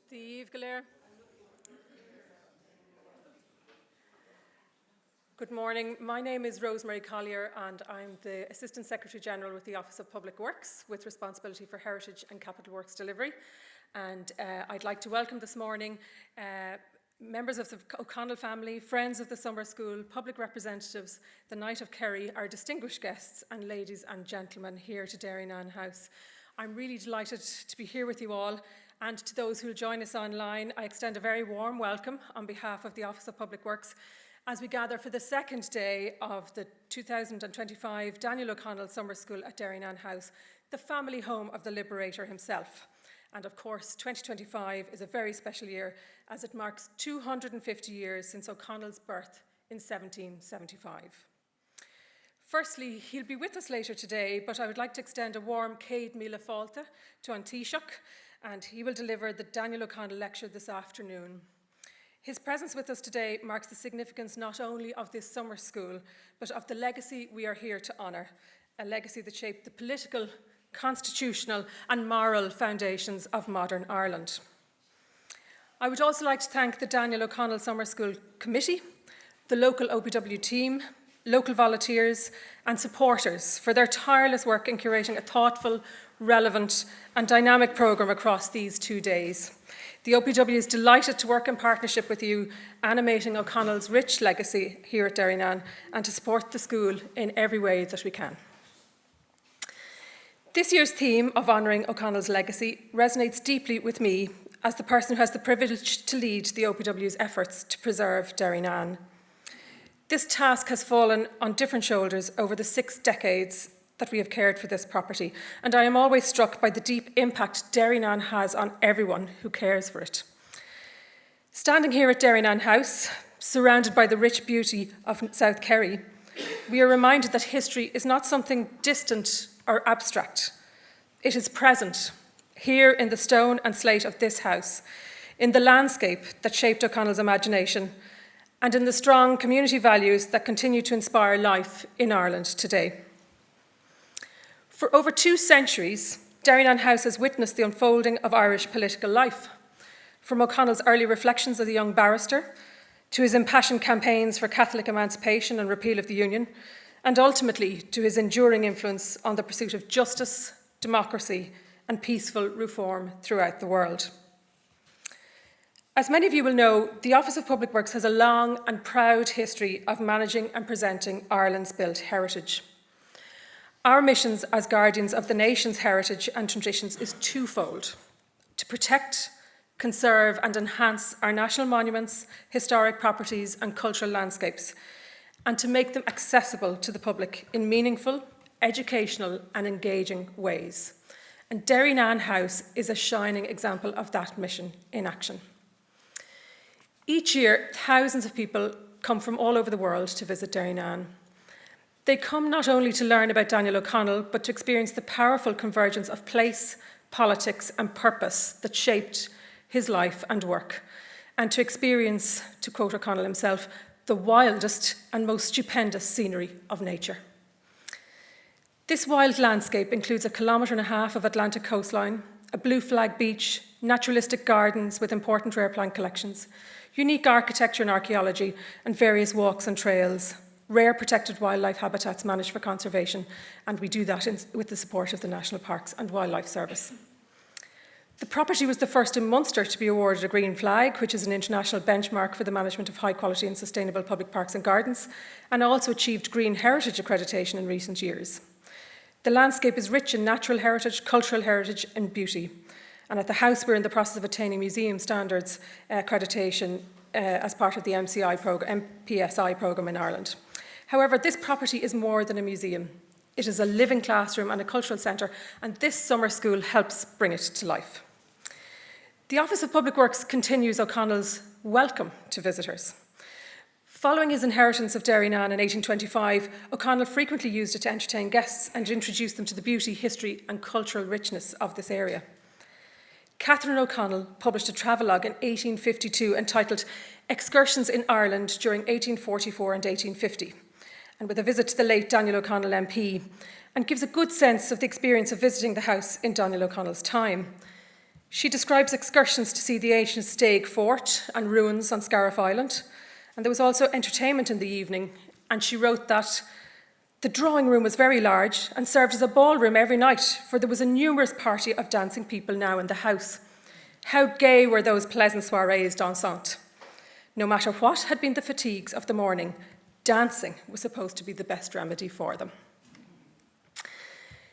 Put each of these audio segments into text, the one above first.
Steve Gallair. Good morning. My name is Rosemary Collier and I'm the Assistant Secretary General with the Office of Public Works with responsibility for heritage and capital works delivery. And I'd like to welcome this morning members of the O'Connell family, friends of the summer school, public representatives, the Knight of Kerry, our distinguished guests and ladies and gentlemen here to Derrynane House. I'm really delighted to be here with you all. And to those who will join us online, I extend a very warm welcome on behalf of the Office of Public Works as we gather for the second day of the 2025 Daniel O'Connell Summer School at Derrynane House, the family home of the Liberator himself. And of course, 2025 is a very special year as it marks 250 years since O'Connell's birth in 1775. Firstly, he'll be with us later today, but I would like to extend a warm Céad Míle Fáilte to An Taoiseach, and he will deliver the Daniel O'Connell lecture this afternoon. His presence with us today marks the significance not only of this summer school, but of the legacy we are here to honour, a legacy that shaped the political, constitutional and moral foundations of modern Ireland. I would also like to thank the Daniel O'Connell Summer School Committee, the local OPW team, local volunteers and supporters for their tireless work in curating a thoughtful, relevant and dynamic programme across these 2 days. The OPW is delighted to work in partnership with you, animating O'Connell's rich legacy here at Derrynane and to support the school in every way that we can. This year's theme of honouring O'Connell's legacy resonates deeply with me as the person who has the privilege to lead the OPW's efforts to preserve Derrynane. This task has fallen on different shoulders over the 6 decades that we have cared for this property, and I am always struck by the deep impact Derrynane has on everyone who cares for it. Standing here at Derrynane House, surrounded by the rich beauty of South Kerry, we are reminded that history is not something distant or abstract. It is present, here in the stone and slate of this house, in the landscape that shaped O'Connell's imagination, and in the strong community values that continue to inspire life in Ireland today. For over 2 centuries, Derrynane House has witnessed the unfolding of Irish political life, from O'Connell's early reflections as a young barrister, to his impassioned campaigns for Catholic emancipation and repeal of the Union, and ultimately to his enduring influence on the pursuit of justice, democracy, and peaceful reform throughout the world. As many of you will know, the Office of Public Works has a long and proud history of managing and presenting Ireland's built heritage. Our missions as guardians of the nation's heritage and traditions is twofold: to protect, conserve and enhance our national monuments, historic properties and cultural landscapes, and to make them accessible to the public in meaningful, educational and engaging ways. And Derrynane House is a shining example of that mission in action. Each year, thousands of people come from all over the world to visit Derrynane. They come not only to learn about Daniel O'Connell, but to experience the powerful convergence of place, politics and purpose that shaped his life and work, and to experience, to quote O'Connell himself, the wildest and most stupendous scenery of nature. This wild landscape includes 1.5 kilometres of Atlantic coastline, a blue flag beach, naturalistic gardens with important rare plant collections, unique architecture and archaeology, and various walks and trails, rare protected wildlife habitats managed for conservation, and we do that with the support of the National Parks and Wildlife Service. The property was the first in Munster to be awarded a green flag, which is an international benchmark for the management of high quality and sustainable public parks and gardens, and also achieved Green Heritage accreditation in recent years. The landscape is rich in natural heritage, cultural heritage and beauty. And at the house, we're in the process of attaining museum standards accreditation as part of the MPSI programme in Ireland. However, this property is more than a museum. It is a living classroom and a cultural centre, and this summer school helps bring it to life. The Office of Public Works continues O'Connell's welcome to visitors. Following his inheritance of Derrynane in 1825, O'Connell frequently used it to entertain guests and introduce them to the beauty, history and cultural richness of this area. Catherine O'Connell published a travelogue in 1852 entitled Excursions in Ireland during 1844 and 1850, and with a visit to the late Daniel O'Connell MP, and gives a good sense of the experience of visiting the house in Daniel O'Connell's time. She describes excursions to see the ancient Stag Fort and ruins on Scariff Island, and there was also entertainment in the evening, and she wrote that the drawing room was very large and served as a ballroom every night, for there was a numerous party of dancing people now in the house. How gay were those pleasant soirées dansant. No matter what had been the fatigues of the morning, dancing was supposed to be the best remedy for them.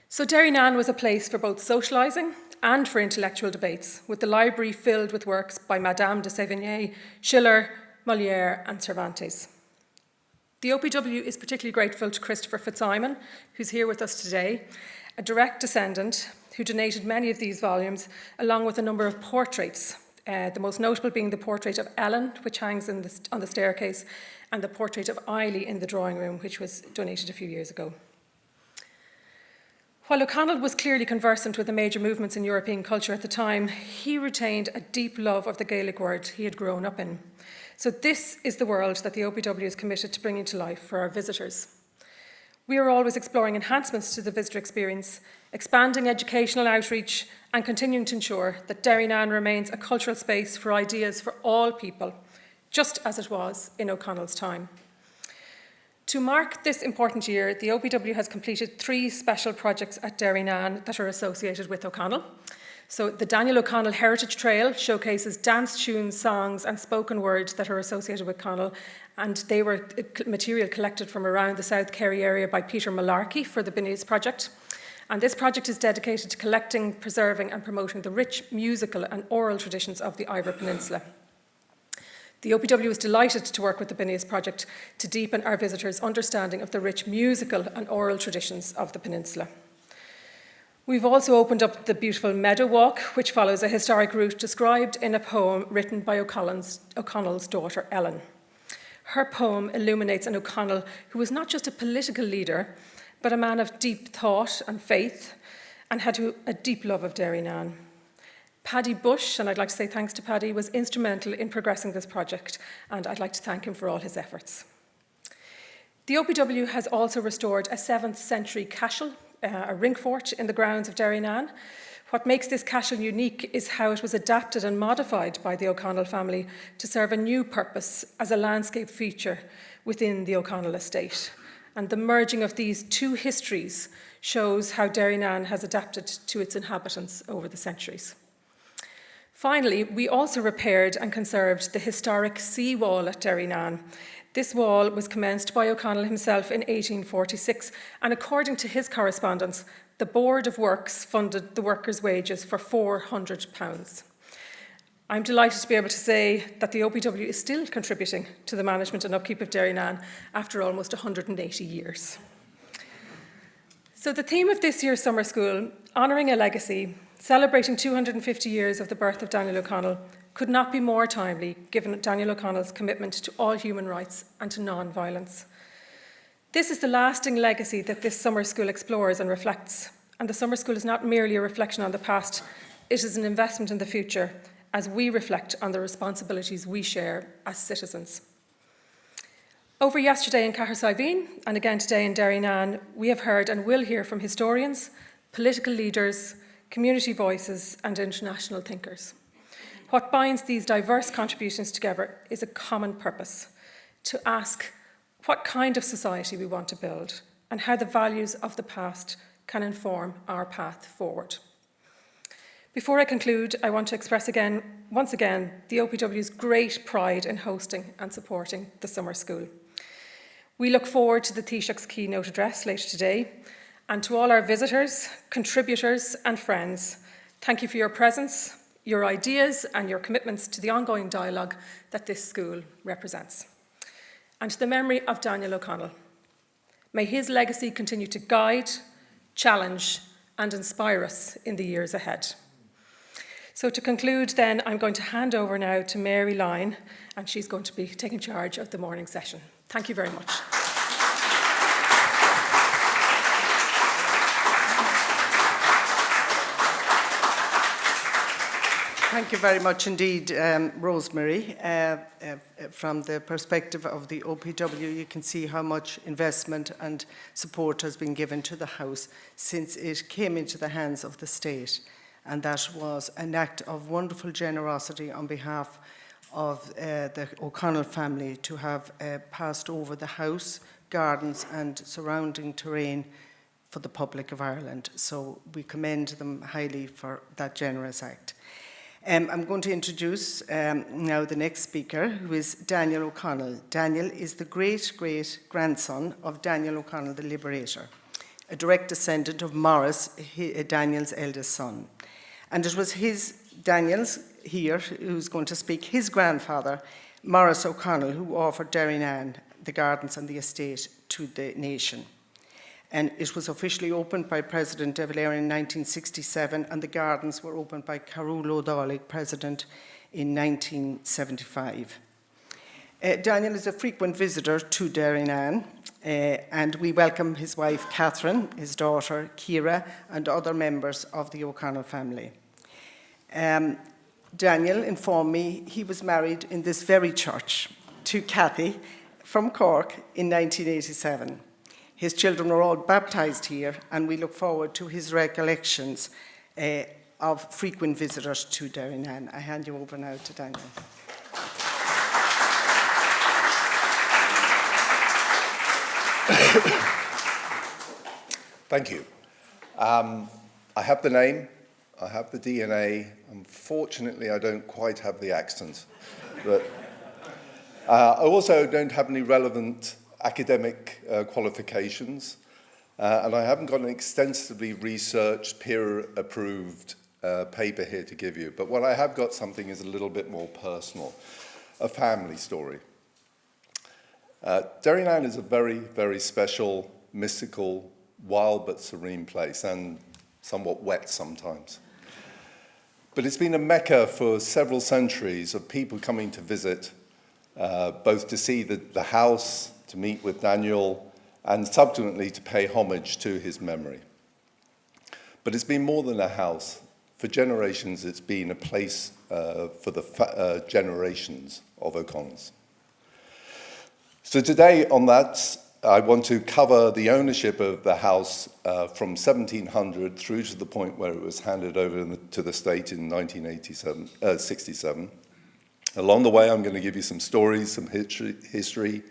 So Derrynane was a place for both socialising and for intellectual debates, with the library filled with works by Madame de Sévigné, Schiller, Molière and Cervantes. The OPW is particularly grateful to Christopher Fitzsimon, who's here with us today, a direct descendant who donated many of these volumes, along with a number of portraits, the most notable being the portrait of Ellen, which hangs on the staircase, and the portrait of Eiley in the drawing room, which was donated a few years ago. While O'Connell was clearly conversant with the major movements in European culture at the time, he retained a deep love of the Gaelic word he had grown up in. So this is the world that the OPW is committed to bringing to life for our visitors. We are always exploring enhancements to the visitor experience, expanding educational outreach, and continuing to ensure that Derrynane remains a cultural space for ideas for all people, just as it was in O'Connell's time. To mark this important year, the OPW has completed 3 special projects at Derrynane that are associated with O'Connell. So the Daniel O'Connell Heritage Trail showcases dance tunes, songs and spoken word that are associated with Connell, and they were material collected from around the South Kerry area by Peter Malarkey for the Beneath project. And this project is dedicated to collecting, preserving and promoting the rich musical and oral traditions of the Ivory Peninsula. The OPW is delighted to work with the Beneath project to deepen our visitors' understanding of the rich musical and oral traditions of the peninsula. We've also opened up the beautiful Meadow Walk, which follows a historic route described in a poem written by O'Connell's daughter, Ellen. Her poem illuminates an O'Connell who was not just a political leader, but a man of deep thought and faith, and had a deep love of Derrynane. Paddy Bush, and I'd like to say thanks to Paddy, was instrumental in progressing this project, and I'd like to thank him for all his efforts. The OPW has also restored a 7th century cashel, a ring fort in the grounds of Derrynane. What makes this cashel unique is how it was adapted and modified by the O'Connell family to serve a new purpose as a landscape feature within the O'Connell estate. And the merging of these 2 histories shows how Derrynane has adapted to its inhabitants over the centuries. Finally, we also repaired and conserved the historic sea wall at Derrynane. This wall was commenced by O'Connell himself in 1846, and according to his correspondence, the Board of Works funded the workers' wages for £400. I'm delighted to be able to say that the OPW is still contributing to the management and upkeep of Derrynane after almost 180 years. So the theme of this year's summer school, Honouring a Legacy, celebrating 250 years of the birth of Daniel O'Connell, could not be more timely given Daniel O'Connell's commitment to all human rights and to non-violence. This is the lasting legacy that this summer school explores and reflects, and the summer school is not merely a reflection on the past, it is an investment in the future as we reflect on the responsibilities we share as citizens. Over yesterday in Cahersiveen and again today in Derrynane, we have heard and will hear from historians, political leaders, community voices and international thinkers. What binds these diverse contributions together is a common purpose: to ask what kind of society we want to build and how the values of the past can inform our path forward. Before I conclude, I want to express once again, the OPW's great pride in hosting and supporting the summer school. We look forward to the Taoiseach's keynote address later today, and to all our visitors, contributors and friends, thank you for your presence, your ideas and your commitments to the ongoing dialogue that this school represents. And to the memory of Daniel O'Connell, may his legacy continue to guide, challenge and inspire us in the years ahead. So to conclude then, I'm going to hand over now to Mary Lyne, and she's going to be taking charge of the morning session. Thank you very much. Thank you very much indeed, Rosemary. From the perspective of the OPW, you can see how much investment and support has been given to the House since it came into the hands of the state. and that was an act of wonderful generosity on behalf of the O'Connell family to have passed over the house, gardens and surrounding terrain for the public of Ireland. So we commend them highly for that generous act. I'm going to introduce now the next speaker, who is Daniel O'Connell. Daniel is the great-great-grandson of Daniel O'Connell, the Liberator, a direct descendant of Morris, Daniel's eldest son. And it was Daniel's here, who's going to speak, his grandfather, Morris O'Connell, who offered Derrynane, the gardens and the estate, to the nation. And it was officially opened by President De Valera in 1967, and the gardens were opened by Carol O'Donnell, President, in 1975. Daniel is a frequent visitor to Derrynane, and we welcome his wife Catherine, his daughter Ciara, and other members of the O'Connell family. Daniel informed me he was married in this very church to Cathy from Cork in 1987. His children were all baptised here, and we look forward to his recollections of frequent visitors to Derrynane. I hand you over now to Daniel. Thank you. I have the name, I have the DNA. Unfortunately, I don't quite have the accent. But I also don't have any relevant academic qualifications, and I haven't got an extensively researched, peer-approved paper here to give you. But what I have got something is a little bit more personal, a family story. Derrynane is a very, very special, mystical, wild but serene place, and somewhat wet sometimes. But it's been a mecca for several centuries of people coming to visit, both to see the house, to meet with Daniel, and subsequently to pay homage to his memory. But it's been more than a house. For generations, it's been a place for the generations of O'Connells. So today on that, I want to cover the ownership of the house from 1700 through to the point where it was handed over to the state in 1967. Along the way, I'm going to give you some stories, some history,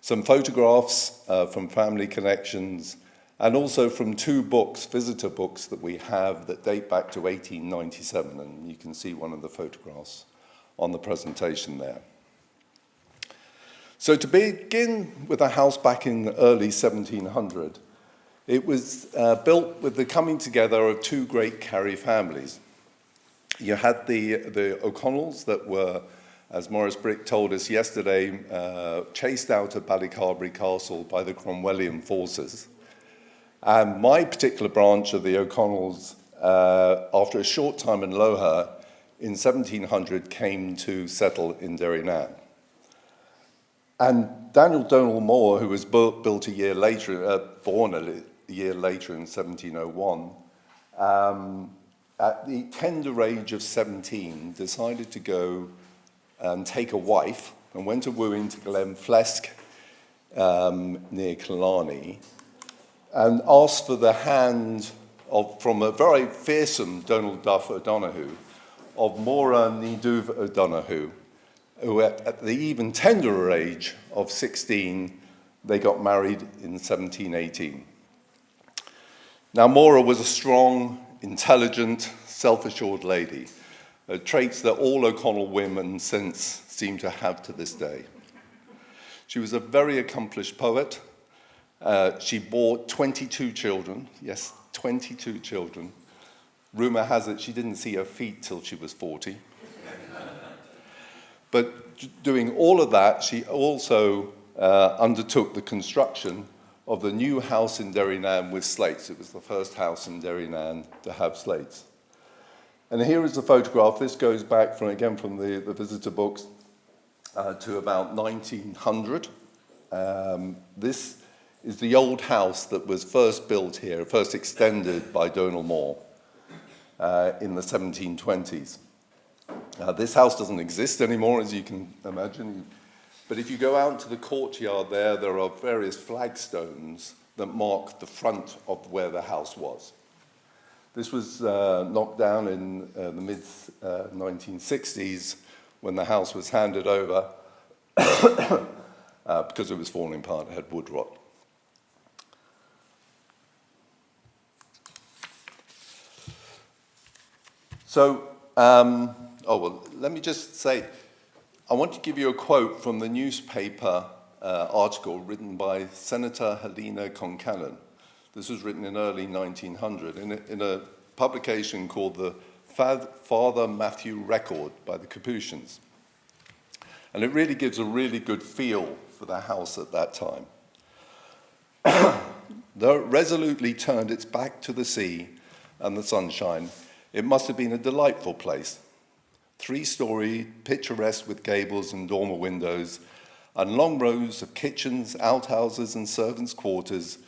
some photographs from family connections, and also from two books, visitor books that we have that date back to 1897, and you can see one of the photographs on the presentation there. So to begin with a house back in the early 1700, it was built with the coming together of two great Kerry families. You had the O'Connells that were, as Maurice Brick told us yesterday, chased out of Ballycarberry Castle by the Cromwellian forces. And my particular branch of the O'Connells, after a short time in Loha, in 1700 came to settle in Derrynane. And Daniel Donald Moore, who was built a year later, born a year later in 1701, at the tender age of 17, decided to go and take a wife and went a wooing to Glenflesk near Killarney and asked for the hand from a very fearsome Donald Duff O'Donoghue of Mora Niduv O'Donoghue, who at the even tenderer age of 16, they got married in 1718. Now, Mora was a strong, intelligent, self-assured lady, traits that all O'Connell women since seem to have to this day. She was a very accomplished poet. She bore 22 children, yes, 22 children. Rumour has it she didn't see her feet till she was 40. But doing all of that, she also undertook the construction of the new house in Derrynane with slates. It was the first house in Derrynane to have slates. And here is the photograph. This goes back from the visitor books to about 1900. This is the old house that was first built here, first extended by Donald Moore in the 1720s. This house doesn't exist anymore, as you can imagine. But if you go out to the courtyard there are various flagstones that mark the front of where the house was. This was knocked down in the mid-1960s when the house was handed over because it was falling apart, it had wood rot. So, let me just say, I want to give you a quote from the newspaper article written by Senator Helena Concannon. This was written in early 1900 in a publication called the Father Matthew Record by the Capuchins. And it really gives a really good feel for the house at that time. Though it resolutely turned its back to the sea and the sunshine, it must have been a delightful place. 3-story, picturesque with gables and dormer windows, and long rows of kitchens, outhouses, and servants' quarters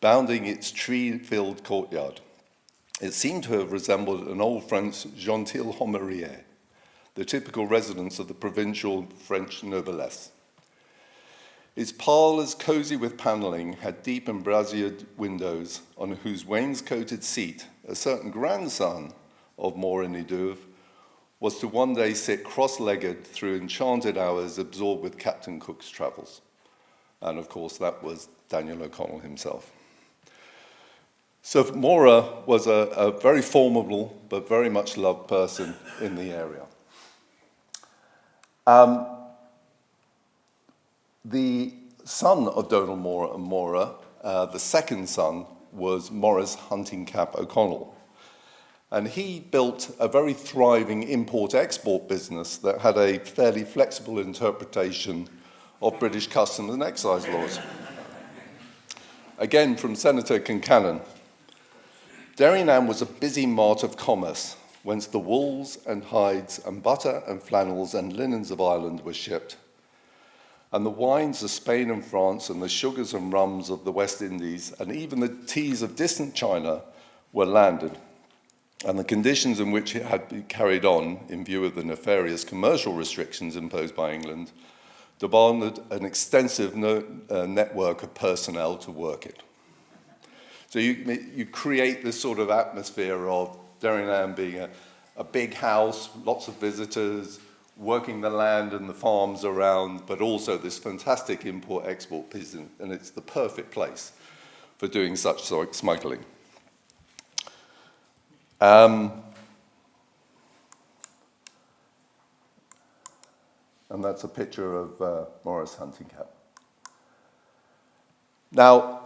bounding its tree-filled courtyard. It seemed to have resembled an old French gentilhommerie, the typical residence of the provincial French noblesse. Its parlours, cosy with panelling, had deep embraziered windows on whose wainscoted seat a certain grandson of Moore and Idouve was to one day sit cross-legged through enchanted hours absorbed with Captain Cook's travels. And of course, that was Daniel O'Connell himself. So Mora was a very formidable but very much loved person in the area. The son of Donald Moore and Mora, the second son, was Maurice Huntingcap O'Connell. And he built a very thriving import-export business that had a fairly flexible interpretation of British customs and excise laws. Again, from Senator Concannon, Derrynane was a busy mart of commerce, whence the wools and hides and butter and flannels and linens of Ireland were shipped, and the wines of Spain and France and the sugars and rums of the West Indies and even the teas of distant China were landed, and the conditions in which it had been carried on, in view of the nefarious commercial restrictions imposed by England, demanded an extensive network of personnel to work it. So you create this sort of atmosphere of Derrynane being a big house, lots of visitors, working the land and the farms around, but also this fantastic import-export business, and it's the perfect place for doing such smuggling. And that's a picture of Maurice Huntingcap. Now,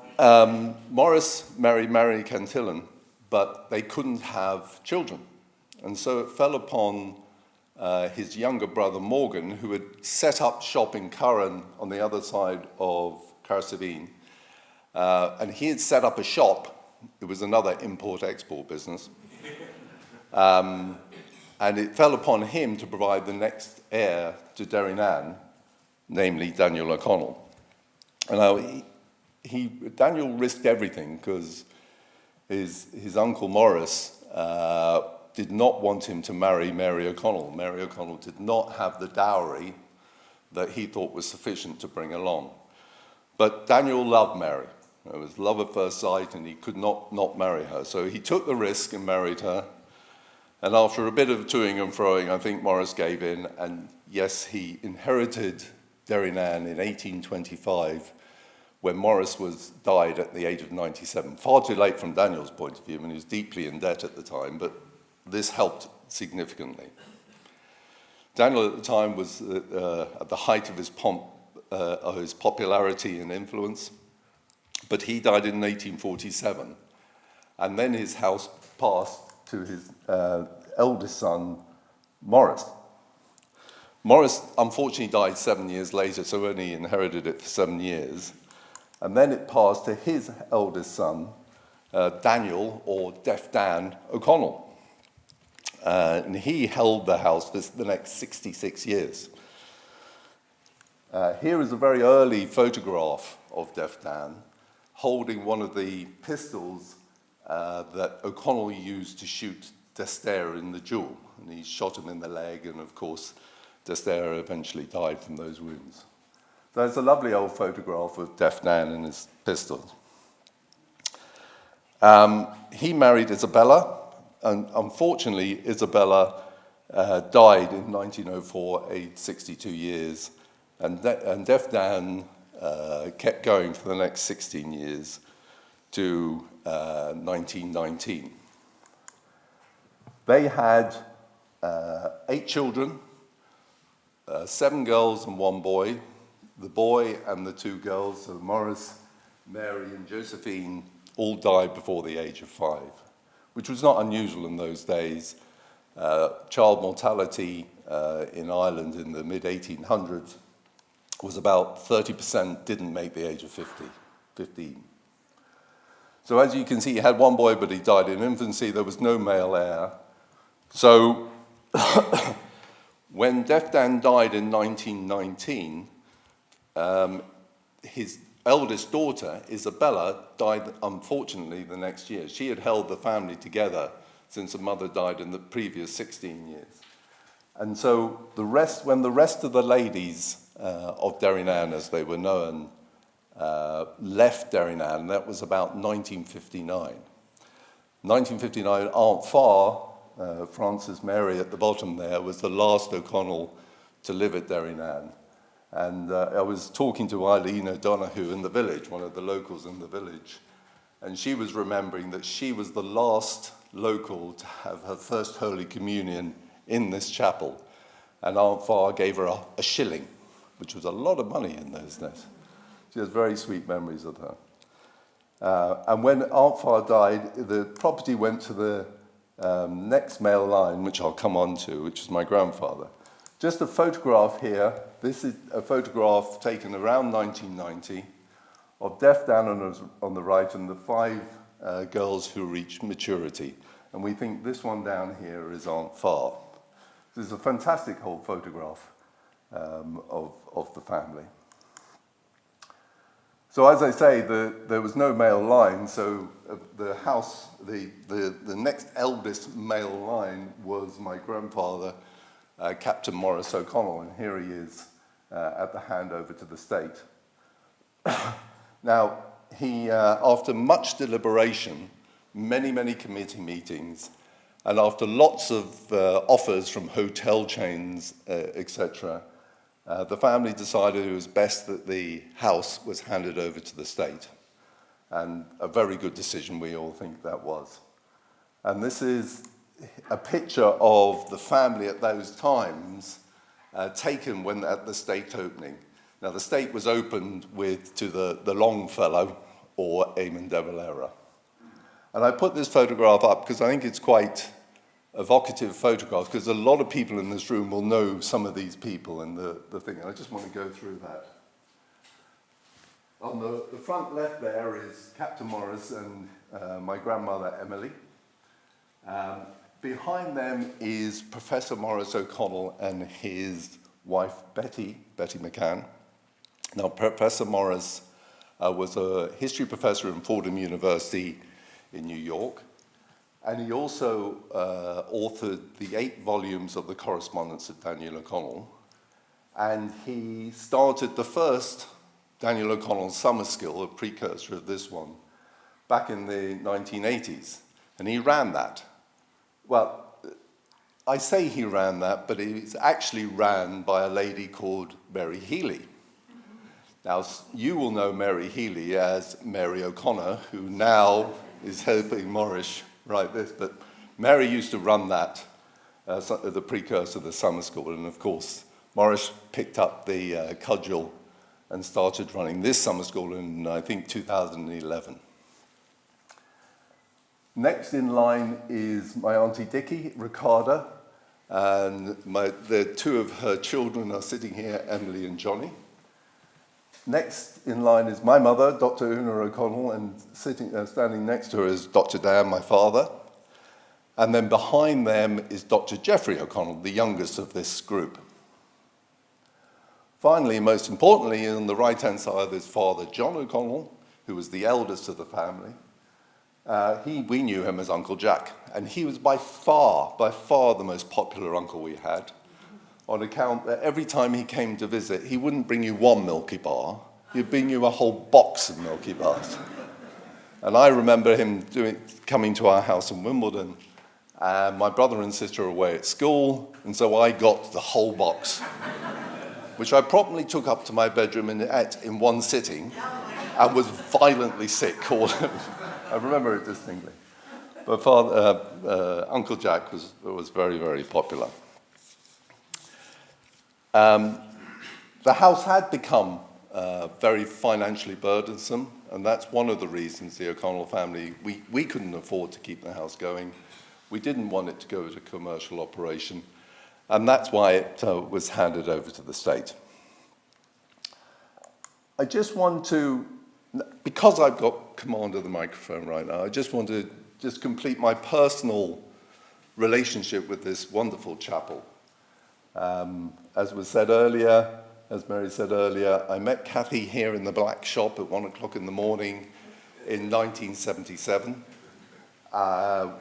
Maurice married Mary Cantillon, but they couldn't have children. And so it fell upon his younger brother Morgan, who had set up shop in Curran on the other side of Carsavine. And he had set up a shop. It was another import-export business. And it fell upon him to provide the next heir to Derrynane, namely Daniel O'Connell. And now Daniel risked everything because his uncle Maurice did not want him to marry Mary O'Connell. Mary O'Connell did not have the dowry that he thought was sufficient to bring along. But Daniel loved Mary. It was love at first sight, and he could not marry her. So he took the risk and married her. And after a bit of toing and froing, I think Maurice gave in, and yes, he inherited Derrynane in 1825, when Maurice died at the age of 97. Far too late from Daniel's point of view, and he was deeply in debt at the time, but this helped significantly. Daniel at the time was at the height of his popularity and influence, but he died in 1847, and then his house passed to his eldest son, Maurice. Maurice, unfortunately, died 7 years later, so only inherited it for 7 years. And then it passed to his eldest son, Daniel, or Deaf Dan O'Connell. And he held the house for the next 66 years. Here is a very early photograph of Deaf Dan holding one of the pistols that O'Connell used to shoot D'Estaire in the duel. And he shot him in the leg, and of course, D'Estaire eventually died from those wounds. So it's a lovely old photograph of Deaf Dan and his pistols. He married Isabella, And unfortunately, Isabella died in 1904, aged 62 years, and Deaf Dan kept going for the next 16 years to 1919. They had 8 children, 7 girls and 1 boy. The boy and the 2 girls, so Morris, Mary, and Josephine, all died before the age of 5, which was not unusual in those days. Child mortality in Ireland in the mid-1800s was about 30% didn't make the age of 15. So as you can see, he had 1 boy, but he died in infancy. There was no male heir. So when Deaf Dan died in 1919, his eldest daughter, Isabella, died unfortunately the next year. She had held the family together since her mother died in the previous 16 years. And so when the rest of the ladies of Derrynane, as they were known, left Derrynane, that was about 1959. 1959, Aunt Farr, Frances Mary at the bottom there, was the last O'Connell to live at Derrynane. And I was talking to Eileen O'Donoghue in the village, one of the locals in the village, and she was remembering that she was the last local to have her first Holy Communion in this chapel. And Aunt Farr gave her a shilling, which was a lot of money in those days. She has very sweet memories of her. And when Aunt Farr died, the property went to the next male line, which I'll come on to, which is my grandfather. Just a photograph here. This is a photograph taken around 1990 of Deaf Dan on the right and the 5 girls who reached maturity. And we think this one down here is Aunt Farr. This is a fantastic old photograph of the family. So as I say, there was no male line, so the house, the next eldest male line was my grandfather, Captain Morris O'Connell, and here he is at the handover to the state. Now, he, after much deliberation, many committee meetings, and after lots of offers from hotel chains, etc., the family decided it was best that the house was handed over to the state. And a very good decision, we all think that was. And this is a picture of the family at those times taken when at the state opening. Now, the state was opened to the Longfellow or Eamon de Valera. And I put this photograph up because I think it's quite evocative photograph, because a lot of people in this room will know some of these people and the thing, and I just want to go through that. On the front left there is Captain Morris and my grandmother Emily. Behind them is Professor Morris O'Connell and his wife Betty McCann. Now, Professor Morris was a history professor in Fordham University in New York, and he also authored the 8 volumes of the correspondence of Daniel O'Connell, and he started the first Daniel O'Connell summer school, a precursor of this one, back in the 1980s, and he ran that. Well, I say he ran that, but it's actually ran by a lady called Mary Healy. Now, you will know Mary Healy as Mary O'Connor, who now is helping Morris write this, but Mary used to run that, the precursor of the summer school, and of course, Morris picked up the cudgel and started running this summer school in, I think, 2011. Next in line is my Auntie Dickie, Ricarda, and the 2 of her children are sitting here, Emily and Johnny. Next in line is my mother, Dr. Una O'Connell, and standing next to her is Dr. Dan, my father. And then behind them is Dr. Geoffrey O'Connell, the youngest of this group. Finally, most importantly, on the right-hand side is Father John O'Connell, who was the eldest of the family. We knew him as Uncle Jack, and he was by far the most popular uncle we had, on account that every time he came to visit, he wouldn't bring you 1 Milky Bar, he'd bring you a whole box of Milky Bars. And I remember him coming to our house in Wimbledon My brother and sister are away at school, and so I got the whole box, which I promptly took up to my bedroom and ate in one sitting, and was violently sick. I remember it distinctly. But Uncle Jack was very, very popular. The house had become very financially burdensome, and that's one of the reasons the O'Connell family, we couldn't afford to keep the house going. We didn't want it to go as a commercial operation, and that's why it was handed over to the state. I just want to, because I've got command of the microphone right now, I just want to complete my personal relationship with this wonderful chapel. As was said earlier, as Mary said earlier, I met Kathy here in the black shop at 1 o'clock in the morning in 1977. I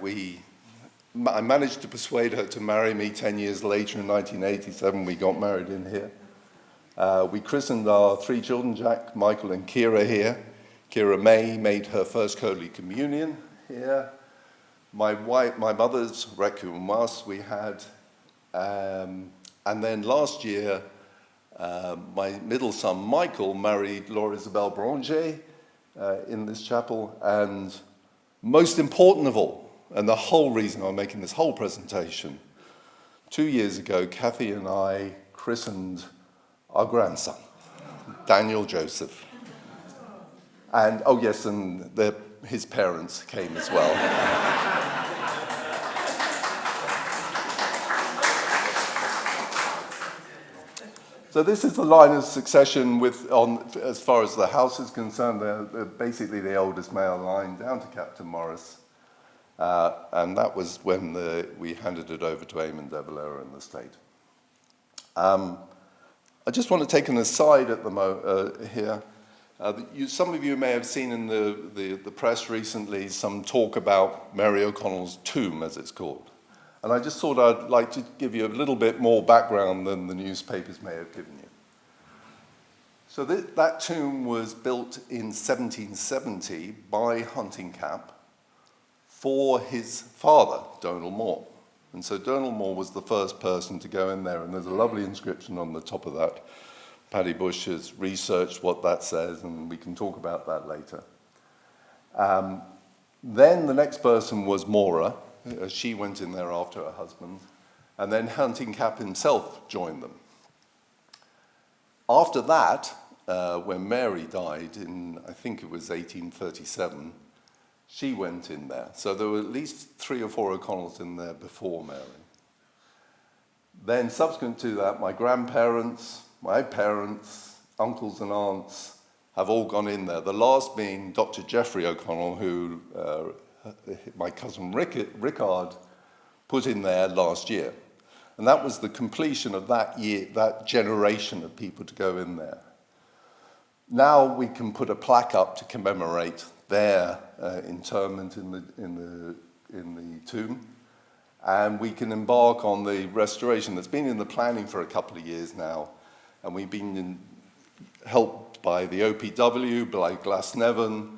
managed to persuade her to marry me 10 years later in 1987. We got married in here. We christened our 3 children, Jack, Michael, and Kira here. Kira May made her first Holy Communion here. My mother's Requiem Mass we had. And then last year, my middle son, Michael, married Laura Isabel Branger in this chapel. And most important of all, and the whole reason I'm making this whole presentation, 2 years ago, Kathy and I christened our grandson, Daniel Joseph. And, oh yes, and his parents came as well. So this is the line of succession as far as the house is concerned. They're basically the oldest male line down to Captain Morris. And that was when we handed it over to Eamon de Valera in the state. I just want to take an aside at here. Some of you may have seen in the press recently some talk about Mary O'Connell's tomb, as it's called. And I just thought I'd like to give you a little bit more background than the newspapers may have given you. So that tomb was built in 1770 by Huntingcap for his father, Donald Moore. And so Donald Moore was the first person to go in there, and there's a lovely inscription on the top of that. Paddy Bush has researched what that says, and we can talk about that later. Then the next person was Mora. She went in there after her husband, and then Huntingcap himself joined them. After that, when Mary died in, I think it was 1837, she went in there. So there were at least 3 or 4 O'Connells in there before Mary. Then subsequent to that, my grandparents, my parents, uncles and aunts have all gone in there. The last being Dr. Geoffrey O'Connell, who my cousin Rickard put in there last year. And that was the completion of that year, that generation of people to go in there. Now we can put a plaque up to commemorate their interment in the tomb, and we can embark on the restoration that's been in the planning for a couple of years now, and we've been helped by the OPW, by Glasnevin,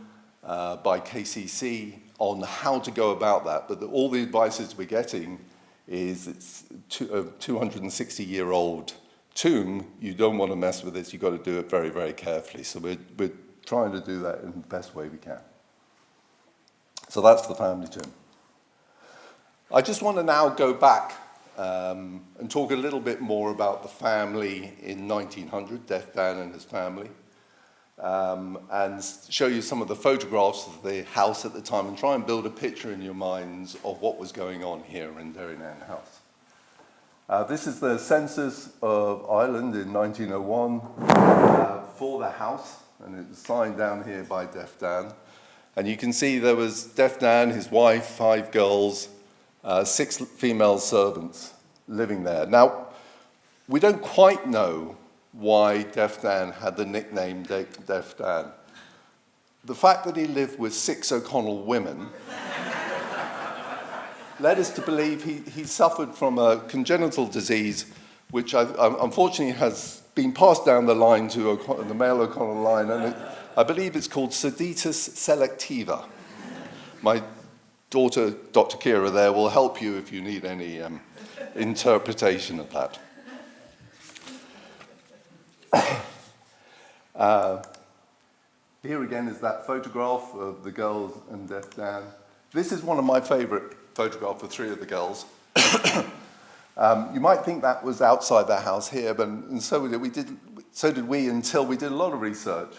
by KCC on how to go about that. But all the advices we're getting is it's a 260-year-old tomb. You don't want to mess with this. You've got to do it very, very carefully. So we're trying to do that in the best way we can. So that's the family tomb. I just want to now go back and talk a little bit more about the family in 1900, Deaf Dan and his family, and show you some of the photographs of the house at the time and try and build a picture in your minds of what was going on here in Derrynane House. This is the census of Ireland in 1901 for the house, and it was signed down here by Deaf Dan. And you can see there was Deaf Dan, his wife, 5 girls, 6 female servants living there. Now, we don't quite know why Deaf Dan had the nickname Deaf Dan. The fact that he lived with 6 O'Connell women led us to believe he suffered from a congenital disease, which unfortunately has been passed down the line to the male O'Connell line, and I believe it's called sedetus selectiva. My daughter, Dr. Kira, there will help you if you need any interpretation of that. Here again is that photograph of the girls and Derrynane. This is one of my favorite photographs of three of the girls. You might think that was outside their house here, but and so did we until we did a lot of research.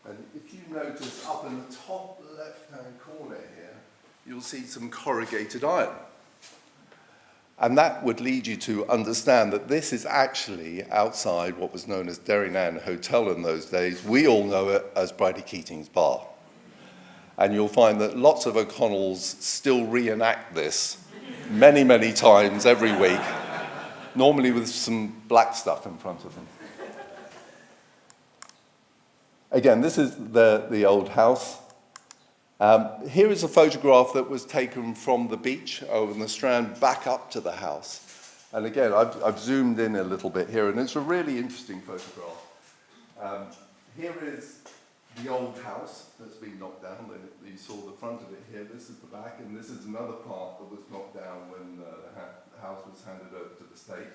And if you notice up in the top left-hand corner here, you'll see some corrugated iron. And that would lead you to understand that this is actually outside what was known as Derrynane Hotel in those days. We all know it as Bridie Keating's Bar. And you'll find that lots of O'Connells still reenact this many, many times every week, normally with some black stuff in front of them. Again, this is the old house. Here is a photograph that was taken from the beach over in the Strand back up to the house. And again, I've zoomed in a little bit here, and it's a really interesting photograph. Here is the old house that's been knocked down. You saw the front of it here. This is the back, and this is another part that was knocked down when the house was handed over to the state.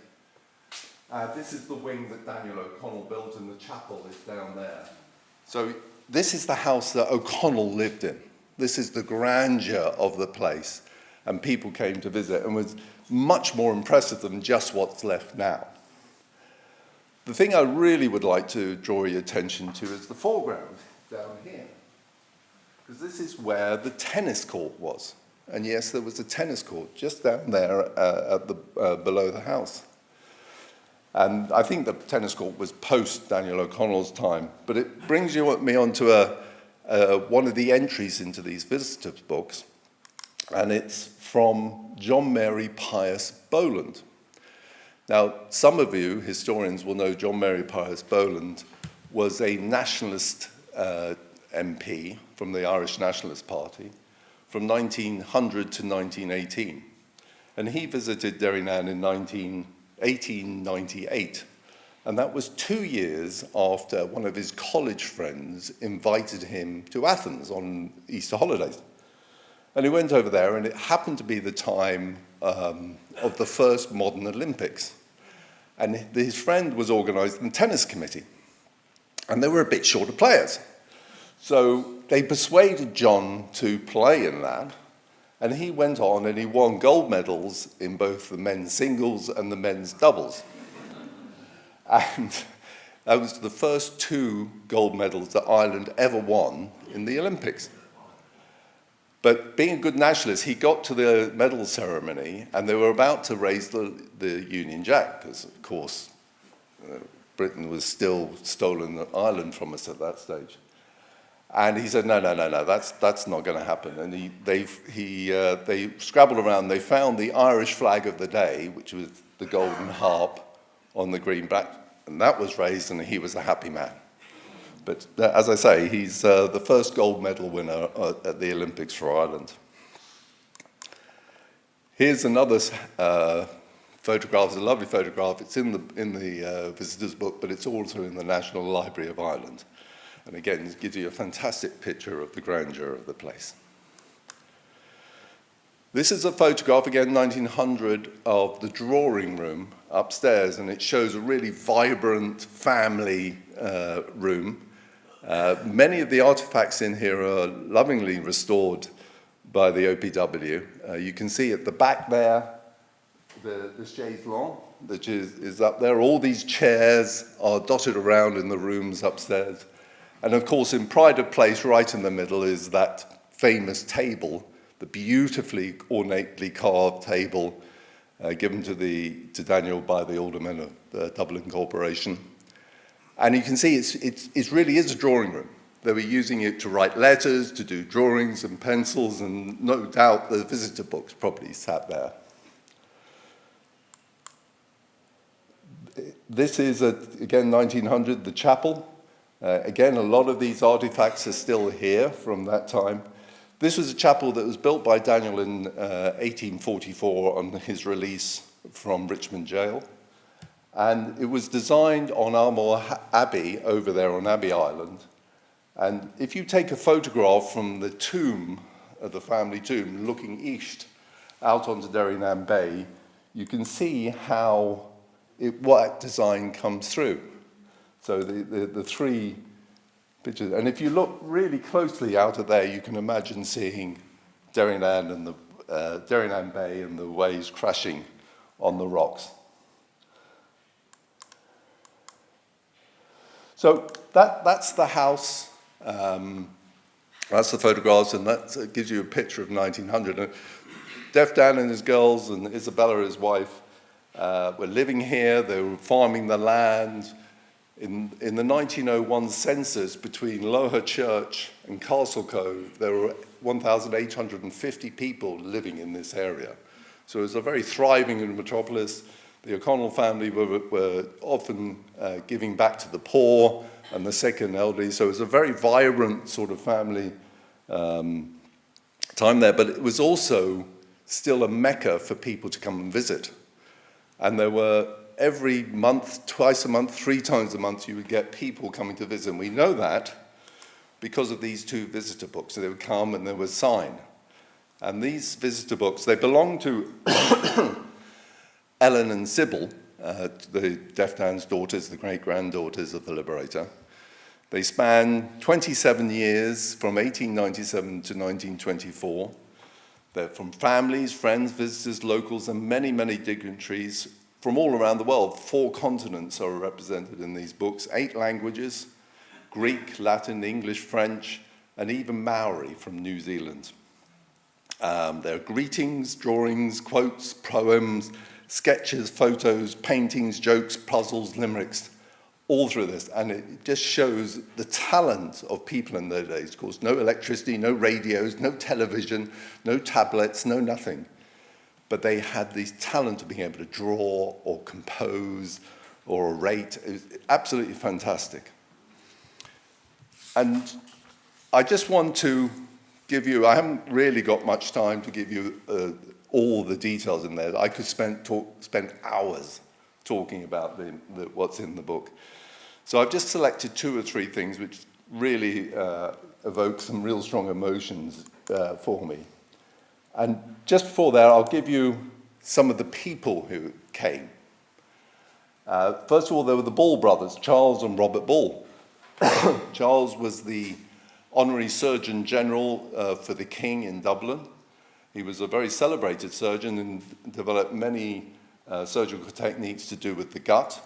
This is the wing that Daniel O'Connell built, and the chapel is down there. So this is the house that O'Connell lived in. This is the grandeur of the place, and people came to visit and was much more impressive than just what's left now. The thing I really would like to draw your attention to is the foreground down here, because this is where the tennis court was. And yes, there was a tennis court just down there at below the house. And I think the tennis court was post Daniel O'Connell's time, but it brings me on to one of the entries into these visitors' books, and it's from John Mary Pius Boland. Now, some of you historians will know John Mary Pius Boland was a nationalist MP from the Irish Nationalist Party from 1900 to 1918, and he visited Derrynane in 1898. And that was 2 years after one of his college friends invited him to Athens on Easter holidays. And he went over there, and it happened to be the time of the first modern Olympics. And his friend was organising the tennis committee. And they were a bit short of players. So they persuaded John to play in that. And he went on and he won gold medals in both the men's singles and the men's doubles. And that was the first 2 gold medals that Ireland ever won in the Olympics. But being a good nationalist, he got to the medal ceremony and they were about to raise the Union Jack, because, of course, Britain was still stolen Ireland from us at that stage. And he said, no, that's not going to happen. And they scrabbled around. They found the Irish flag of the day, which was the golden harp on the green back, and that was raised, and he was a happy man. But as I say, he's the first gold medal winner at the Olympics for Ireland. Here's another photograph. It's a lovely photograph. It's in the visitors' book, but it's also in the National Library of Ireland. And again, it gives you a fantastic picture of the grandeur of the place. This is a photograph, again, 1900, of the drawing room upstairs, and it shows a really vibrant family room. Many of the artifacts in here are lovingly restored by the OPW. You can see at the back there, the chaise longue, which is up there. All these chairs are dotted around in the rooms upstairs. And of course, in pride of place, right in the middle, is that famous table, the beautifully ornately carved table given to Daniel by the aldermen of the Dublin Corporation. And you can see it really is a drawing room. They were using it to write letters, to do drawings and pencils, and no doubt the visitor books probably sat there. This is, again, 1900, the chapel. Again, a lot of these artifacts are still here from that time. This was a chapel that was built by Daniel in 1844 on his release from Richmond Jail. And it was designed on Armagh Abbey over there on Abbey Island. And if you take a photograph from the tomb of the family tomb, looking east out onto Derrynane Bay, you can see how what design comes through. So the three pictures, and if you look really closely out of there, you can imagine seeing Derrynane and the Derrynane Bay and the waves crashing on the rocks. So that's the house. That's the photographs, and that gives you a picture of 1900. And Deaf Dan and his girls and Isabella, his wife, were living here. They were farming the land. In the 1901 census between Loher Church and Castle Cove, there were 1,850 people living in this area. So it was a very thriving metropolis. The O'Connell family were often giving back to the poor and the sick and elderly. So it was a very vibrant sort of family time there. But it was also still a mecca for people to come and visit. And there were every month, twice a month, 3 times a month, you would get people coming to visit. And we know that because of these 2 visitor books. So they would come and they would sign. And these visitor books, they belong to Ellen and Sybil, the Deaf Dan's daughters, the great-granddaughters of the Liberator. They span 27 years, from 1897 to 1924. They're from families, friends, visitors, locals, and many, many dignitaries from all around the world. 4 continents are represented in these books, 8 languages, Greek, Latin, English, French, and even Maori from New Zealand. There are greetings, drawings, quotes, poems, sketches, photos, paintings, jokes, puzzles, limericks, all through this. And it just shows the talent of people in those days. Of course, no electricity, no radios, no television, no tablets, no nothing. But they had this talent of being able to draw or compose or orate. It was absolutely fantastic. And I just want to give you, I haven't really got much time to give you all the details in there. I could spend hours talking about what's in the book. So I've just selected 2 or 3 things which really evoke some real strong emotions for me. And just before that, I'll give you some of the people who came. First of all, there were the Ball brothers, Charles and Robert Ball. Charles was the Honorary Surgeon General for the King in Dublin. He was a very celebrated surgeon and developed many surgical techniques to do with the gut.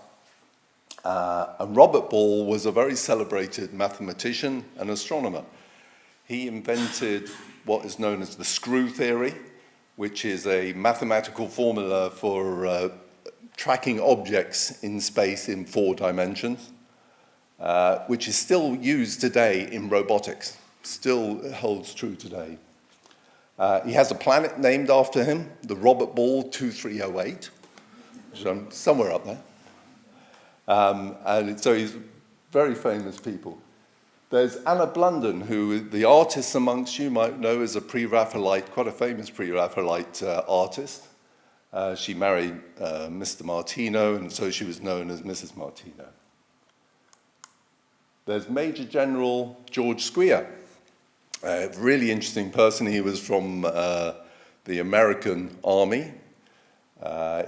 And Robert Ball was a very celebrated mathematician and astronomer. He invented what is known as the screw theory, which is a mathematical formula for tracking objects in space in 4 dimensions, which is still used today in robotics, still holds true today. He has a planet named after him, the Robert Ball 2308, which is somewhere up there. And so he's very famous people. There's Anna Blunden, who the artists amongst you might know is a pre-Raphaelite, quite a famous pre-Raphaelite artist. She married Mr. Martino, and so she was known as Mrs. Martino. There's Major General George Squier, a really interesting person. He was from the American Army.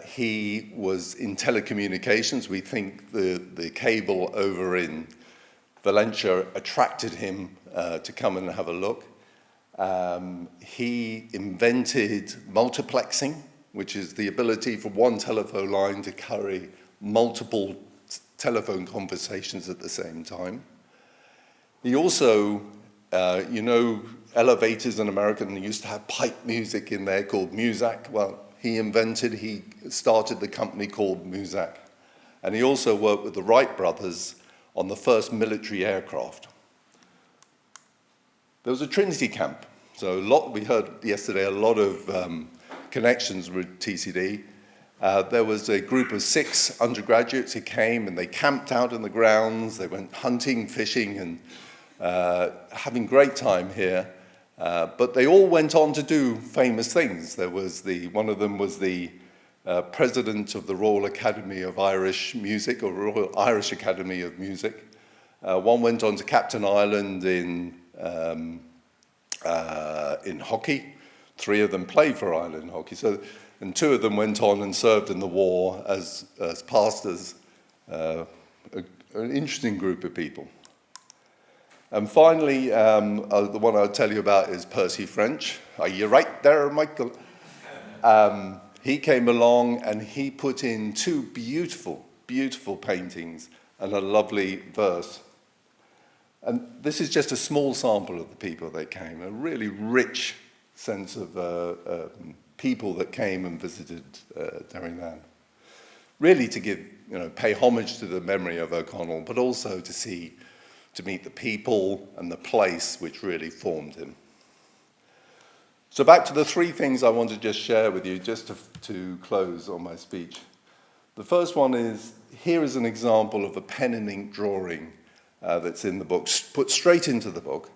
He was in telecommunications. We think the cable over in Valencia attracted him to come and have a look. He invented multiplexing, which is the ability for one telephone line to carry multiple telephone conversations at the same time. He also, elevators in America used to have pipe music in there called Muzak. Well, he started the company called Muzak. And he also worked with the Wright brothers on the first military aircraft. There was a Trinity camp. So we heard yesterday a lot of connections with TCD. There was a group of 6 undergraduates who came and they camped out in the grounds. They went hunting, fishing, and having great time here. But they all went on to do famous things. One of them was the president of the Royal Academy of Irish Music, or Royal Irish Academy of Music. One went on to Captain Island in in hockey. 3 of them played for Ireland hockey. And 2 of them went on and served in the war as pastors. An interesting group of people. And finally, the one I'll tell you about is Percy French. Are you right there, Michael? He came along and he put in 2 beautiful, beautiful paintings and a lovely verse. And this is just a small sample of the people that came, a really rich sense of people that came and visited Derrynane. Really to pay homage to the memory of O'Connell, but also to meet the people and the place which really formed him. So back to the 3 things I want to just share with you, just to close on my speech. The first one is, here is an example of a pen and ink drawing that's in the book, put straight into the book.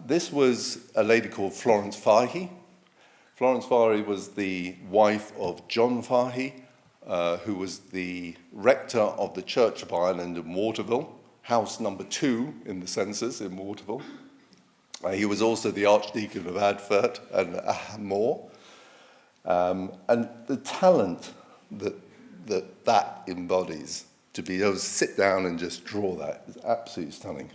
This was a lady called Florence Fahey. Florence Fahey was the wife of John Fahey, who was the rector of the Church of Ireland in Waterville, house number 2 in the census in Waterville. He was also the Archdeacon of Adfert and more. And the talent that embodies, to be able to sit down and just draw that, is absolutely stunning.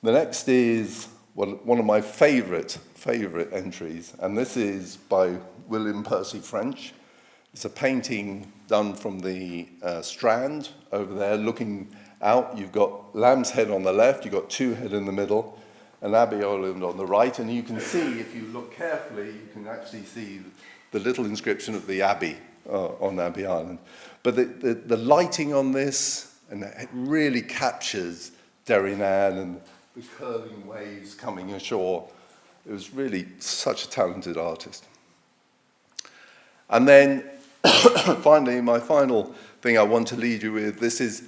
The next is one of my favourite entries, and this is by William Percy French. It's a painting done from the Strand over there, looking out. You've got Lamb's Head on the left, you've got Two Head in the middle, and Abbey Island on the right. And you can see, if you look carefully, you can actually see the little inscription of the Abbey on Abbey Island. But the lighting on this, and it really captures Derrynane and the curling waves coming ashore. It was really such a talented artist. And then, finally, my final thing I want to leave you with, this is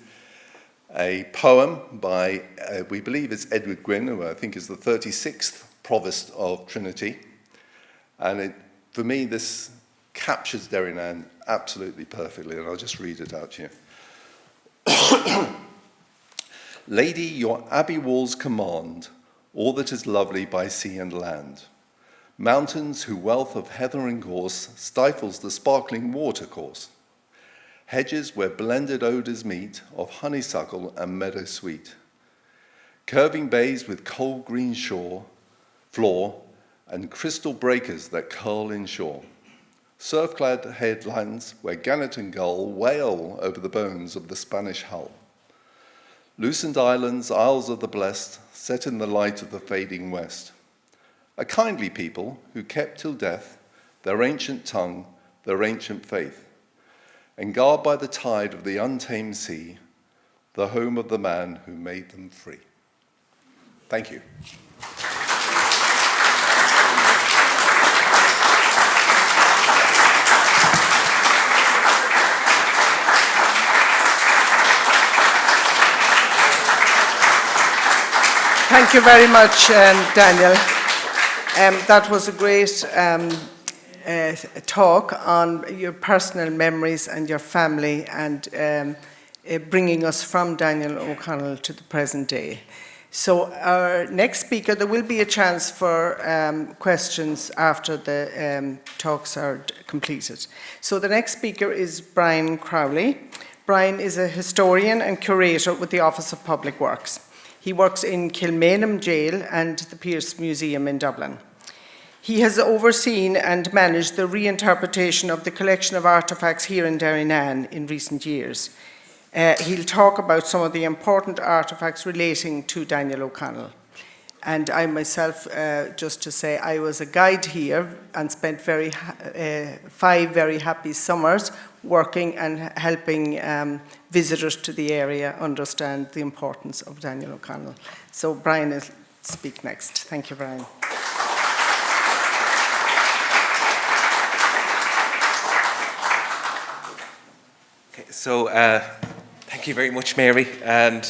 a poem by, we believe it's Edward Gwynne, who I think is the 36th Provost of Trinity. And for me, this captures Derrynane absolutely perfectly, and I'll just read it out to you. Lady, your abbey walls command all that is lovely by sea and land. Mountains whose wealth of heather and gorse stifles the sparkling watercourse. Hedges where blended odours meet of honeysuckle and meadow sweet. Curving bays with cold green floor and crystal breakers that curl inshore. Surf-clad headlands where gannet and gull wail over the bones of the Spanish hull. Lucent islands, isles of the blest, set in the light of the fading west. A kindly people who kept till death their ancient tongue, their ancient faith, and guard by the tide of the untamed sea, the home of the man who made them free. Thank you. Thank you very much, Daniel. That was a great talk on your personal memories and your family, and bringing us from Daniel O'Connell to the present day. So our next speaker, there will be a chance for questions after the talks are completed. So the next speaker is Brian Crowley. Brian is a historian and curator with the Office of Public Works. He works in Kilmainham Jail and the Pearse Museum in Dublin. He has overseen and managed the reinterpretation of the collection of artefacts here in Derrynane in recent years. He'll talk about some of the important artefacts relating to Daniel O'Connell. And I myself, just to say, I was a guide here and spent 5 very happy summers working and helping visitors to the area understand the importance of Daniel O'Connell. So Brian will speak next. Thank you, Brian. Okay, so thank you very much, Mary. And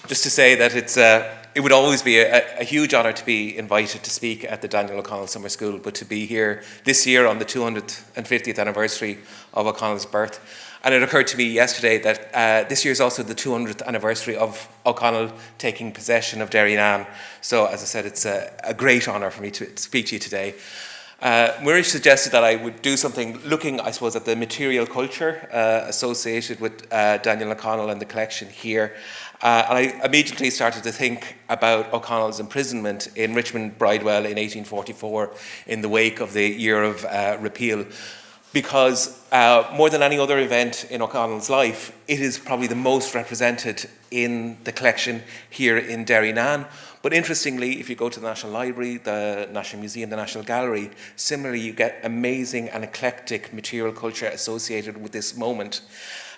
just to say that it's it would always be a huge honour to be invited to speak at the Daniel O'Connell Summer School, but to be here this year on the 250th anniversary of O'Connell's birth. And it occurred to me yesterday that this year is also the 200th anniversary of O'Connell taking possession of Derrynane. So, as I said, it's a great honour for me to speak to you today. Murray suggested that I would do something looking, I suppose, at the material culture associated with Daniel O'Connell and the collection here. And I immediately started to think about O'Connell's imprisonment in Richmond Bridewell in 1844 in the wake of the year of repeal. Because more than any other event in O'Connell's life, it is probably the most represented in the collection here in Derrynane. But interestingly, if you go to the National Library, the National Museum, the National Gallery, similarly you get amazing and eclectic material culture associated with this moment.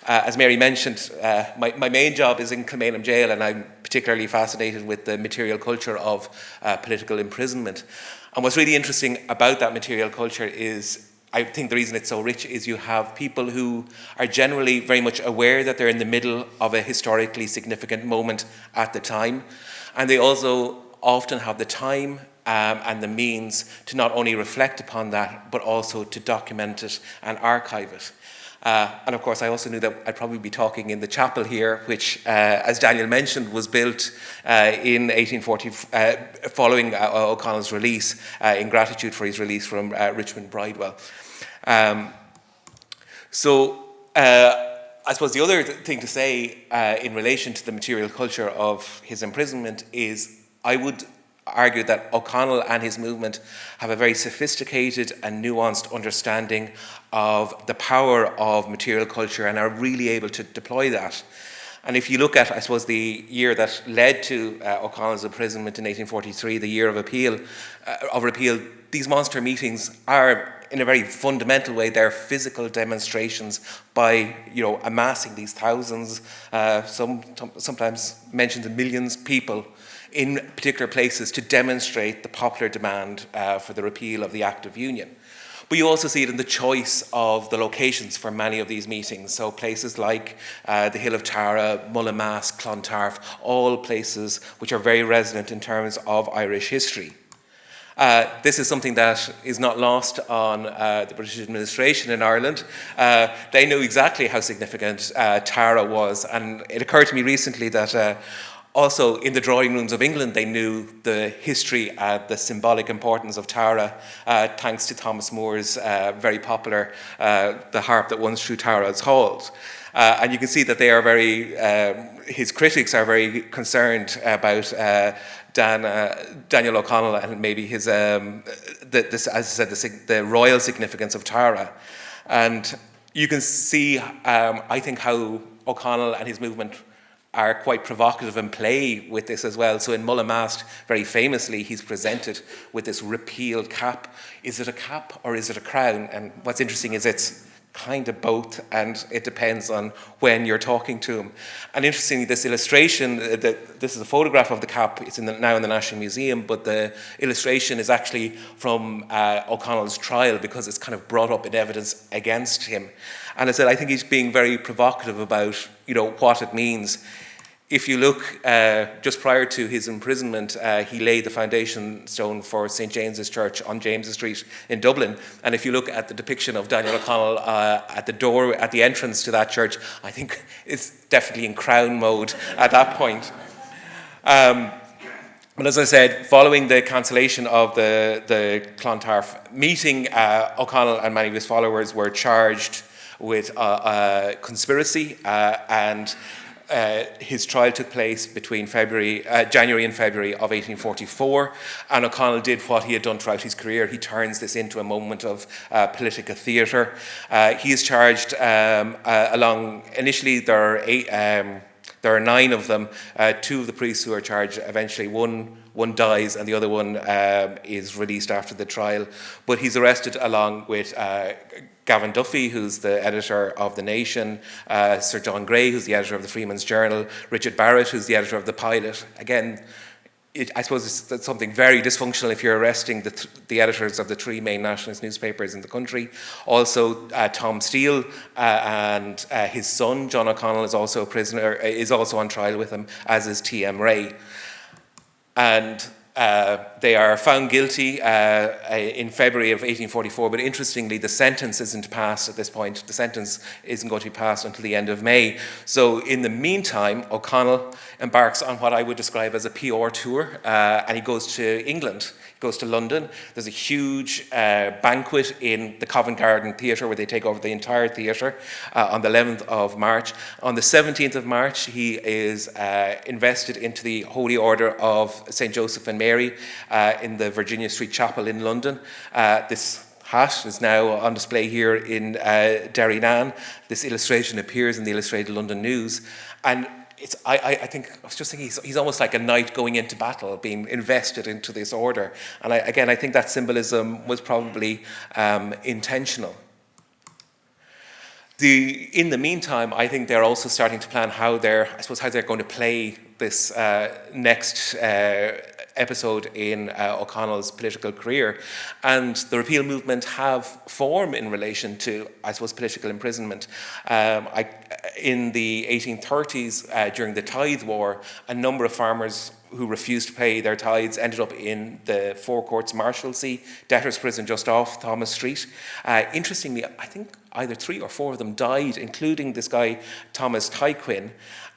As Mary mentioned, my main job is in Kilmainham Jail, and I'm particularly fascinated with the material culture of political imprisonment. And what's really interesting about that material culture is, I think the reason it's so rich is you have people who are generally very much aware that they're in the middle of a historically significant moment at the time. And they also often have the time and the means to not only reflect upon that, but also to document it and archive it. And of course, I also knew that I'd probably be talking in the chapel here, which, as Daniel mentioned, was built in 1840 following O'Connell's release, in gratitude for his release from Richmond Bridewell. I suppose the other thing to say in relation to the material culture of his imprisonment is I would argue that O'Connell and his movement have a very sophisticated and nuanced understanding of the power of material culture and are really able to deploy that. And if you look at, I suppose, the year that led to O'Connell's imprisonment in 1843, the year of repeal, these monster meetings are, in a very fundamental way, they're physical demonstrations by, amassing these thousands, sometimes mentioned in millions, people in particular places to demonstrate the popular demand for the repeal of the Act of Union. But you also see it in the choice of the locations for many of these meetings. So places like the Hill of Tara, Mullaghmast, Clontarf, all places which are very resonant in terms of Irish history. This is something that is not lost on the British administration in Ireland. They knew exactly how significant Tara was, and it occurred to me recently that also in the drawing rooms of England they knew the history and the symbolic importance of Tara, thanks to Thomas Moore's very popular The Harp That Once Through Tara's Halls. And you can see that they are his critics are very concerned about Daniel O'Connell and maybe his, as I said, the royal significance of Tara. And you can see, I think, how O'Connell and his movement are quite provocative and play with this as well. So in Mullaghmast, very famously, he's presented with this repeal cap. Is it a cap or is it a crown? And what's interesting is it's kind of both, and it depends on when you're talking to him. And interestingly, this illustration, this is a photograph of the cap, it's now in the National Museum, but the illustration is actually from O'Connell's trial because it's kind of brought up in evidence against him. And I said, I think he's being very provocative about, what it means. If you look, just prior to his imprisonment, he laid the foundation stone for St. James's Church on James's Street in Dublin. And if you look at the depiction of Daniel O'Connell at the door, at the entrance to that church, I think it's definitely in crown mode at that point. But as I said, following the cancellation of the Clontarf meeting, O'Connell and many of his followers were charged with conspiracy, and his trial took place between January and February of 1844, and O'Connell did what he had done throughout his career. He turns this into a moment of political theatre. He is charged initially there are 9 of them. 2 of the priests who are charged, eventually one dies and the other one is released after the trial. But he's arrested along with Gavin Duffy, who's the editor of The Nation, Sir John Gray, who's the editor of the Freeman's Journal, Richard Barrett, who's the editor of The Pilot. Again, I suppose it's something very dysfunctional if you're arresting the editors of the 3 main nationalist newspapers in the country. Also, Tom Steele and his son, John O'Connell, is also a prisoner, is also on trial with him, as is T.M. Ray. and they are found guilty in February of 1844, but interestingly, the sentence isn't passed at this point. The sentence isn't going to be passed until the end of May. So in the meantime, O'Connell embarks on what I would describe as a PR tour, and he goes to England. Goes to London. There's a huge banquet in the Covent Garden Theatre where they take over the entire theatre on the 11th of March. On the 17th of March, he is invested into the Holy Order of St. Joseph and Mary in the Virginia Street Chapel in London. This hat is now on display here in Derrynane. This illustration appears in the Illustrated London News. And I think, I was just thinking, he's almost like a knight going into battle, being invested into this order. And I think that symbolism was probably intentional. In the meantime, I think they're also starting to plan how they're going to play this next episode in O'Connell's political career. And the repeal movement have form in relation to, political imprisonment. In the 1830s, during the Tithe War, a number of farmers who refused to pay their tithes ended up in the Four Courts Marshalsea debtors prison just off Thomas Street. Interestingly, I think either 3 or 4 of them died, including this guy Thomas Tyquin,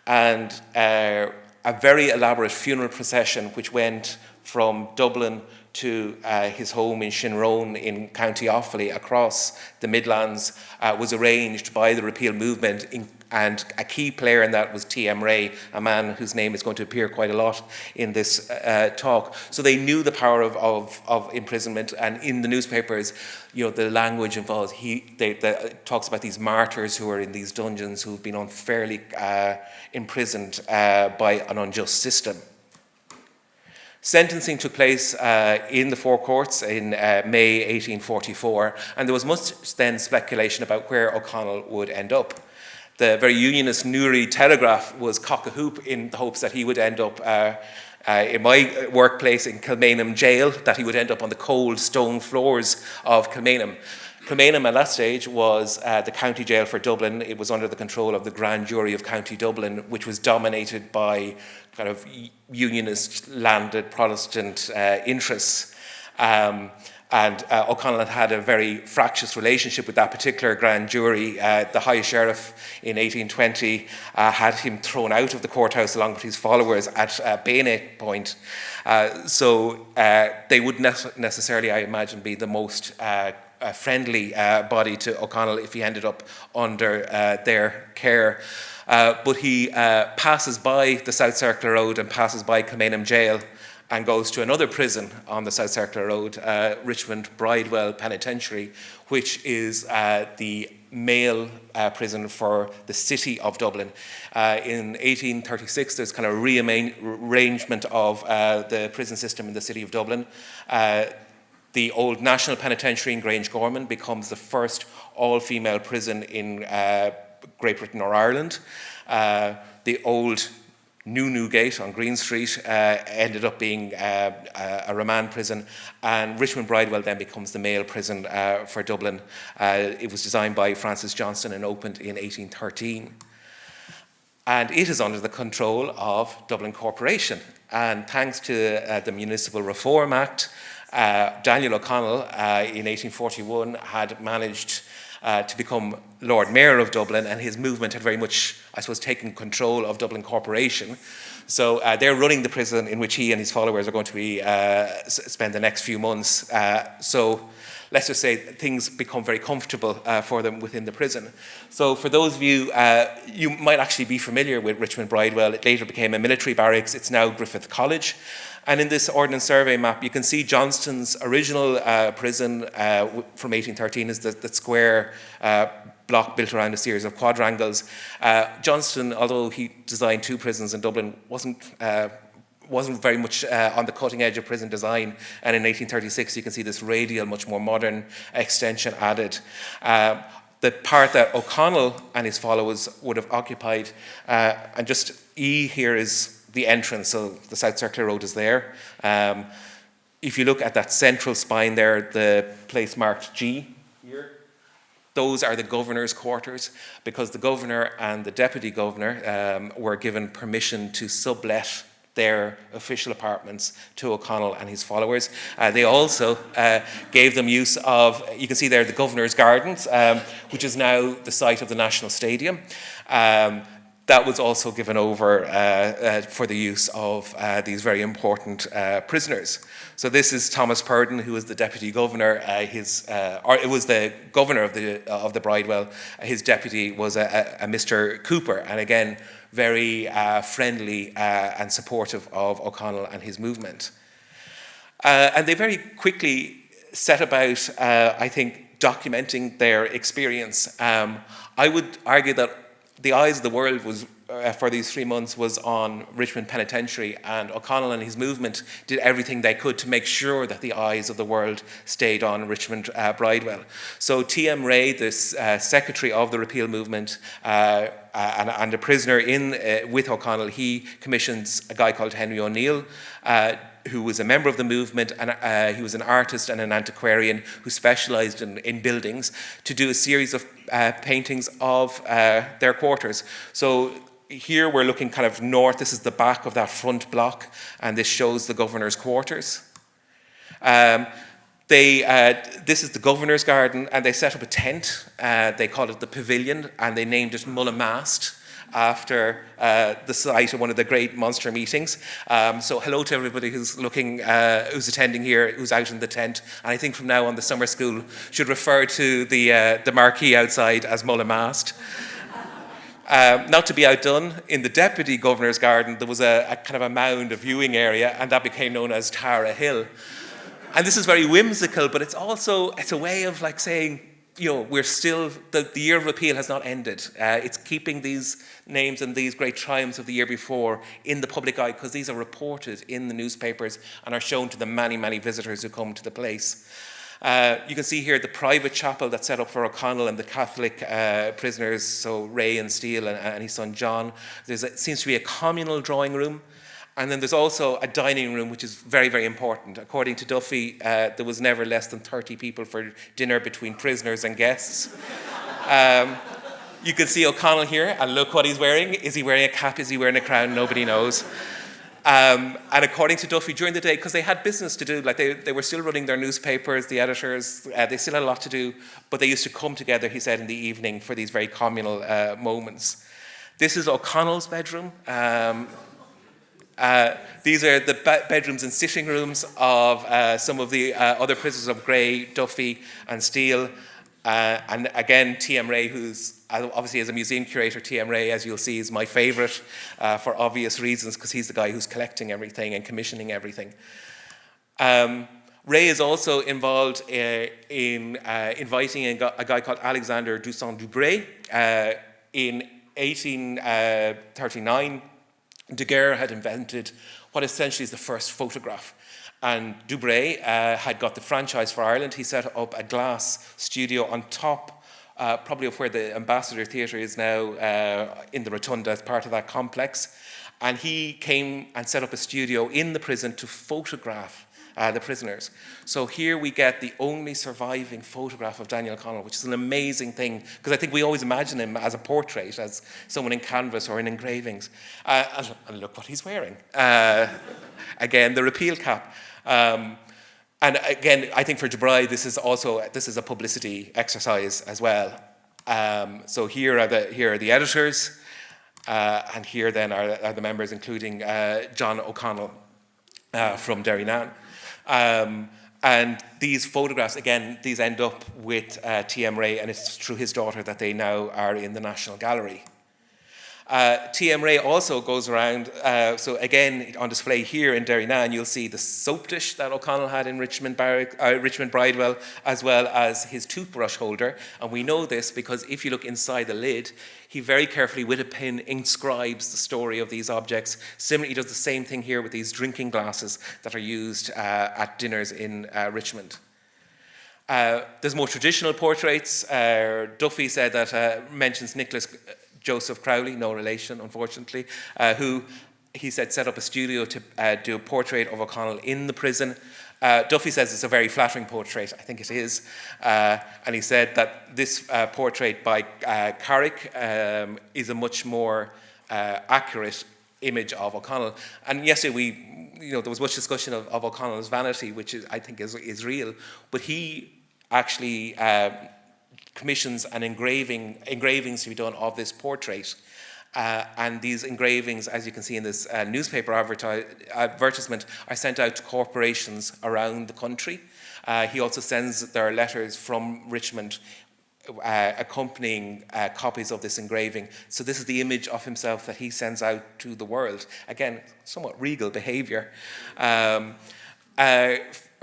and a very elaborate funeral procession which went from Dublin to his home in Shinrone in County Offaly across the Midlands was arranged by the repeal movement, and a key player in that was T.M. Ray, a man whose name is going to appear quite a lot in this talk. So they knew the power of imprisonment, and in the newspapers, the language involved, talks about these martyrs who are in these dungeons who've been unfairly imprisoned by an unjust system. Sentencing took place in the Four Courts in May 1844, and there was much then speculation about where O'Connell would end up. The very unionist Newry Telegraph was cock-a-hoop in the hopes that he would end up in my workplace in Kilmainham Jail, that he would end up on the cold stone floors of Kilmainham. Kilmainham at that stage was the county jail for Dublin. It was under the control of the Grand Jury of County Dublin, which was dominated by kind of unionist landed Protestant interests. And O'Connell had a very fractious relationship with that particular grand jury. The High Sheriff in 1820 had him thrown out of the courthouse along with his followers at bayonet point. So they wouldn't necessarily, I imagine, be the most friendly body to O'Connell if he ended up under their care. But he passes by the South Circular Road and passes by Kilmainham Jail and goes to another prison on the South Circular Road, Richmond Bridewell Penitentiary, which is the male prison for the city of Dublin. In 1836, there's kind of a rearrangement of the prison system in the city of Dublin. The old National Penitentiary in Grange Gorman becomes the first all-female prison in Great Britain or Ireland. The old New Newgate on Green Street ended up being a remand prison, and Richmond Bridewell then becomes the male prison for Dublin. It was designed by Francis Johnston and opened in 1813. And it is under the control of Dublin Corporation. And thanks to the Municipal Reform Act, Daniel O'Connell in 1841 had managed to become Lord Mayor of Dublin, and his movement had very much, taken control of Dublin Corporation. So they're running the prison in which he and his followers are going to be spend the next few months. So let's just say things become very comfortable for them within the prison. So for those of you, you might actually be familiar with Richmond Bridewell. It later became a military barracks. It's now Griffith College. And in this Ordnance Survey map, you can see Johnston's original prison from 1813 is the square block built around a series of quadrangles. Johnston, although he designed 2 prisons in Dublin, wasn't very much on the cutting edge of prison design. And in 1836, you can see this radial, much more modern extension added. The part that O'Connell and his followers would have occupied, and just E here is the entrance, so the South Circular Road is there. If you look at that central spine there, the place marked G here, those are the governor's quarters, because the governor and the deputy governor were given permission to sublet their official apartments to O'Connell and his followers. They also gave them use of, you can see there, the Governor's Gardens, which is now the site of the National Stadium. That was also given over for the use of these very important prisoners. So this is Thomas Purdon, who was the Deputy Governor. Or it was the Governor of the Bridewell. His deputy was a Mr. Cooper, and again, very friendly and supportive of O'Connell and his movement. And they very quickly set about, I think, documenting their experience. I would argue that the eyes of the world was, for these 3 months, was on Richmond Penitentiary, and O'Connell and his movement did everything they could to make sure that the eyes of the world stayed on Richmond Bridewell. So T.M. Ray, this secretary of the repeal movement and a prisoner with O'Connell, he commissions a guy called Henry O'Neill, who was a member of the movement, and he was an artist and an antiquarian who specialised in buildings, to do a series of paintings of their quarters. So here we're looking kind of north. This is the back of that front block, and this shows the governor's quarters. This is the Governor's Garden, and they set up a tent. They called it the Pavilion, and they named it Mullamast, after the site of one of the great Munster meetings. So hello to everybody who's who's attending here, who's out in the tent. And I think from now on, the summer school should refer to the marquee outside as Mullamast. Not to be outdone, in the Deputy Governor's Garden, there was a kind of a mound, a viewing area, and that became known as Tara Hill. And this is very whimsical, but it's a way of like saying, we're still, the year of repeal has not ended. It's keeping these names and these great triumphs of the year before in the public eye, because these are reported in the newspapers and are shown to the many, many visitors who come to the place. You can see here the private chapel that's set up for O'Connell and the Catholic prisoners, so Ray and Steele and his son John. It seems to be a communal drawing room. And then there's also a dining room, which is very, very important. According to Duffy, there was never less than 30 people for dinner between prisoners and guests. You can see O'Connell here, and look what he's wearing. Is he wearing a cap? Is he wearing a crown? Nobody knows. And according to Duffy, during the day, because they had business to do, like they were still running their newspapers, the editors, they still had a lot to do, but they used to come together, he said, in the evening for these very communal moments. This is O'Connell's bedroom. These are the bedrooms and sitting rooms of some of the other prisoners of Gray, Duffy and Steele. And again, T.M. Ray, who's obviously as a museum curator, T.M. Ray, as you'll see, is my favourite for obvious reasons, because he's the guy who's collecting everything and commissioning everything. Ray is also involved in inviting a guy called Alexander Toussaint-Dubré. In 1839, Daguerre had invented what essentially is the first photograph. And Dubré had got the franchise for Ireland. He set up a glass studio on top, probably of where the Ambassador Theatre is now, in the Rotunda as part of that complex. And he came and set up a studio in the prison to photograph the prisoners. So here we get the only surviving photograph of Daniel O'Connell, which is an amazing thing, because I think we always imagine him as a portrait, as someone in canvas or in engravings. And look what he's wearing. Again, the repeal cap. And again, I think for Dubré, this is a publicity exercise as well. So here are the editors, and here then are the members, including John O'Connell from Derrynane. And these photographs, again, these end up with T.M. Ray, and it's through his daughter that they now are in the National Gallery. T.M. Ray also goes around, so again, on display here in Derrynane, you'll see the soap dish that O'Connell had in Richmond Bridewell, as well as his toothbrush holder. And we know this because if you look inside the lid, he very carefully, with a pen, inscribes the story of these objects. Similarly, he does the same thing here with these drinking glasses that are used at dinners in Richmond. There's more traditional portraits. Duffy said that mentions Nicholas Joseph Crowley, no relation, unfortunately, who he said set up a studio to do a portrait of O'Connell in the prison. Duffy says it's a very flattering portrait. I think it is. And he said that this portrait by Carrick is a much more accurate image of O'Connell. And yesterday there was much discussion of O'Connell's vanity, which I think is real, but he actually commissions an engravings to be done of this portrait. And these engravings, as you can see in this newspaper advertisement, are sent out to corporations around the country. He also sends their letters from Richmond accompanying copies of this engraving. So this is the image of himself that he sends out to the world. Again, somewhat regal behaviour.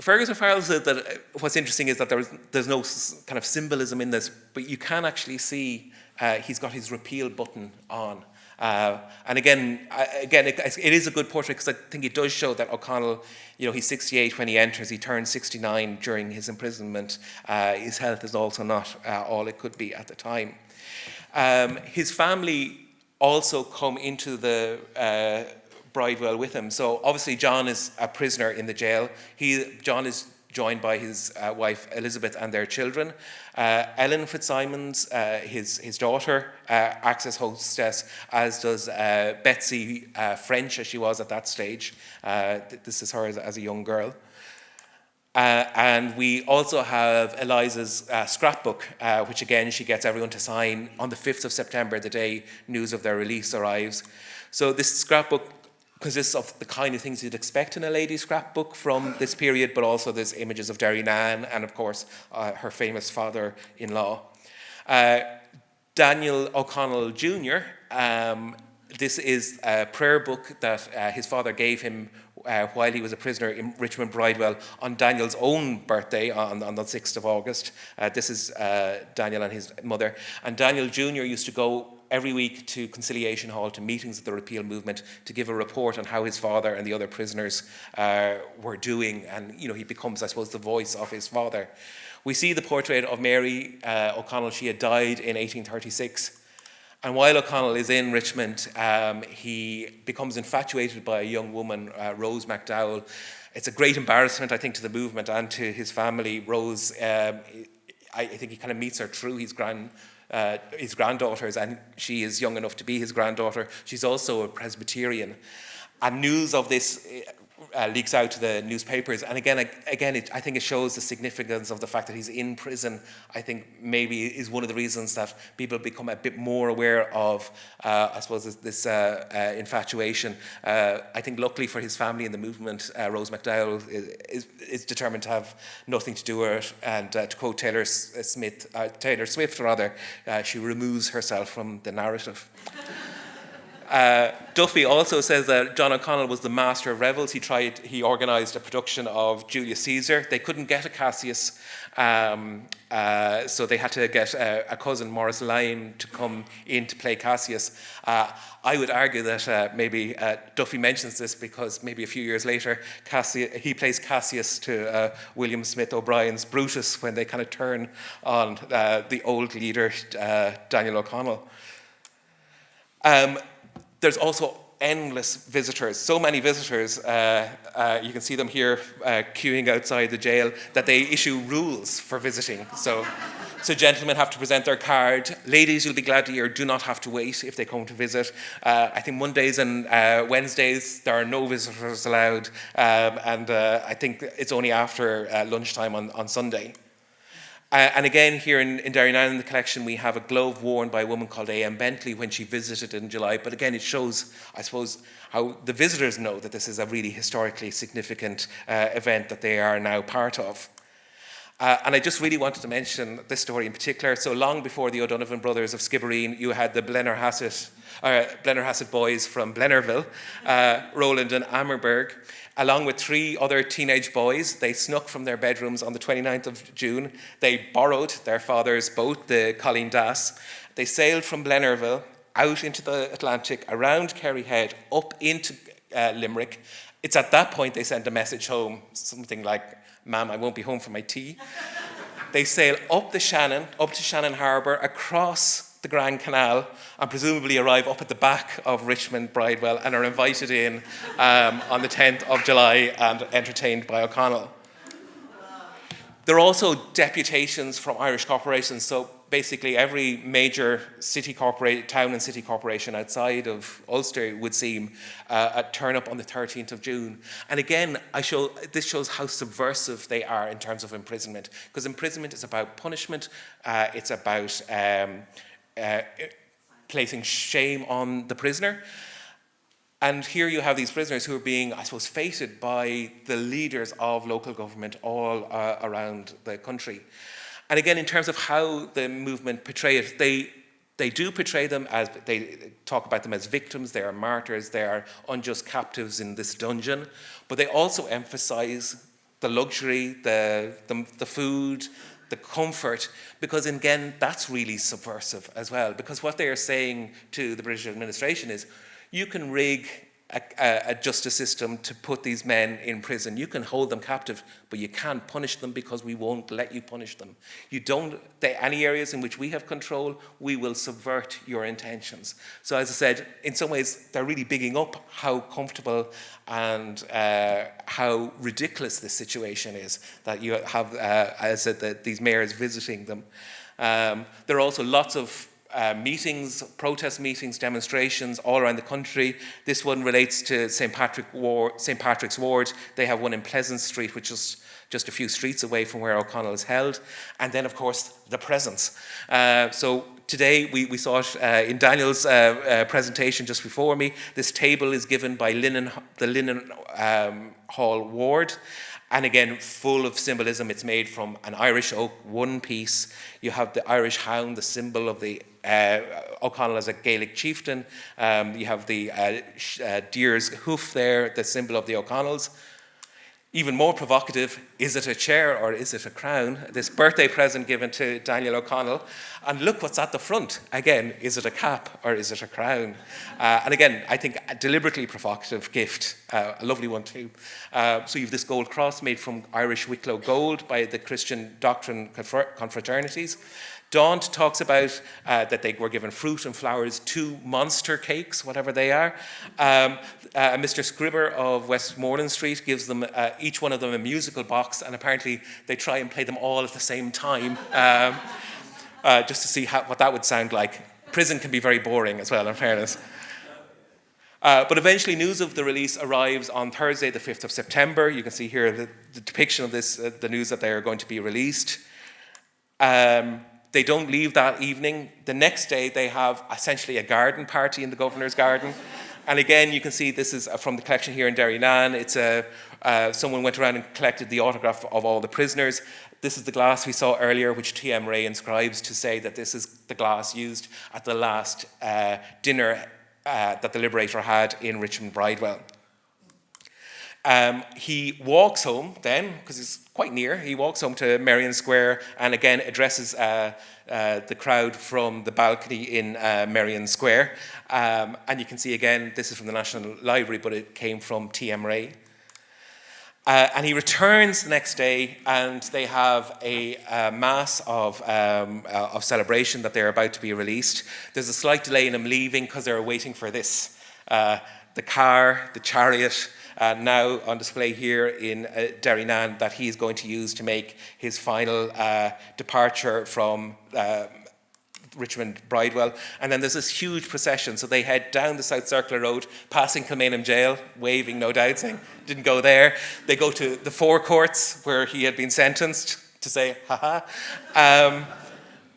Fergus O'Farrell said that what's interesting is that there's no kind of symbolism in this, but you can actually see he's got his repeal button on. And again, it is a good portrait because I think it does show that O'Connell, he's 68 when he enters, he turns 69 during his imprisonment. His health is also not all it could be at the time. His family also come into the Bridewell with him. So obviously John is a prisoner in the jail. John is joined by his wife Elizabeth and their children. Ellen Fitzsimons, his daughter, acts as hostess, as does Betsy French, as she was at that stage. This is her as a young girl. And we also have Eliza's scrapbook, which again she gets everyone to sign on the 5th of September, the day news of their release arrives. So this scrapbook consists of the kind of things you'd expect in a lady's scrapbook from this period, but also there's images of Derrynane and, of course, her famous father-in-law. Daniel O'Connell Jr., this is a prayer book that his father gave him while he was a prisoner in Richmond Bridewell on Daniel's own birthday on the 6th of August. This is Daniel and his mother. And Daniel Jr. used to go every week to Conciliation Hall, to meetings of the repeal movement, to give a report on how his father and the other prisoners were doing. And, he becomes, I suppose, the voice of his father. We see the portrait of Mary O'Connell. She had died in 1836. And while O'Connell is in Richmond, he becomes infatuated by a young woman, Rose MacDowell. It's a great embarrassment, I think, to the movement and to his family. Rose, I think he kind of meets her through his granddaughters, and she is young enough to be his granddaughter. She's also a Presbyterian. And news of this leaks out to the newspapers. And again, I think it shows the significance of the fact that he's in prison. I think maybe is one of the reasons that people become a bit more aware of, I suppose, this infatuation. I think luckily for his family and the movement, Rose MacDowell is determined to have nothing to do with it. And to quote Taylor Swift, she removes herself from the narrative. Duffy also says that John O'Connell was the master of revels. He organised a production of Julius Caesar. They couldn't get a Cassius, so they had to get a cousin, Maurice Lyme, to come in to play Cassius. I would argue that maybe Duffy mentions this because maybe a few years later he plays Cassius to William Smith O'Brien's Brutus when they kind of turn on the old leader, Daniel O'Connell. There's also endless visitors, so many visitors, you can see them here queuing outside the jail, that they issue rules for visiting. So gentlemen have to present their card. Ladies, you'll be glad to hear, do not have to wait if they come to visit. I think Mondays and Wednesdays, there are no visitors allowed, and I think it's only after lunchtime on Sunday. And again, here in Derrynane in the collection, we have a glove worn by a woman called A.M. Bentley when she visited in July. But again, it shows, I suppose, how the visitors know that this is a really historically significant event that they are now part of. And I just really wanted to mention this story in particular. So long before the O'Donovan brothers of Skibbereen, you had the Blennerhassett boys from Blennerville, Roland and Ammerberg. Along with 3 other teenage boys, they snuck from their bedrooms on the 29th of June. They borrowed their father's boat, the Colleen Das. They sailed from Blennerville out into the Atlantic, around Kerry Head, up into Limerick. It's at that point they send a message home, something like, "Ma'am, I won't be home for my tea." They sail up the Shannon, up to Shannon Harbour, across the Grand Canal, and presumably arrive up at the back of Richmond Bridewell and are invited in on the 10th of July and entertained by O'Connell. There are also deputations from Irish corporations. So basically every major town and city corporation outside of Ulster would seem turn up on the 13th of June. And again, this shows how subversive they are in terms of imprisonment, because imprisonment is about punishment, it's about placing shame on the prisoner. And here you have these prisoners who are being, I suppose, feted by the leaders of local government all around the country. And again, in terms of how the movement portray it, they do portray them as, they talk about them as victims, they are martyrs, they are unjust captives in this dungeon, but they also emphasize the luxury, the food, the comfort, because again, that's really subversive as well, because what they are saying to the British administration is, you can rig a justice system to put these men in prison. You can hold them captive, but you can't punish them because we won't let you punish them. Any areas in which we have control, we will subvert your intentions. So as I said, in some ways, they're really bigging up how comfortable and how ridiculous this situation is, that you have, as I said, these mayors visiting them. There are also lots of meetings, protest meetings, demonstrations all around the country. This one relates to St. Patrick's Ward. They have one in Pleasant Street, which is just a few streets away from where O'Connell is held. And then, of course, the presents. So today, we saw it in Daniel's presentation just before me. This table is given by the Linen Hall Ward. And again, full of symbolism. It's made from an Irish oak, one piece. You have the Irish hound, the symbol of the O'Connell as a Gaelic chieftain. You have the deer's hoof there, the symbol of the O'Connells. Even more provocative, is it a chair or is it a crown? This birthday present given to Daniel O'Connell. And look what's at the front. Again, is it a cap or is it a crown? And again, I think a deliberately provocative gift, a lovely one too. So you have this gold cross made from Irish Wicklow gold by the Christian Doctrine confraternities. Daunt talks about that they were given fruit and flowers, 2 monster cakes, whatever they are. Mr. Scribber of Westmoreland Street gives them, each one of them, a musical box, and apparently they try and play them all at the same time, just to see what that would sound like. Prison can be very boring as well, in fairness. But eventually news of the release arrives on Thursday, the 5th of September. You can see here the depiction of this, the news that they are going to be released. They don't leave that evening. The next day, they have essentially a garden party in the governor's garden. And again, you can see this is from the collection here in Derrynane. It's someone went around and collected the autograph of all the prisoners. This is the glass we saw earlier, which T.M. Ray inscribes to say that this is the glass used at the last dinner that the Liberator had in Richmond Bridewell. He walks home then, because it's quite near, he walks home to Merrion Square and again addresses the crowd from the balcony in Merrion Square. And you can see again, this is from the National Library, but it came from T.M. Ray. And he returns the next day and they have a mass of celebration that they're about to be released. There's a slight delay in him leaving because they're waiting for this. The car, the chariot, now on display here in Derrynane, that he is going to use to make his final departure from Richmond Bridewell. And then there's this huge procession. So they head down the South Circular Road, passing Kilmainham Jail, waving, no doubt, saying, didn't go there. They go to the forecourts where he had been sentenced to say, ha-ha.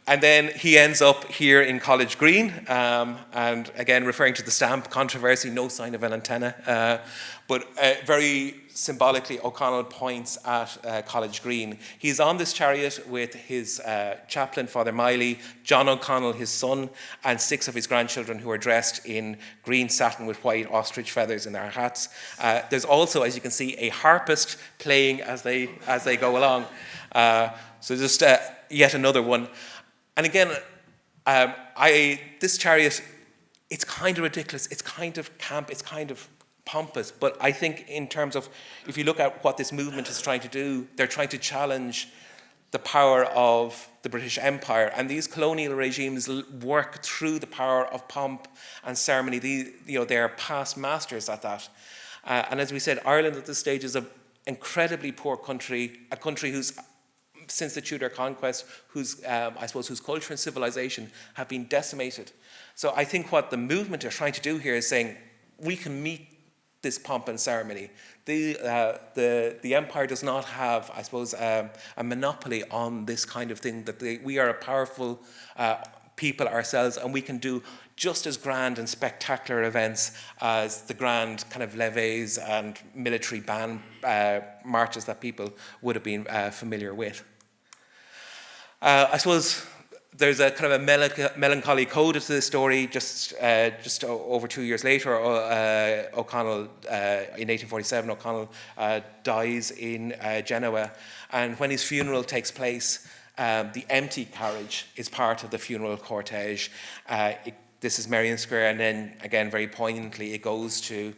And then he ends up here in College Green, and again, referring to the stamp controversy, no sign of an antenna. But very symbolically, O'Connell points at College Green. He's on this chariot with his chaplain, Father Miley, John O'Connell, his son, and 6 of his grandchildren who are dressed in green satin with white ostrich feathers in their hats. There's also, as you can see, a harpist playing as they go along. So just yet another one. And again, this chariot, it's kind of ridiculous, it's kind of camp, it's kind of pompous, but I think in terms of, if you look at what this movement is trying to do, they're trying to challenge the power of the British Empire, and these colonial regimes work through the power of pomp and ceremony. They are past masters at that. And as we said, Ireland at this stage is an incredibly poor country, a country whose since the Tudor conquest, whose culture and civilization have been decimated. So I think what the movement are trying to do here is saying, we can meet this pomp and ceremony. The empire does not have, I suppose, a monopoly on this kind of thing, that we are a powerful people ourselves, and we can do just as grand and spectacular events as the grand kind of levees and military band marches that people would have been familiar with. I suppose there's a kind of a melancholy coda to this story. Just over 2 years later, O'Connell, in 1847, O'Connell dies in Genoa, and when his funeral takes place, the empty carriage is part of the funeral cortege. This is Merrion Square, and then again, very poignantly, it goes to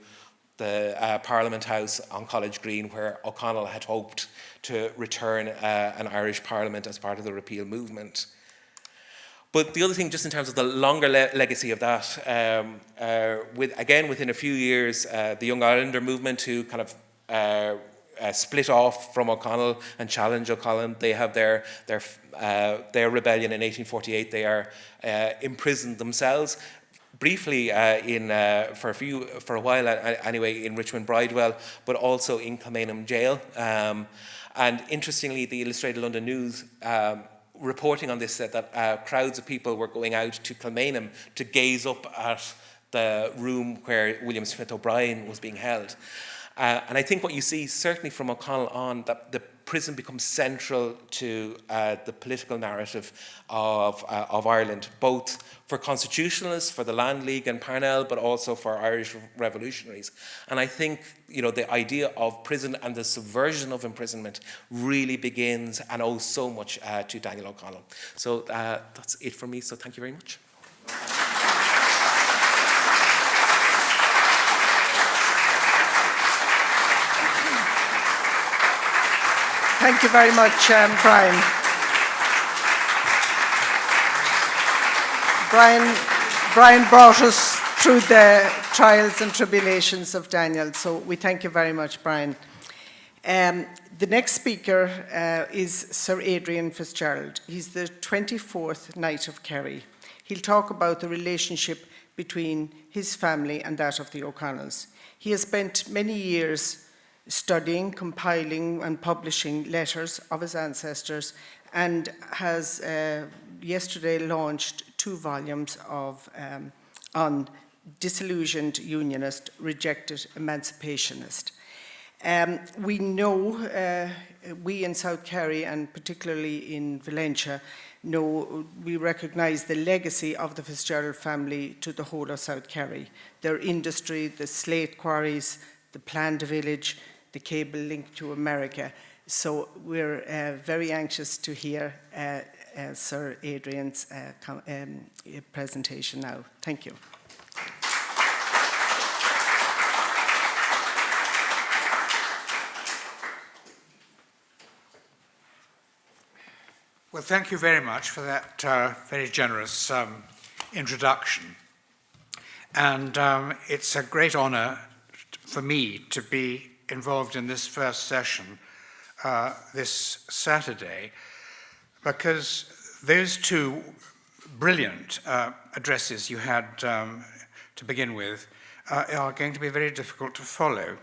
the Parliament House on College Green, where O'Connell had hoped to return an Irish Parliament as part of the repeal movement. But the other thing, just in terms of the longer legacy of that, within a few years, the Young Islander movement, who kind of split off from O'Connell and challenged O'Connell, they have their rebellion in 1848. They are imprisoned themselves. Briefly for a while anyway, in Richmond Bridewell, but also in Kilmainham Jail. And interestingly, the Illustrated London News reporting on this said that crowds of people were going out to Kilmainham to gaze up at the room where William Smith O'Brien was being held. And I think what you see, certainly from O'Connell on, that the prison becomes central to the political narrative of Ireland, both for constitutionalists, for the Land League and Parnell, but also for Irish revolutionaries. And I think, the idea of prison and the subversion of imprisonment really begins and owes so much to Daniel O'Connell. So that's it for me, so thank you very much. Thank you very much, Brian. Brian brought us through the trials and tribulations of Daniel, so we thank you very much, Brian. The next speaker is Sir Adrian Fitzgerald. He's the 24th Knight of Kerry. He'll talk about the relationship between his family and that of the O'Connells. He has spent many years studying, compiling and publishing letters of his ancestors, and has yesterday launched 2 volumes on disillusioned unionist, rejected emancipationist. We know, we in South Kerry and particularly in Valentia, we recognise the legacy of the Fitzgerald family to the whole of South Kerry. Their industry, the slate quarries, the planned village, the cable link to America. So we're very anxious to hear Sir Adrian's presentation now. Thank you. Well, thank you very much for that very generous introduction. And it's a great honour for me to be involved in this first session this Saturday, because those 2 brilliant addresses you had to begin with are going to be very difficult to follow.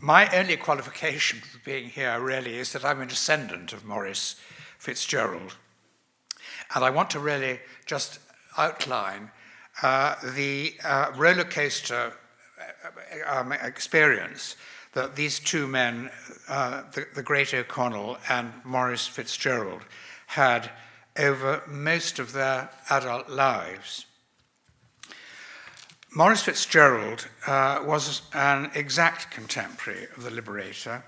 My only qualification for being here really is that I'm a descendant of Maurice Fitzgerald. And I want to really just outline the roller coaster experience that these 2 men, the great O'Connell and Maurice Fitzgerald, had over most of their adult lives. Maurice Fitzgerald was an exact contemporary of the Liberator.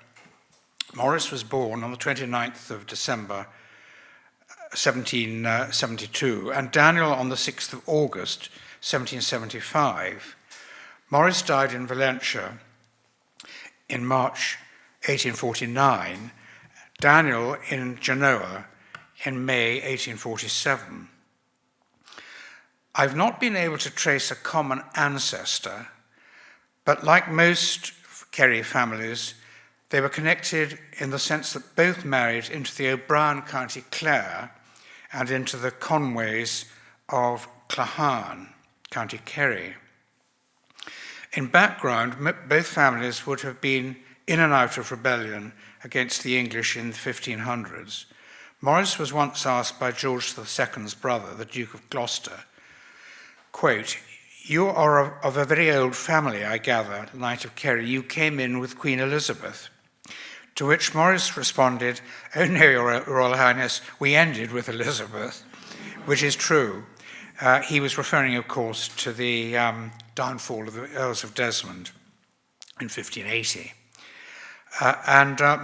Maurice was born on the 29th of December 1772, and Daniel on the 6th of August 1775. Maurice died in Valentia in March 1849, Daniel in Genoa in May 1847. I've not been able to trace a common ancestor, but like most Kerry families, They were connected in the sense that both married into the O'Brien County Clare and into the Conways of Clahan, County Kerry. In background, both families would have been in and out of rebellion against the English in the 1500s. Maurice was once asked by George II's brother, the Duke of Gloucester, quote, "You are of a very old family, I gather, Knight of Kerry. You came in with Queen Elizabeth." To which Maurice responded, "Oh no, Your Royal Highness, we ended with Elizabeth," which is true. He was referring, of course, to the downfall of the Earls of Desmond in 1580.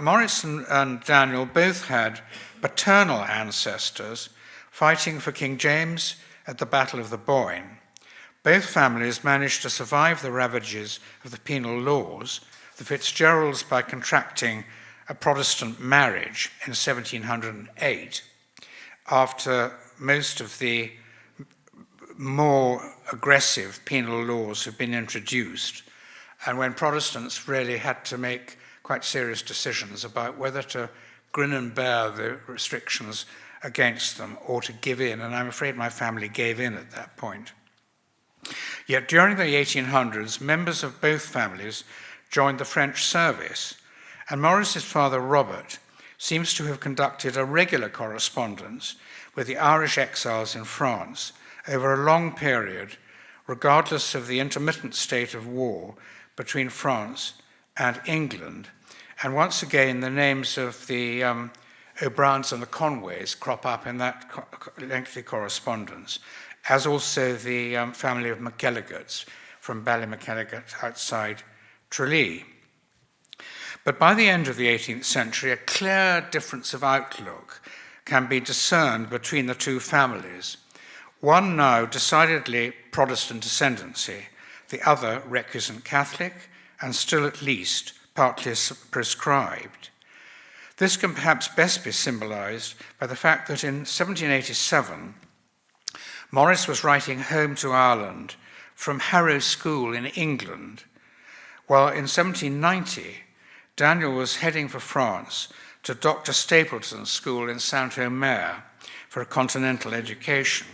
Maurice and Daniel both had paternal ancestors fighting for King James at the Battle of the Boyne. Both families managed to survive the ravages of the penal laws, the Fitzgeralds by contracting a Protestant marriage in 1708, after most of the more aggressive penal laws had been introduced, and when Protestants really had to make quite serious decisions about whether to grin and bear the restrictions against them or to give in, and I'm afraid my family gave in at that point. Yet during the 1800s, members of both families joined the French service, and Maurice's father, Robert, seems to have conducted a regular correspondence with the Irish exiles in France over a long period, regardless of the intermittent state of war between France and England. And once again, the names of the O'Briens and the Conways crop up in that lengthy correspondence, as also the family of McElligot's from Ballymacalligot outside Tralee. But by the end of the 18th century, a clear difference of outlook can be discerned between the two families. One now decidedly Protestant ascendancy, the other recusant Catholic, and still at least partly prescribed. This can perhaps best be symbolized by the fact that in 1787, Maurice was writing home to Ireland from Harrow School in England, while in 1790, Daniel was heading for France to Dr. Stapleton's school in Saint-Omer for a continental education.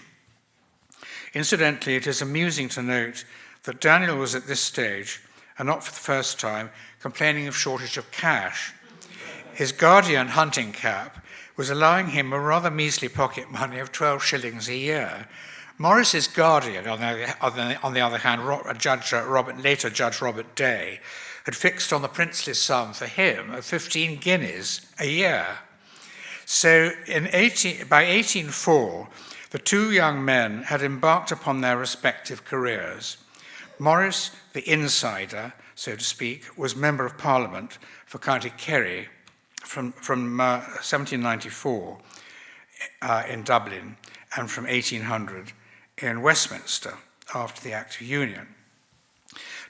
Incidentally, it is amusing to note that Daniel was at this stage, and not for the first time, complaining of shortage of cash. His guardian hunting cap was allowing him a rather measly pocket money of 12 shillings a year. Maurice's guardian, on the other hand, later Judge Robert Day, had fixed on the princely sum for him of 15 guineas a year. So by 1804, the two young men had embarked upon their respective careers. Maurice, the insider, so to speak, was Member of Parliament for County Kerry from 1794 in Dublin and from 1800 in Westminster after the Act of Union.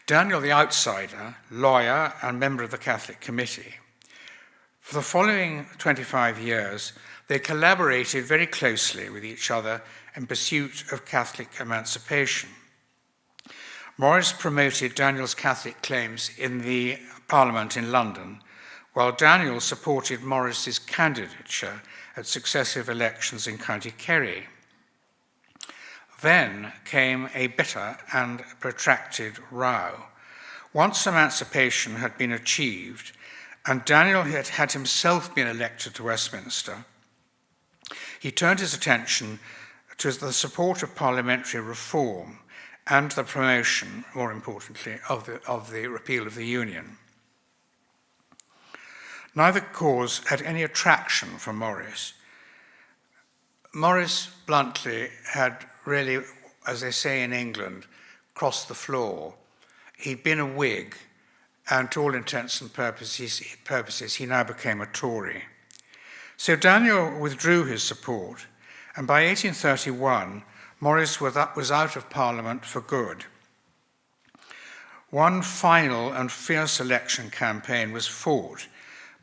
Daniel, the outsider, lawyer and member of the Catholic Committee. For the following 25 years, they collaborated very closely with each other in pursuit of Catholic emancipation. Maurice promoted Daniel's Catholic claims in the Parliament in London, while Daniel supported Maurice's candidature at successive elections in County Kerry. Then came a bitter and protracted row. Once emancipation had been achieved, and Daniel had himself been elected to Westminster, he turned his attention to the support of parliamentary reform and the promotion, more importantly, of the repeal of the Union. Neither cause had any attraction for Maurice. Maurice, bluntly, had really, as they say in England, crossed the floor. He'd been a Whig, and to all intents and purposes, he now became a Tory. So Daniel withdrew his support, and by 1831, Maurice was out of Parliament for good. One final and fierce election campaign was fought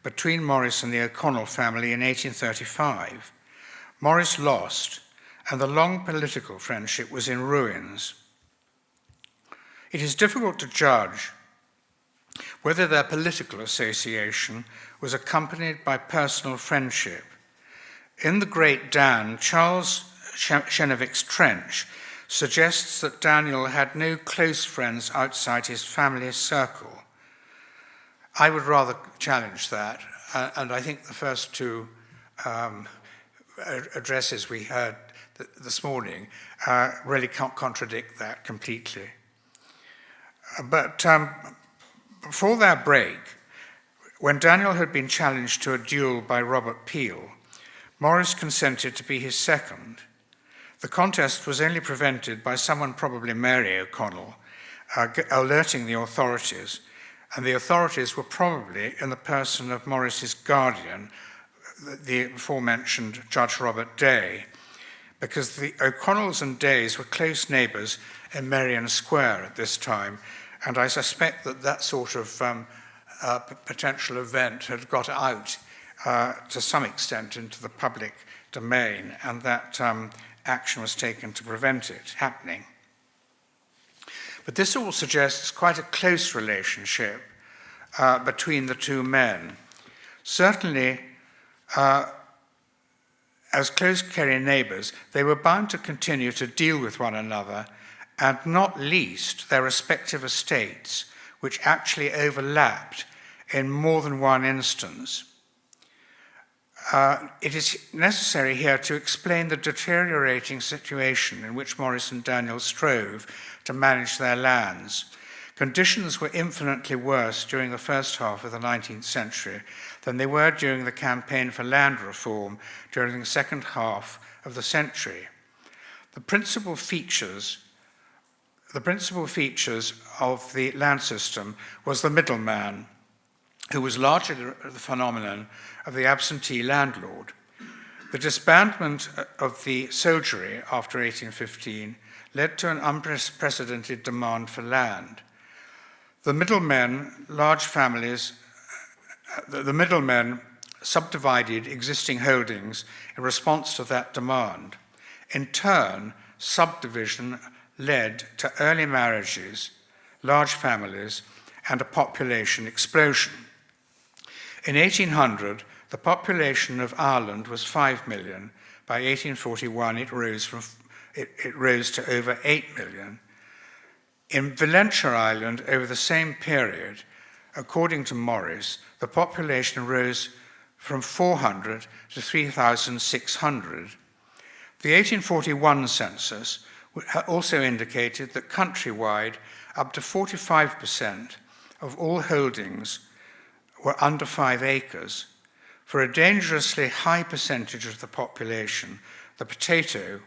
between Maurice and the O'Connell family in 1835. Maurice lost, and the long political friendship was in ruins. It is difficult to judge whether their political association was accompanied by personal friendship. In The Great Dan, Charles Chenevix's Trench suggests that Daniel had no close friends outside his family circle. I would rather challenge that, and I think the first two addresses we heard this morning really can't contradict that completely. But before their break, when Daniel had been challenged to a duel by Robert Peel, Morris consented to be his second. The contest was only prevented by someone, probably Mary O'Connell, alerting the authorities, and the authorities were probably in the person of Morris's guardian, the aforementioned Judge Robert Day, because the O'Connells and Days were close neighbours in Merrion Square at this time, and I suspect that that sort of potential event had got out to some extent into the public domain, and that action was taken to prevent it happening. But this all suggests quite a close relationship between the two men. Certainly, as close Kerry neighbours, they were bound to continue to deal with one another, and not least their respective estates, which actually overlapped in more than one instance. It is necessary here to explain the deteriorating situation in which Morris and Daniel strove to manage their lands. Conditions were infinitely worse during the first half of the 19th century than they were during the campaign for land reform during the second half of the century. The principal features of the land system was the middleman, who was largely the phenomenon of the absentee landlord. The disbandment of the soldiery after 1815 led to an unprecedented demand for land. The middlemen subdivided existing holdings in response to that demand. In turn, subdivision led to early marriages, large families, and a population explosion. In 1800, the population of Ireland was 5 million. By 1841, it rose to over 8 million. In Valentia Island, over the same period, according to Morris, the population rose from 400 to 3,600. The 1841 census also indicated that countrywide, up to 45% of all holdings were under 5 acres. For a dangerously high percentage of the population, the potato,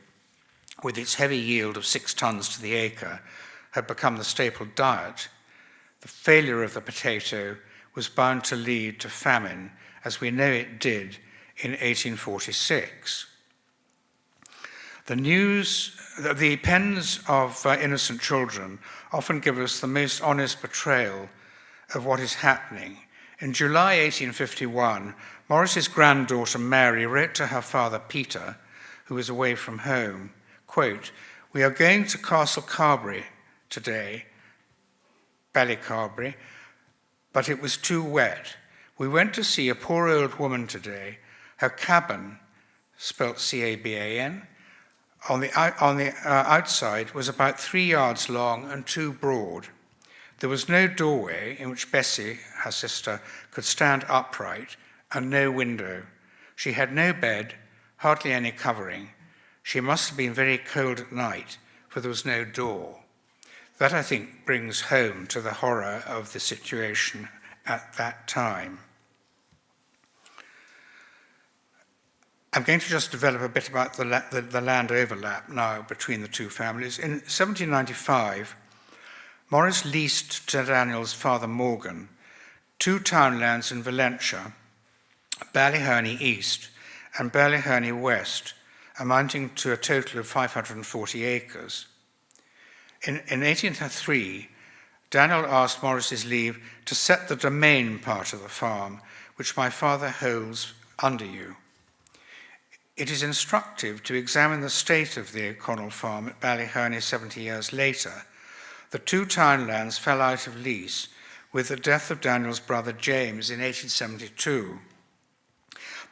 with its heavy yield of 6 tons to the acre, had become the staple diet. The failure of the potato was bound to lead to famine, as we know it did in 1846. The pens of innocent children often give us the most honest portrayal of what is happening. In July 1851, Morris's granddaughter Mary wrote to her father Peter, who was away from home, quote, "We are going to Castle Carbery today, Ballycarbery, but it was too wet. We went to see a poor old woman today. Her cabin, spelt C-A-B-A-N, on the outside was about 3 yards long and 2 broad. There was no doorway in which Bessie, her sister, could stand upright, and no window. She had no bed, hardly any covering. She must have been very cold at night, for there was no door." That, I think, brings home to the horror of the situation at that time. I'm going to just develop a bit about the land overlap now between the two families. In 1795, Morris leased to Daniel's father Morgan 2 townlands in Valentia, Ballyherney East and Ballyherney West, amounting to a total of 540 acres. In 1803, Daniel asked Morris's leave to set the domain part of the farm, which my father holds under you. It is instructive to examine the state of the O'Connell farm at Ballyherney 70 years later. The 2 townlands fell out of lease with the death of Daniel's brother James in 1872.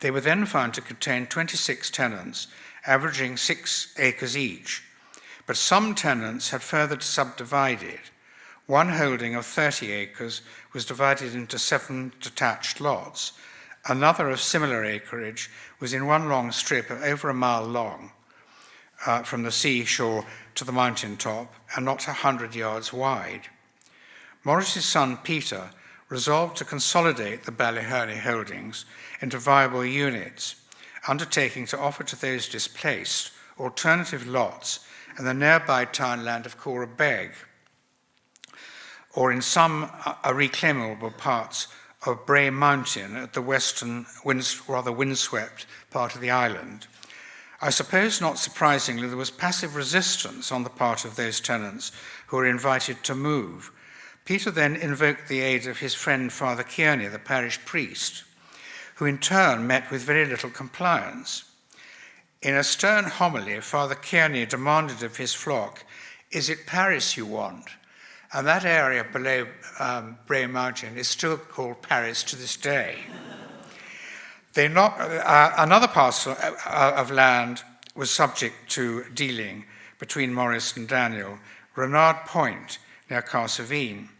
They were then found to contain 26 tenants, averaging 6 acres each, but some tenants had further subdivided. One holding of 30 acres was divided into 7 detached lots. Another of similar acreage was in one long strip of over a mile long, from the seashore to the mountain top, and not 100 yards wide. Morris's son Peter resolved to consolidate the Ballyherney holdings into viable units, undertaking to offer to those displaced alternative lots in the nearby townland of Corabeg, or in some reclaimable parts of Bray Mountain at the western, rather windswept part of the island. I suppose, not surprisingly, there was passive resistance on the part of those tenants who were invited to move. Peter then invoked the aid of his friend Father Kearney, the parish priest, who in turn met with very little compliance. In a stern homily, Father Kearney demanded of his flock, "Is it Paris you want?" And that area below Bray Mountain is still called Paris to this day. Another parcel of land was subject to dealing between Morris and Daniel, Renard Point near Carsevine.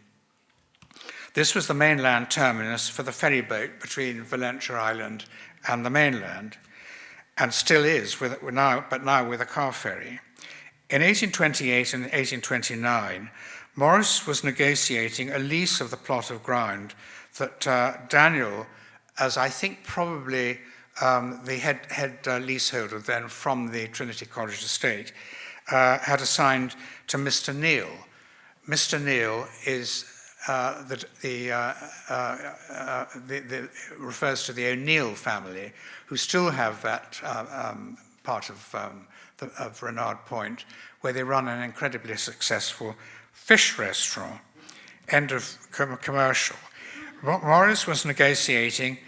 This was the mainland terminus for the ferry boat between Valentia Island and the mainland, and still is, but now with a car ferry. In 1828 and 1829, Morris was negotiating a lease of the plot of ground that Daniel, as I think probably the head leaseholder then from the Trinity College estate, had assigned to Mr. Neal. Mr. Neal is refers to the O'Neill family, who still have that part of Renard Point, where they run an incredibly successful fish restaurant. End of commercial. Morris was negotiating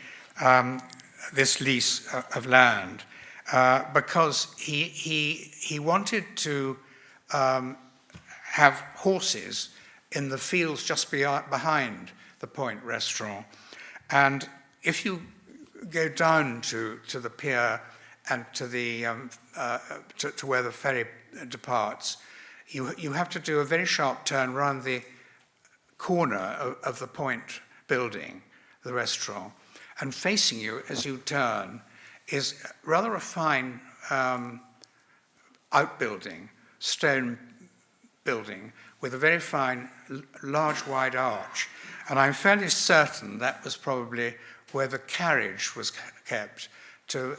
this lease of land because he wanted to have horses in the fields just behind the Point restaurant. And if you go down to the pier and to the to where the ferry departs, you have to do a very sharp turn round the corner of the Point building, the restaurant, and facing you as you turn is rather a fine outbuilding, stone building with a very fine, large, wide arch. And I'm fairly certain that was probably where the carriage was kept to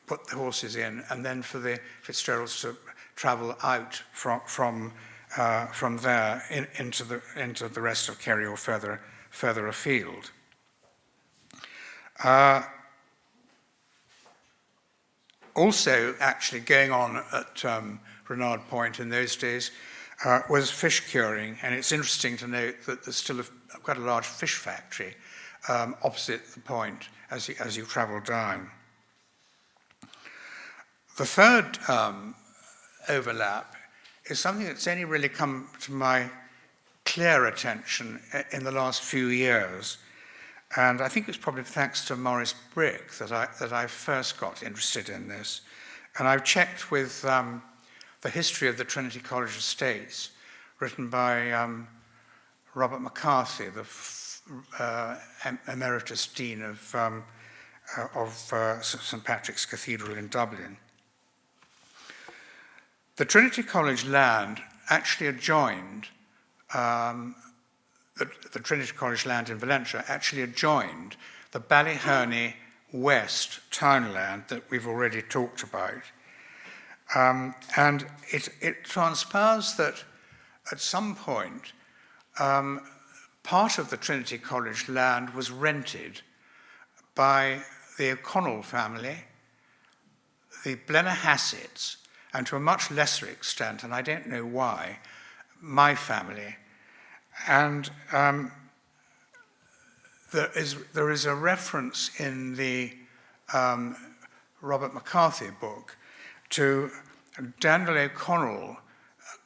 put the horses in, and then for the Fitzgeralds to travel out from there into the rest of Kerry or further afield. Also, actually going on at Renard Point in those days was fish curing, and it's interesting to note that there's still quite a large fish factory opposite the point as you travel down. The third overlap is something that's only really come to my clear attention in the last few years, and I think it's probably thanks to Maurice Brick that I first got interested in this. And I've checked with the history of the Trinity College Estates, written by Robert McCarthy, the Emeritus Dean of St. Patrick's Cathedral in Dublin. The Trinity College land actually adjoined, the Trinity College land in Valentia actually adjoined the Ballyherney West townland that we've already talked about. And it transpires that at some point, part of the Trinity College land was rented by the O'Connell family, the Blennerhassets, and to a much lesser extent, and I don't know why, my family. And there is a reference in the Robert McCarthy book to Daniel O'Connell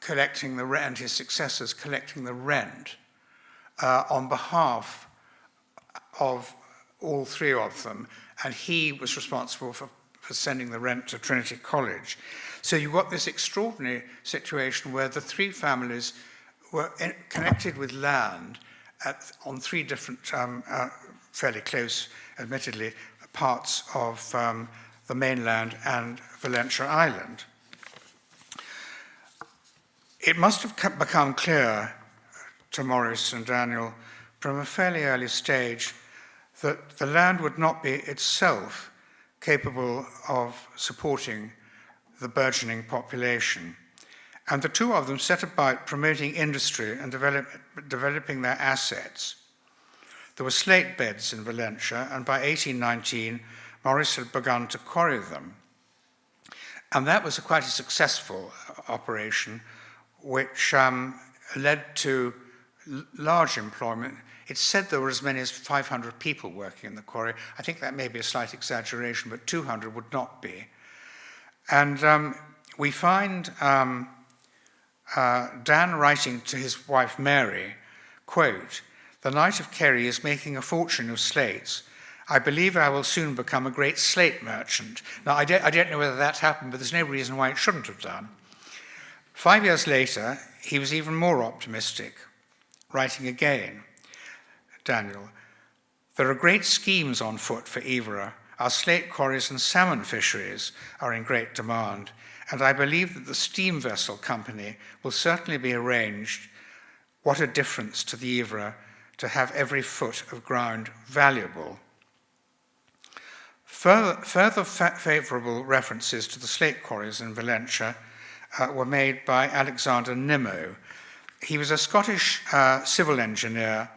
collecting the rent, his successors collecting the rent on behalf of all three of them, and he was responsible for sending the rent to Trinity College. So you've got this extraordinary situation where the three families were connected with land on three different, fairly close, admittedly, parts of the mainland and Valentia Island. It must have become clear to Maurice and Daniel from a fairly early stage that the land would not be itself capable of supporting the burgeoning population. And the two of them set about promoting industry and developing their assets. There were slate beds in Valentia, and by 1819, Maurice had begun to quarry them. And that was quite a successful operation, which led to large employment. It's said there were as many as 500 people working in the quarry. I think that may be a slight exaggeration, but 200 would not be. And we find Dan writing to his wife Mary, quote, "The Knight of Kerry is making a fortune of slates. I believe I will soon become a great slate merchant." Now, I don't know whether that happened, but there's no reason why it shouldn't have done. 5 years later, he was even more optimistic, writing again, Daniel, "There are great schemes on foot for Yvera. Our slate quarries and salmon fisheries are in great demand, and I believe that the steam vessel company will certainly be arranged. What a difference to the Yvera to have every foot of ground valuable." Further favourable references to the slate quarries in Valentia were made by Alexander Nimmo. He was a Scottish civil engineer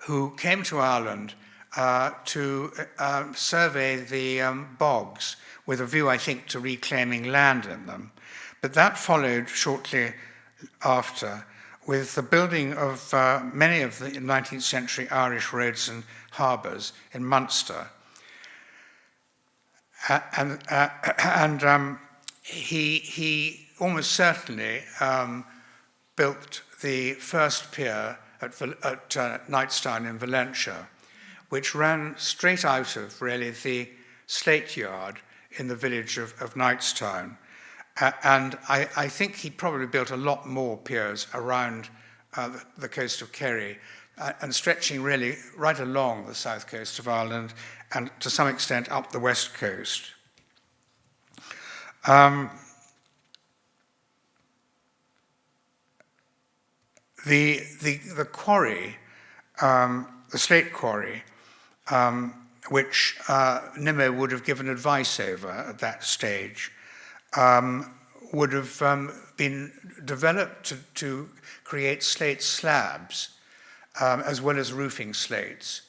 who came to Ireland to survey the bogs with a view, I think, to reclaiming land in them. But that followed shortly after with the building of many of the 19th century Irish roads and harbours in Munster. He almost certainly built the first pier at Knightstown in Valentia, which ran straight out of really the slate yard in the village of Knightstown. And I think he probably built a lot more piers around the coast of Kerry and stretching really right along the south coast of Ireland and to some extent up the west coast. The quarry, the slate quarry, which Nimmo would have given advice over at that stage, would have been developed to create slate slabs as well as roofing slates.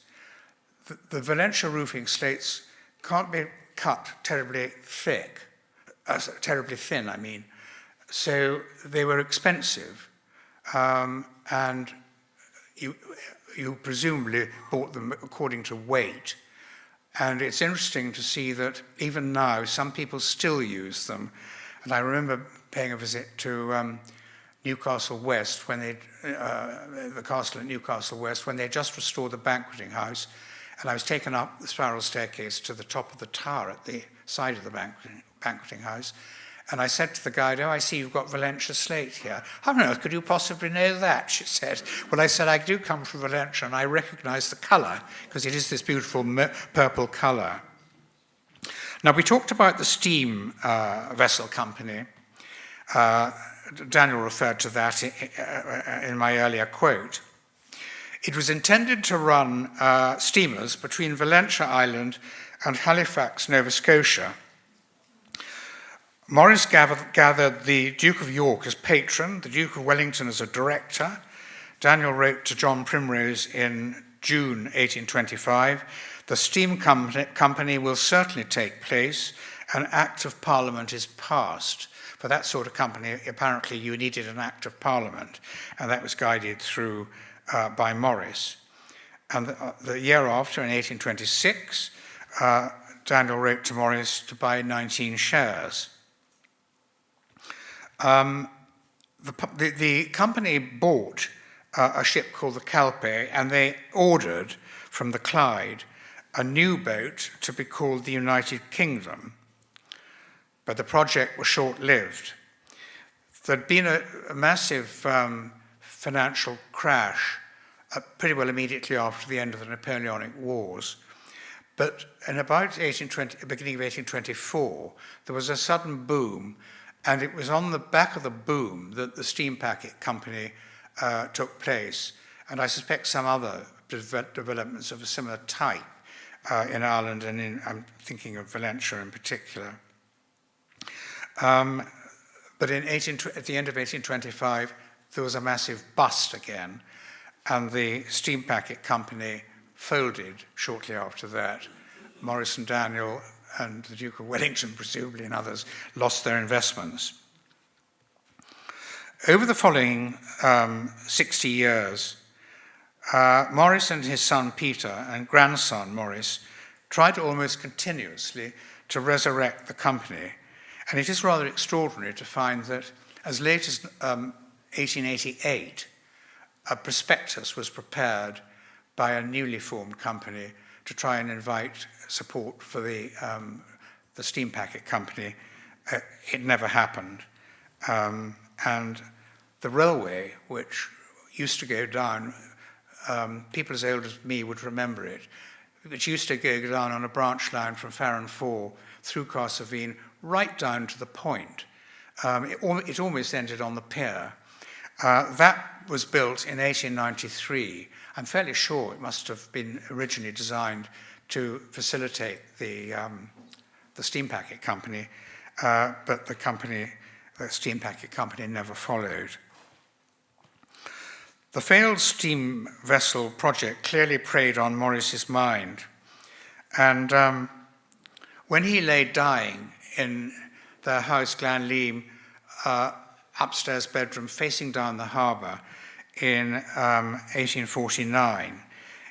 The Valentia roofing slates can't be cut terribly thin, I mean. So they were expensive, and you presumably bought them according to weight. And it's interesting to see that even now, some people still use them. And I remember paying a visit to Newcastle West, when the castle at Newcastle West, when they just restored the banqueting house. And I was taken up the spiral staircase to the top of the tower at the side of the banqueting house. And I said to the guide, "Oh, I see you've got Valentia slate here." "How on earth could you possibly know that?" she said. Well, I said, "I do come from Valentia, and I recognise the colour, because it is this beautiful purple colour." Now, we talked about the steam vessel company. Daniel referred to that in my earlier quote. It was intended to run steamers between Valentia Island and Halifax, Nova Scotia. Maurice gathered the Duke of York as patron, the Duke of Wellington as a director. Daniel wrote to John Primrose in June 1825, "The steam company will certainly take place. An Act of Parliament is passed." For that sort of company, apparently you needed an Act of Parliament, and that was guided through by Maurice. And the year after, in 1826, Daniel wrote to Maurice to buy 19 shares. The company bought a ship called the Calpe, and they ordered from the Clyde a new boat to be called the United Kingdom. But the project was short-lived. There'd been a massive financial crash pretty well immediately after the end of the Napoleonic Wars. But in about beginning of 1824, there was a sudden boom, and it was on the back of the boom that the steam packet company took place, and I suspect some other developments of a similar type in Ireland, and I'm thinking of Valentia in particular. But at the end of 1825, there was a massive bust again, and the steam packet company folded shortly after that. Maurice and Daniel and the Duke of Wellington, presumably, and others, lost their investments. Over the following 60 years, Maurice and his son Peter and grandson Maurice tried almost continuously to resurrect the company. And it is rather extraordinary to find that as late as 1888, a prospectus was prepared by a newly formed company to try and invite support for the steam packet company. It never happened. And the railway, which used to go down, people as old as me would remember it, which used to go down on a branch line from Farron Fall through Carsevine right down to the point. It almost ended on the pier. That was built in 1893. I'm fairly sure it must have been originally designed to facilitate the steam packet company, but the steam packet company never followed. The failed steam vessel project clearly preyed on Maurice's mind, and when he lay dying in their house, Glanleam, upstairs bedroom facing down the harbour in 1849,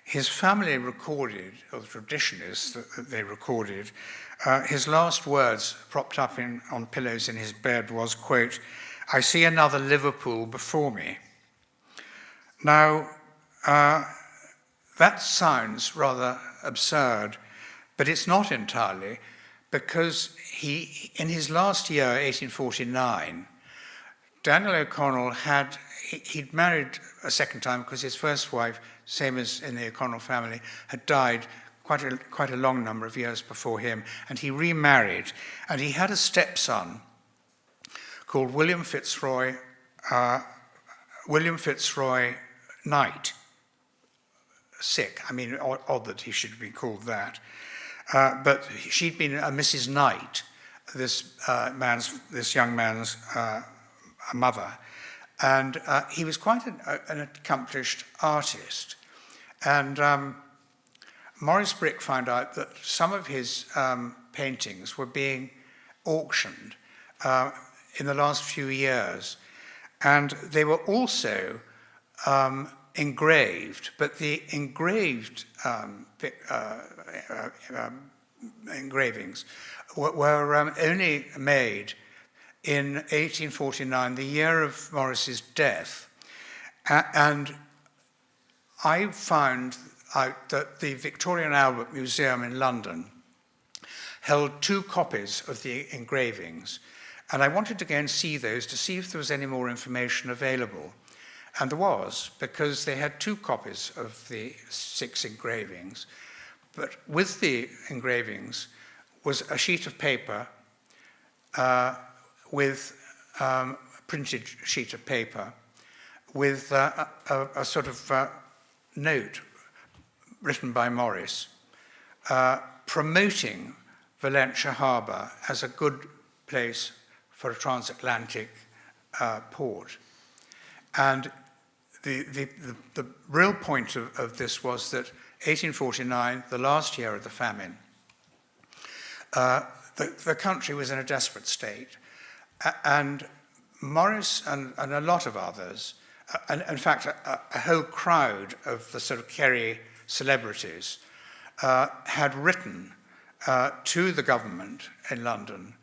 his family recorded, or the tradition is that they recorded, his last words propped up on pillows in his bed was, quote, "I see another Liverpool before me." Now, that sounds rather absurd, but it's not entirely, because in his last year, 1849, Daniel O'Connell he'd married a second time because his first wife, same as in the O'Connell family, had died quite a long number of years before him, and he remarried, and he had a stepson called William Fitzroy Knight. Sick. I mean, odd that he should be called that. But she'd been a Mrs. Knight, this young man's mother, and he was quite an accomplished artist. And Maurice Brick found out that some of his paintings were being auctioned in the last few years, and they were also engraved, but the engraved engravings were only made in 1849, the year of Maurice's death. And I found out that the Victoria and Albert Museum in London held 2 copies of the engravings, and I wanted to go and see those to see if there was any more information available. And there was, because they had 2 copies of the 6 engravings. But with the engravings was a sheet of paper with a printed sheet of paper with a sort of note written by Maurice promoting Valentia Harbour as a good place for a transatlantic port. And the real point of this was that 1849, the last year of the famine, the country was in a desperate state. And Maurice and a lot of others, and in fact, a whole crowd of the sort of Kerry celebrities had written to the government in London,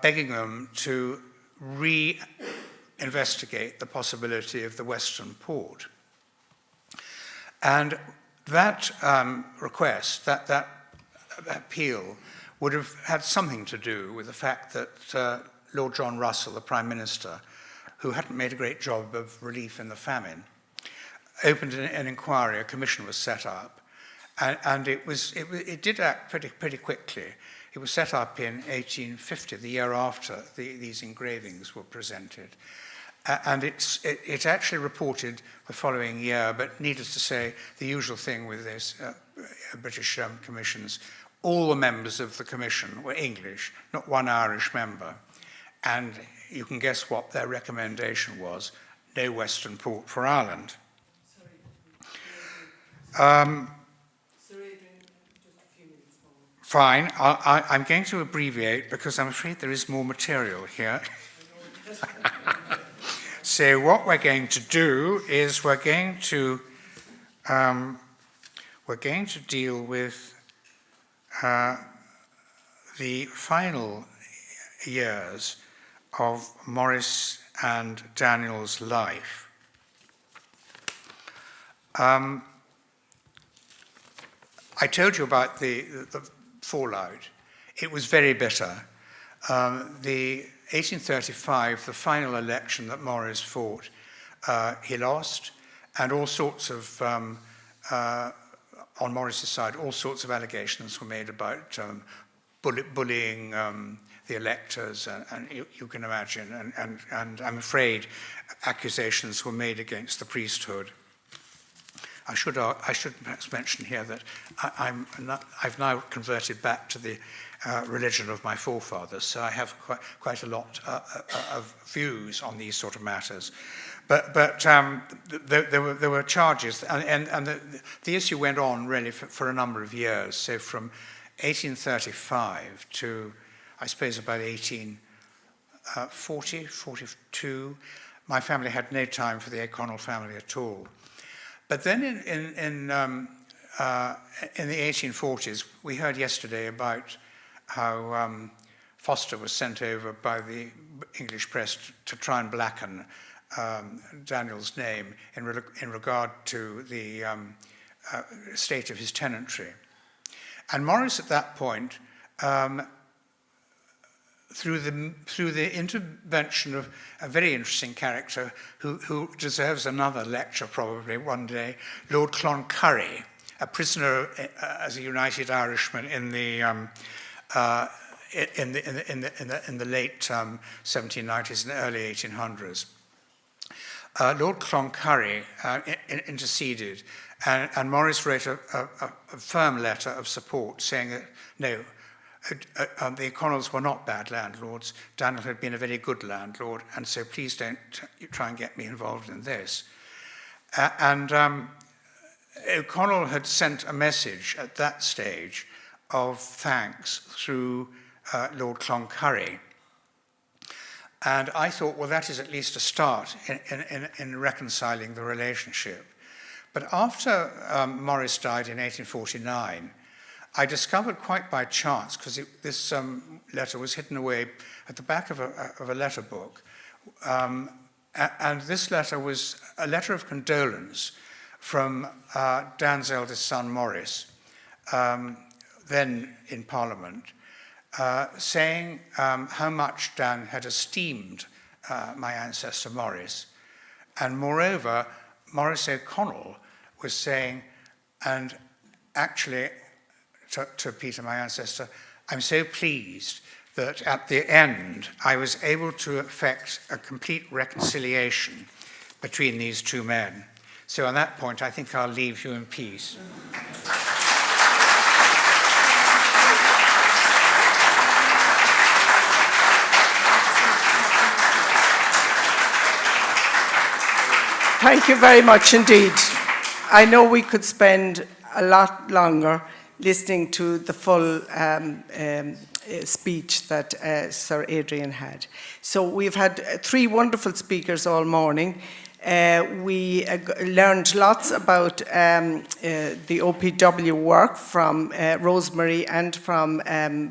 begging them to investigate the possibility of the Western port. And that request, that appeal, would have had something to do with the fact that Lord John Russell, the Prime Minister, who hadn't made a great job of relief in the famine, opened an inquiry, a commission was set up, and it did act pretty quickly. It was set up in 1850, the year after these engravings were presented. And it actually reported the following year, but needless to say, the usual thing with this British commissions, all the members of the commission were English, not one Irish member. And you can guess what their recommendation was: no Western port for Ireland. Fine, I'm going to abbreviate because I'm afraid there is more material here. So what we're going to do is we're going to deal with the final years of Maurice and Daniel's life. I told you about the fallout. It was very bitter. The 1835, the final election that Maurice fought, he lost, and all sorts of, on Maurice's side, all sorts of allegations were made about bullying the electors, and you can imagine, and I'm afraid accusations were made against the priesthood. I should perhaps mention here that I've now converted back to the religion of my forefathers, so I have quite a lot of views on these sort of matters. But there were charges, and the issue went on really for a number of years. So from 1835 to, I suppose, about 1840, 42, my family had no time for the O'Connell family at all. But then in the 1840s, we heard yesterday about how Foster was sent over by the English press to try and blacken Daniel's name in regard to the state of his tenantry. And Maurice at that point, through the intervention of a very interesting character who deserves another lecture probably one day, Lord Cloncurry, a prisoner as a United Irishman in the late 1790s and early 1800s. Lord Cloncurry interceded, and Maurice wrote a firm letter of support saying that no, the O'Connells were not bad landlords. Daniel had been a very good landlord, and so please don't try and get me involved in this. O'Connell had sent a message at that stage of thanks through Lord Cloncurry. And I thought, well, that is at least a start in reconciling the relationship. But after Maurice died in 1849, I discovered quite by chance, because this letter was hidden away at the back of a letter book, and this letter was a letter of condolence from Dan's eldest son, Maurice, then in Parliament, saying how much Dan had esteemed my ancestor Maurice. And moreover, Maurice O'Connell was saying, and actually to Peter, my ancestor, I'm so pleased that at the end I was able to effect a complete reconciliation between these two men. So on that point, I think I'll leave you in peace. Thank you very much indeed. I know we could spend a lot longer listening to the full speech that Sir Adrian had. So we've had three wonderful speakers all morning. We learned lots about the OPW work from Rosemary and from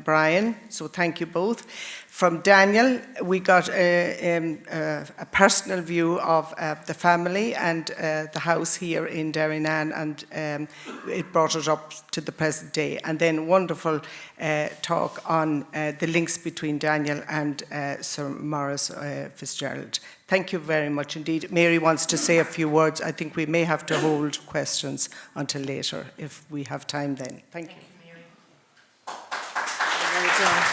Brian, so thank you both. From Daniel, we got a personal view of the family and the house here in Derrynane, and it brought it up to the present day. And then wonderful talk on the links between Daniel and Sir Maurice Fitzgerald. Thank you very much indeed. Mary wants to say a few words. I think we may have to hold questions until later if we have time then. Thank you. Mary. Well done.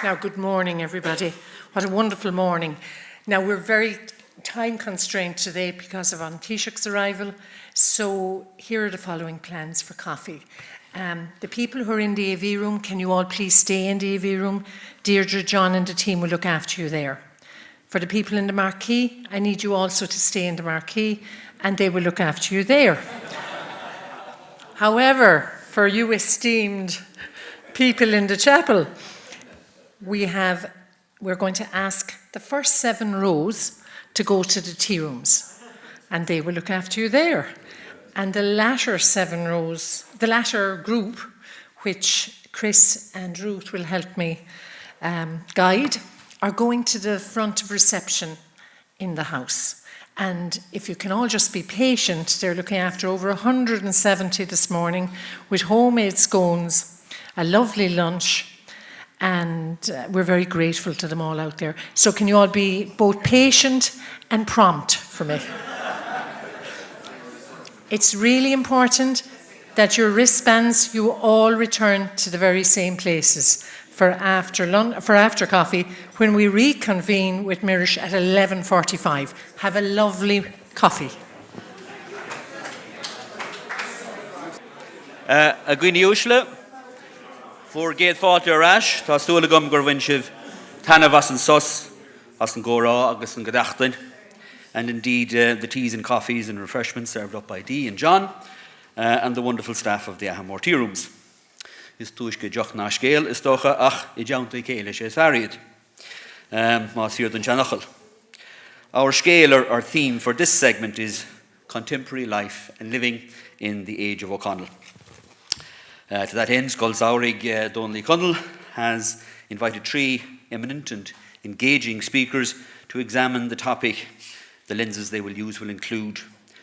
Now, good morning, everybody. What a wonderful morning. Now, we're very time constrained today because of An Taoiseach's arrival, so here are the following plans for coffee. The people who are in the AV room, can you all please stay in the AV room? Deirdre, John and the team will look after you there. For the people in the marquee, I need you also to stay in the marquee and they will look after you there. However, for you esteemed people in the chapel, we're going to ask the first 7 rows to go to the tea rooms and they will look after you there. And the latter 7 rows, the latter group, which Chris and Ruth will help me guide, are going to the front of reception in the house. And if you can all just be patient, they're looking after over 170 this morning with homemade scones, a lovely lunch, and we're very grateful to them all out there. So can you all be both patient and prompt for me? It's really important that your wristbands, you all return to the very same places for after coffee when we reconvene with Mirish at 11:45. Have a lovely coffee. A gwini úsle, for géad fáilte arás, tá stúla gom gur bhain sibh tanna vas an sos, as an górá agus an gadachtain, and indeed the teas and coffees and refreshments served up by Dee and John, and the wonderful staff of the Ahamore tea rooms. Is tuaisce deoch ná scéal is dócha ach I deanta céile sé fariad. Más hiúr den teanachal. Our scale, or our theme for this segment is contemporary life and living in the age of O'Connell. To that end, Scolzaurig Donnelly Connell has invited 3 eminent and engaging speakers to examine the topic. The lenses they will use will include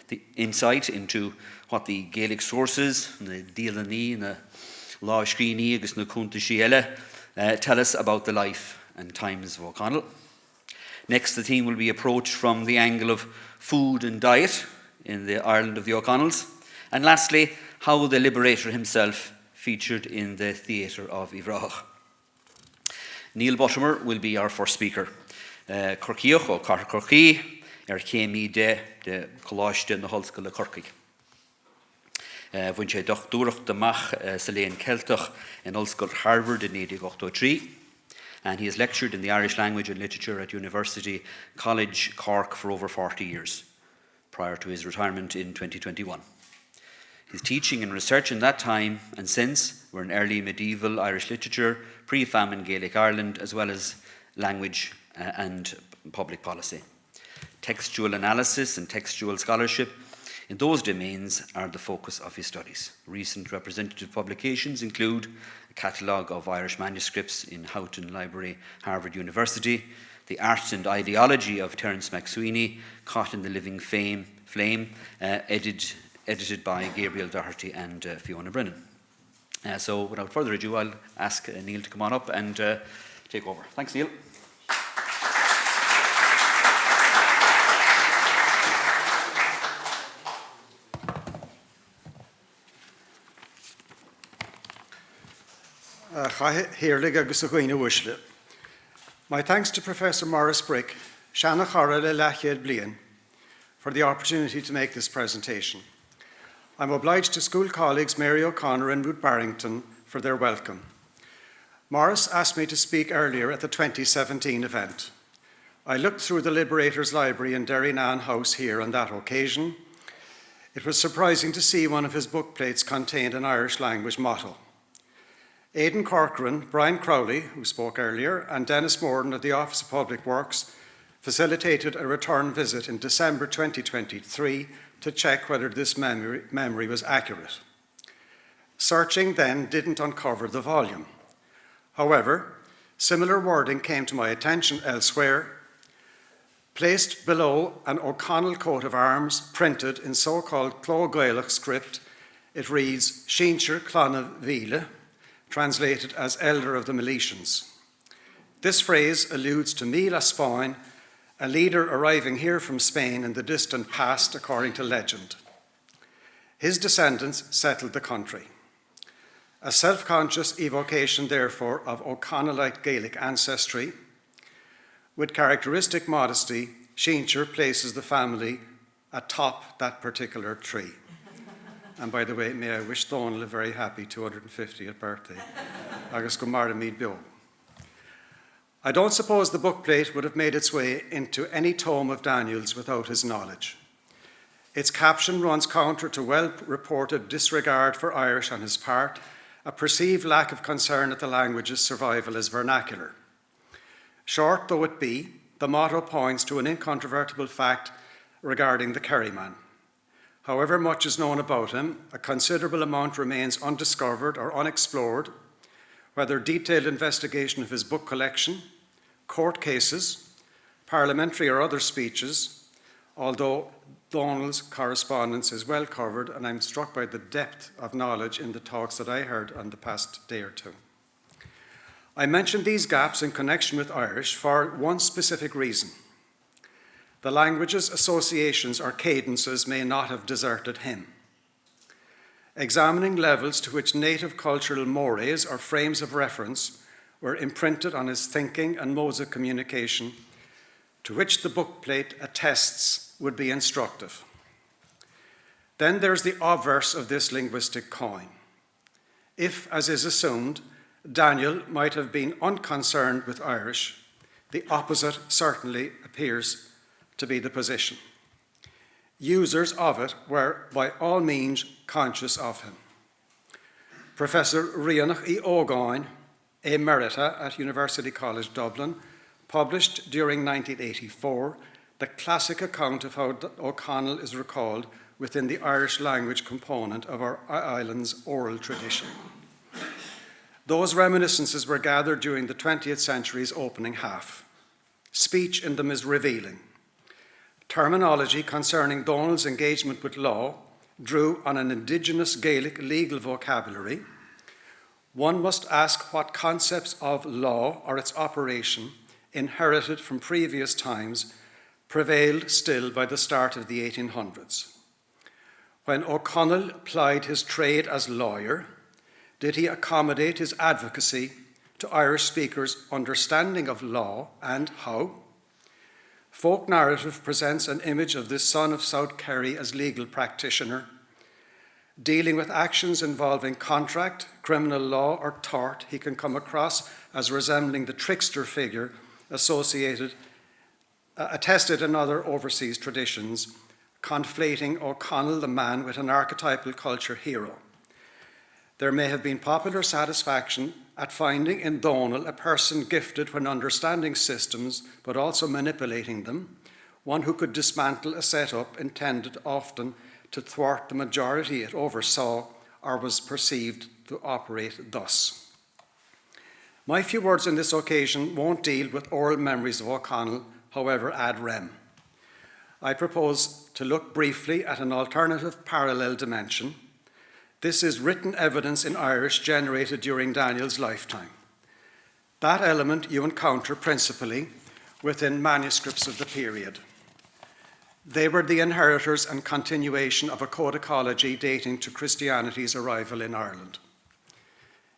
the insight into what the Gaelic sources, the Derrynane, the Lá Scríní agus na Cúnta Síele, tell us about the life and times of O'Connell. Next, the theme will be approached from the angle of food and diet in the Ireland of the O'Connells. And lastly, how the liberator himself featured in the theatre of Ivrach. Neil Bottomer will be our first speaker. Corcíoch or Corcí, céimí de choláiste na hOllscoil le Corcaigh. Bhain sé dúireacht amach sa léon Celtach in HOllscoil Harvard in 1883, and he has lectured in the Irish language and literature at University College Cork for over 40 years, prior to his retirement in 2021. His teaching and research in that time and since were in early medieval Irish literature, pre-famine Gaelic Ireland, as well as language and public policy. Textual analysis and textual scholarship in those domains are the focus of his studies. Recent representative publications include a catalogue of Irish manuscripts in Houghton Library, Harvard University, The Art and Ideology of Terence MacSweeney, Caught in the Living Flame, edited by Gabriel Doherty and Fiona Brennan. So without further ado, I'll ask Neil to come on up and take over. Thanks, Neil. My thanks to Professor Maurice Brick, Shanna Chara le Lached Blian, for the opportunity to make this presentation. I'm obliged to school colleagues Mary O'Connor and Ruth Barrington for their welcome. Maurice asked me to speak earlier at the 2017 event. I looked through the Liberator's Library in Derrynane House here on that occasion. It was surprising to see one of his bookplates contained an Irish language motto. Aidan Corcoran, Brian Crowley, who spoke earlier, and Dennis Morden of the Office of Public Works facilitated a return visit in December 2023 to check whether this memory was accurate. Searching then didn't uncover the volume. However, similar wording came to my attention elsewhere. Placed below an O'Connell coat of arms printed in so-called Cló Gaelach script, it reads Shincher Clonah Vile, translated as Elder of the Miletians. This phrase alludes to Mila Spain, a leader arriving here from Spain in the distant past, according to legend. His descendants settled the country. A self-conscious evocation, therefore, of O'Connellite Gaelic ancestry. With characteristic modesty, Shincher places the family atop that particular tree. And by the way, may I wish Donal a very happy 250th birthday. Agus go mara míad beo. I don't suppose the bookplate would have made its way into any tome of Daniel's without his knowledge. Its caption runs counter to well-reported disregard for Irish on his part, a perceived lack of concern at the language's survival as vernacular. Short though it be, the motto points to an incontrovertible fact regarding the Kerry man. However much is known about him, a considerable amount remains undiscovered or unexplored, whether detailed investigation of his book collection, court cases, parliamentary or other speeches, although Donal's correspondence is well covered, and I'm struck by the depth of knowledge in the talks that I heard on the past day or two. I mention these gaps in connection with Irish for one specific reason. The language's associations or cadences may not have deserted him. Examining levels to which native cultural mores or frames of reference were imprinted on his thinking and modes of communication, to which the bookplate attests, would be instructive. Then there's the obverse of this linguistic coin. If, as is assumed, Daniel might have been unconcerned with Irish, the opposite certainly appears to be the position. Users of it were by all means conscious of him. Professor Rianach E. O'Goin, Emerita at University College Dublin, published during 1984 the classic account of how O'Connell is recalled within the Irish language component of our island's oral tradition. Those reminiscences were gathered during the 20th century's opening half. Speech in them is revealing. Terminology concerning Donald's engagement with law drew on an indigenous Gaelic legal vocabulary. One must ask what concepts of law or its operation, inherited from previous times, prevailed still by the start of the 1800s. When O'Connell plied his trade as lawyer, did he accommodate his advocacy to Irish speakers' understanding of law, and how? Folk narrative presents an image of this son of South Kerry as legal practitioner, dealing with actions involving contract, criminal law, or tort. He can come across as resembling the trickster figure attested in other overseas traditions, conflating O'Connell the man with an archetypal culture hero. There may have been popular satisfaction at finding in Donal a person gifted when understanding systems but also manipulating them, one who could dismantle a setup intended often to thwart the majority it oversaw or was perceived to operate thus. My few words on this occasion won't deal with oral memories of O'Connell, however ad rem. I propose to look briefly at an alternative parallel dimension. This is written evidence in Irish generated during Daniel's lifetime. That element you encounter principally within manuscripts of the period. They were the inheritors and continuation of a codicology dating to Christianity's arrival in Ireland.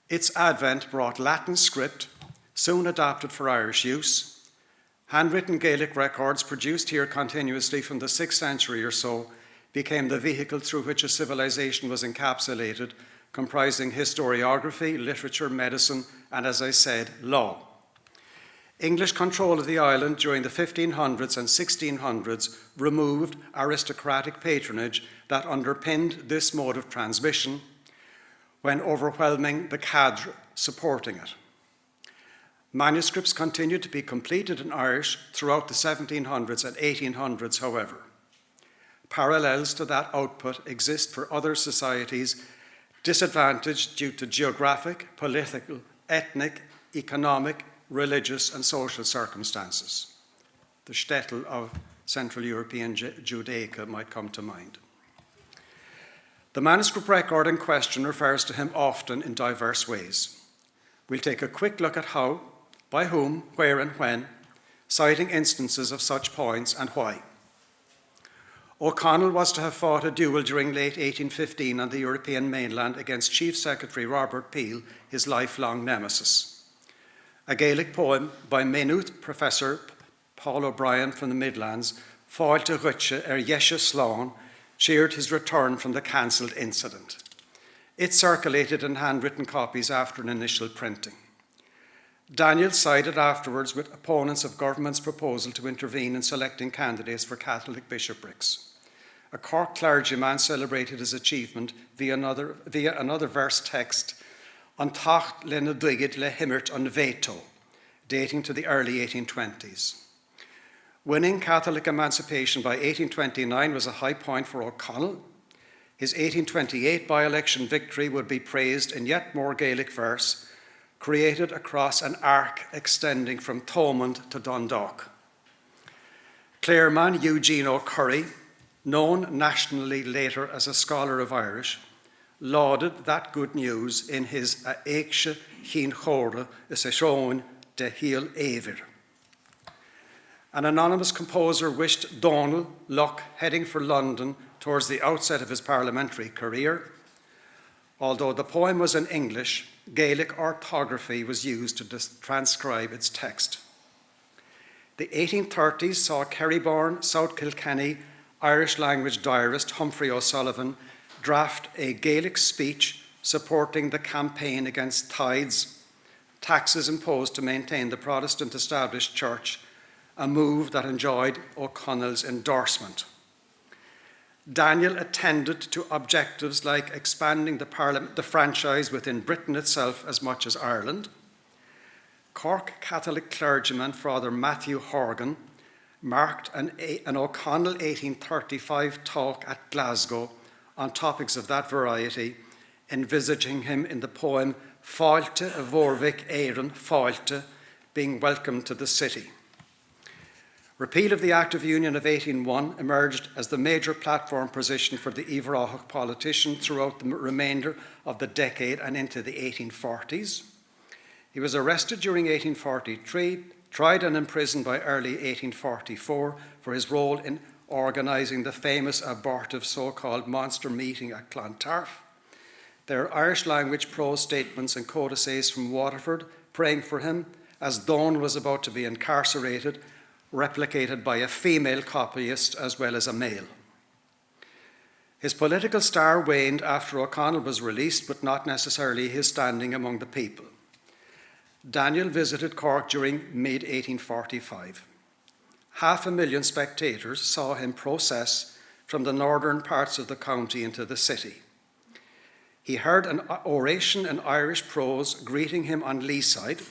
Its advent brought Latin script, soon adopted for Irish use. Handwritten Gaelic records produced here continuously from the 6th century or so became the vehicle through which a civilization was encapsulated, comprising historiography, literature, medicine, and, as I said, law. English control of the island during the 1500s and 1600s removed aristocratic patronage that underpinned this mode of transmission when overwhelming the cadre supporting it. Manuscripts continued to be completed in Irish throughout the 1700s and 1800s, however. Parallels to that output exist for other societies disadvantaged due to geographic, political, ethnic, economic, religious and social circumstances. The shtetl of Central European Judaica might come to mind. The manuscript record in question refers to him often in diverse ways. We'll take a quick look at how, by whom, where and when, citing instances of such points and why. O'Connell was to have fought a duel during late 1815 on the European mainland against Chief Secretary Robert Peel, his lifelong nemesis. A Gaelic poem by Maynooth professor Paul O'Brien from the Midlands, Fáilte Ruitse Yeshe Slán, cheered his return from the cancelled incident. It circulated in handwritten copies after an initial printing. Daniel sided afterwards with opponents of government's proposal to intervene in selecting candidates for Catholic bishoprics. A Cork clergyman celebrated his achievement via another verse text, An tacht le na duigid le himmert an veto, dating to the early 1820s. Winning Catholic emancipation by 1829 was a high point for O'Connell. His 1828 by-election victory would be praised in yet more Gaelic verse, created across an arc extending from Thomond to Dundalk. Clareman Eugene O'Curry, known nationally later as a scholar of Irish, lauded that good news in his A Éiche Chin Chóra is a Sean de Hiel Évir. An anonymous composer wished Donal luck heading for London towards the outset of his parliamentary career. Although the poem was in English, Gaelic orthography was used to transcribe its text. The 1830s saw Kerry-born South Kilkenny Irish language diarist Humphrey O'Sullivan draft a Gaelic speech supporting the campaign against tithes, taxes imposed to maintain the Protestant established church, a move that enjoyed O'Connell's endorsement. Daniel attended to objectives like expanding the franchise within Britain itself as much as Ireland. Cork Catholic clergyman Father Matthew Horgan marked an O'Connell 1835 talk at Glasgow on topics of that variety, envisaging him in the poem Fáilte a Vorvik Éireann Fáilte, being welcomed to the city. Repeal of the Act of Union of 1801 emerged as the major platform position for the Iveragh politician throughout the remainder of the decade and into the 1840s. He was arrested during 1843, tried and imprisoned by early 1844 for his role in organising the famous abortive so-called monster meeting at Clontarf. There are Irish language prose statements and codices from Waterford praying for him as Dawn was about to be incarcerated, replicated by a female copyist as well as a male. His political star waned after O'Connell was released, but not necessarily his standing among the people. Daniel visited Cork during mid-1845. 500,000 spectators saw him process from the northern parts of the county into the city. He heard an oration in Irish prose greeting him on Leeside,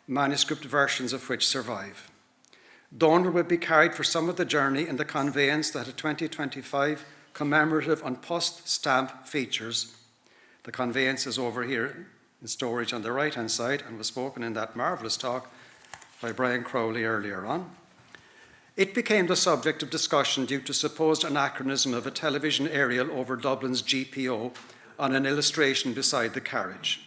manuscript versions of which survive. Donal would be carried for some of the journey in the conveyance that a 2025 commemorative on post stamp features. The conveyance is over here in storage on the right-hand side and was spoken in that marvellous talk by Brian Crowley earlier on. It became the subject of discussion due to supposed anachronism of a television aerial over Dublin's GPO on an illustration beside the carriage.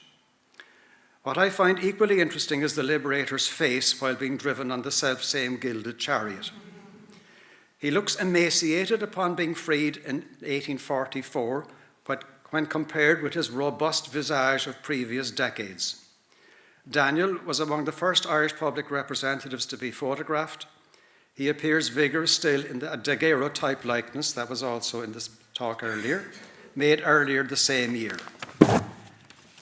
What I find equally interesting is the liberator's face while being driven on the self-same gilded chariot. He looks emaciated upon being freed in 1844, but when compared with his robust visage of previous decades. Daniel was among the first Irish public representatives to be photographed. He appears vigorous still in the daguerreotype likeness that was also in this talk earlier, made earlier the same year.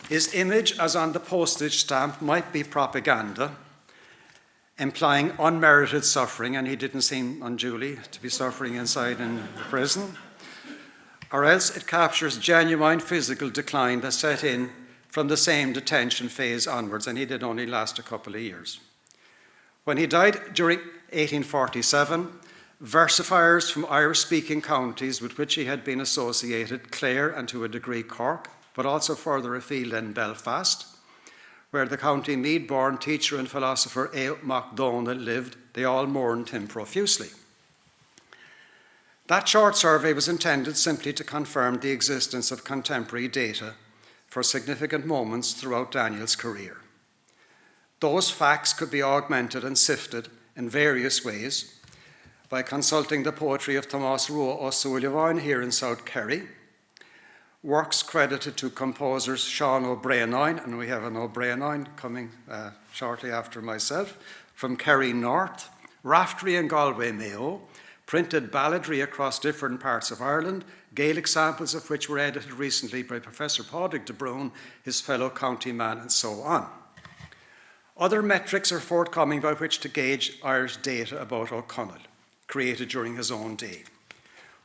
His image, as on the postage stamp, might be propaganda, implying unmerited suffering, and he didn't seem unduly to be suffering inside in the prison, or else it captures genuine physical decline that set in from the same detention phase onwards, and he did only last a couple of years. When he died during 1847, versifiers from Irish-speaking counties with which he had been associated, Clare and to a degree Cork, but also further afield in Belfast, where the County Meath-born teacher and philosopher A. MacDonagh lived, they all mourned him profusely. That short survey was intended simply to confirm the existence of contemporary data for significant moments throughout Daniel's career. Those facts could be augmented and sifted in various ways by consulting the poetry of Tomás Rua O'Sullivan here in South Kerry, works credited to composers Sean O'Derrynane, and we have an O'Derrynane coming shortly after myself, from Kerry North, Raftery and Galway Mayo, printed balladry across different parts of Ireland, Gaelic samples of which were edited recently by Professor Padraig de Brún, his fellow county man, and so on. Other metrics are forthcoming by which to gauge Irish data about O'Connell, created during his own day.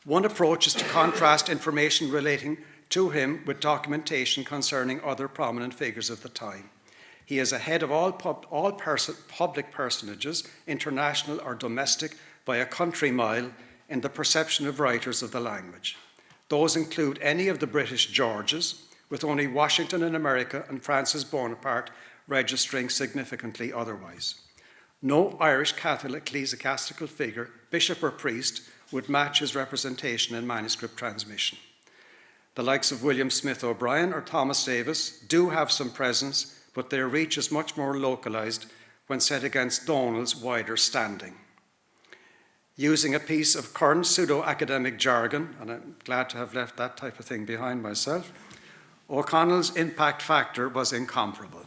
One approach is to contrast information relating to him with documentation concerning other prominent figures of the time. He is ahead of all public personages, international or domestic, by a country mile in the perception of writers of the language. Those include any of the British Georges, with only Washington in America and Francis Bonaparte registering significantly otherwise. No Irish Catholic ecclesiastical figure, bishop or priest, would match his representation in manuscript transmission. The likes of William Smith O'Brien or Thomas Davis do have some presence, but their reach is much more localised when set against Donald's wider standing. Using a piece of current pseudo-academic jargon, and I'm glad to have left that type of thing behind myself, O'Connell's impact factor was incomparable.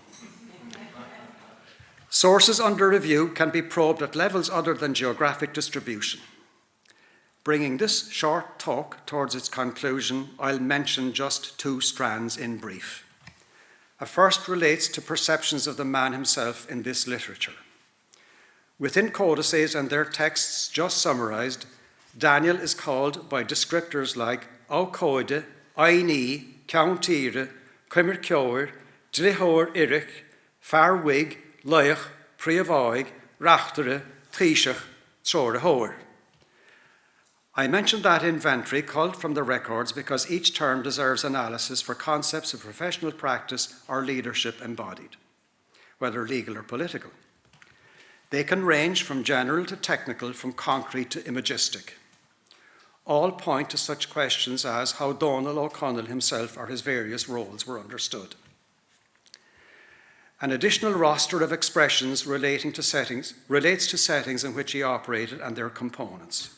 Sources under review can be probed at levels other than geographic distribution. Bringing this short talk towards its conclusion, I'll mention just two strands in brief. A first relates to perceptions of the man himself in this literature. Within codices and their texts just summarised, Daniel is called by descriptors like Aucoide, Aini, Countire, Crimmer Cioir, Dlihor Irich, Farwig, Loich, Priavoig, Rachtere, Trishach, Sore Hoer. I mentioned that inventory culled from the records because each term deserves analysis for concepts of professional practice or leadership embodied, whether legal or political. They can range from general to technical, from concrete to imagistic. All point to such questions as how Donald O'Connell himself or his various roles were understood. An additional roster of expressions relates to settings in which he operated and their components.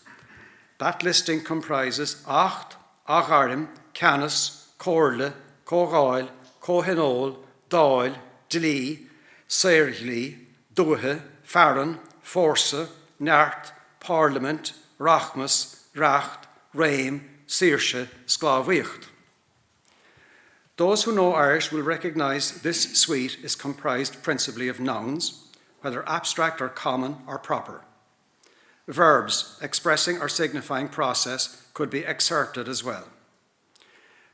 That listing comprises Acht, Acharim, Canis, Corle, Coráil, Cohenol, Dáil, Dlí, Sairgli, Duhe, Farran, Forsa, Nart, Parliament, Rachmas, Racht, Reim, Saoirse, Sclávíocht. Those who know Irish will recognise this suite is comprised principally of nouns, whether abstract or common or proper. Verbs expressing or signifying process could be excerpted as well.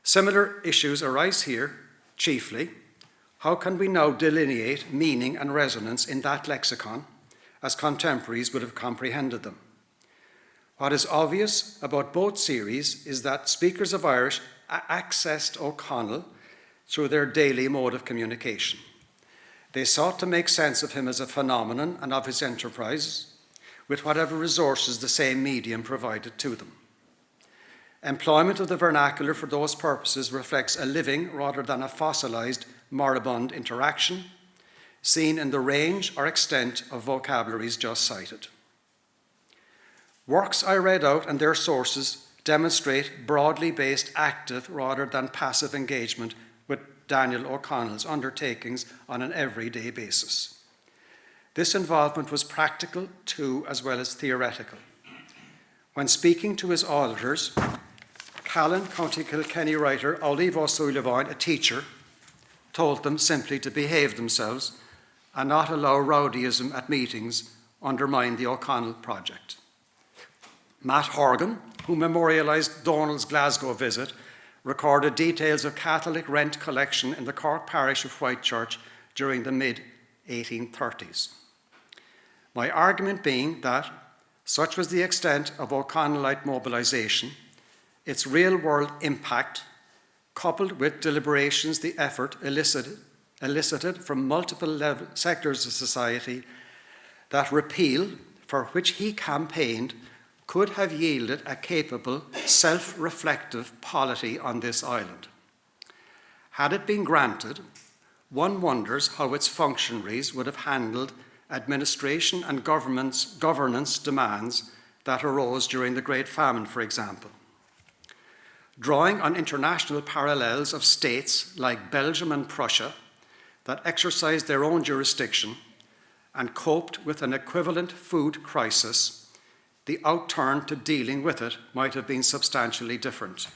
Similar issues arise here, chiefly. How can we now delineate meaning and resonance in that lexicon as contemporaries would have comprehended them? What is obvious about both series is that speakers of Irish accessed O'Connell through their daily mode of communication. They sought to make sense of him as a phenomenon and of his enterprise with whatever resources the same medium provided to them. Employment of the vernacular for those purposes reflects a living rather than a fossilized moribund interaction, seen in the range or extent of vocabularies just cited. Works I read out and their sources demonstrate broadly based active rather than passive engagement with Daniel O'Connell's undertakings on an everyday basis. This involvement was practical too, as well as theoretical. When speaking to his auditors, Callan, County Kilkenny writer Olive O'Sullivan, a teacher, told them simply to behave themselves and not allow rowdyism at meetings undermine the O'Connell project. Matt Horgan, who memorialised Donald's Glasgow visit, recorded details of Catholic rent collection in the Cork parish of Whitechurch during the mid-1830s. My argument being that such was the extent of O'Connellite mobilisation, its real-world impact, coupled with deliberations the effort elicited from multiple sectors of society, that repeal, for which he campaigned, could have yielded a capable, self-reflective polity on this island. Had it been granted, one wonders how its functionaries would have handled administration and governance demands that arose during the Great Famine, for example. Drawing on international parallels of states like Belgium and Prussia that exercised their own jurisdiction and coped with an equivalent food crisis, the outturn to dealing with it might have been substantially different.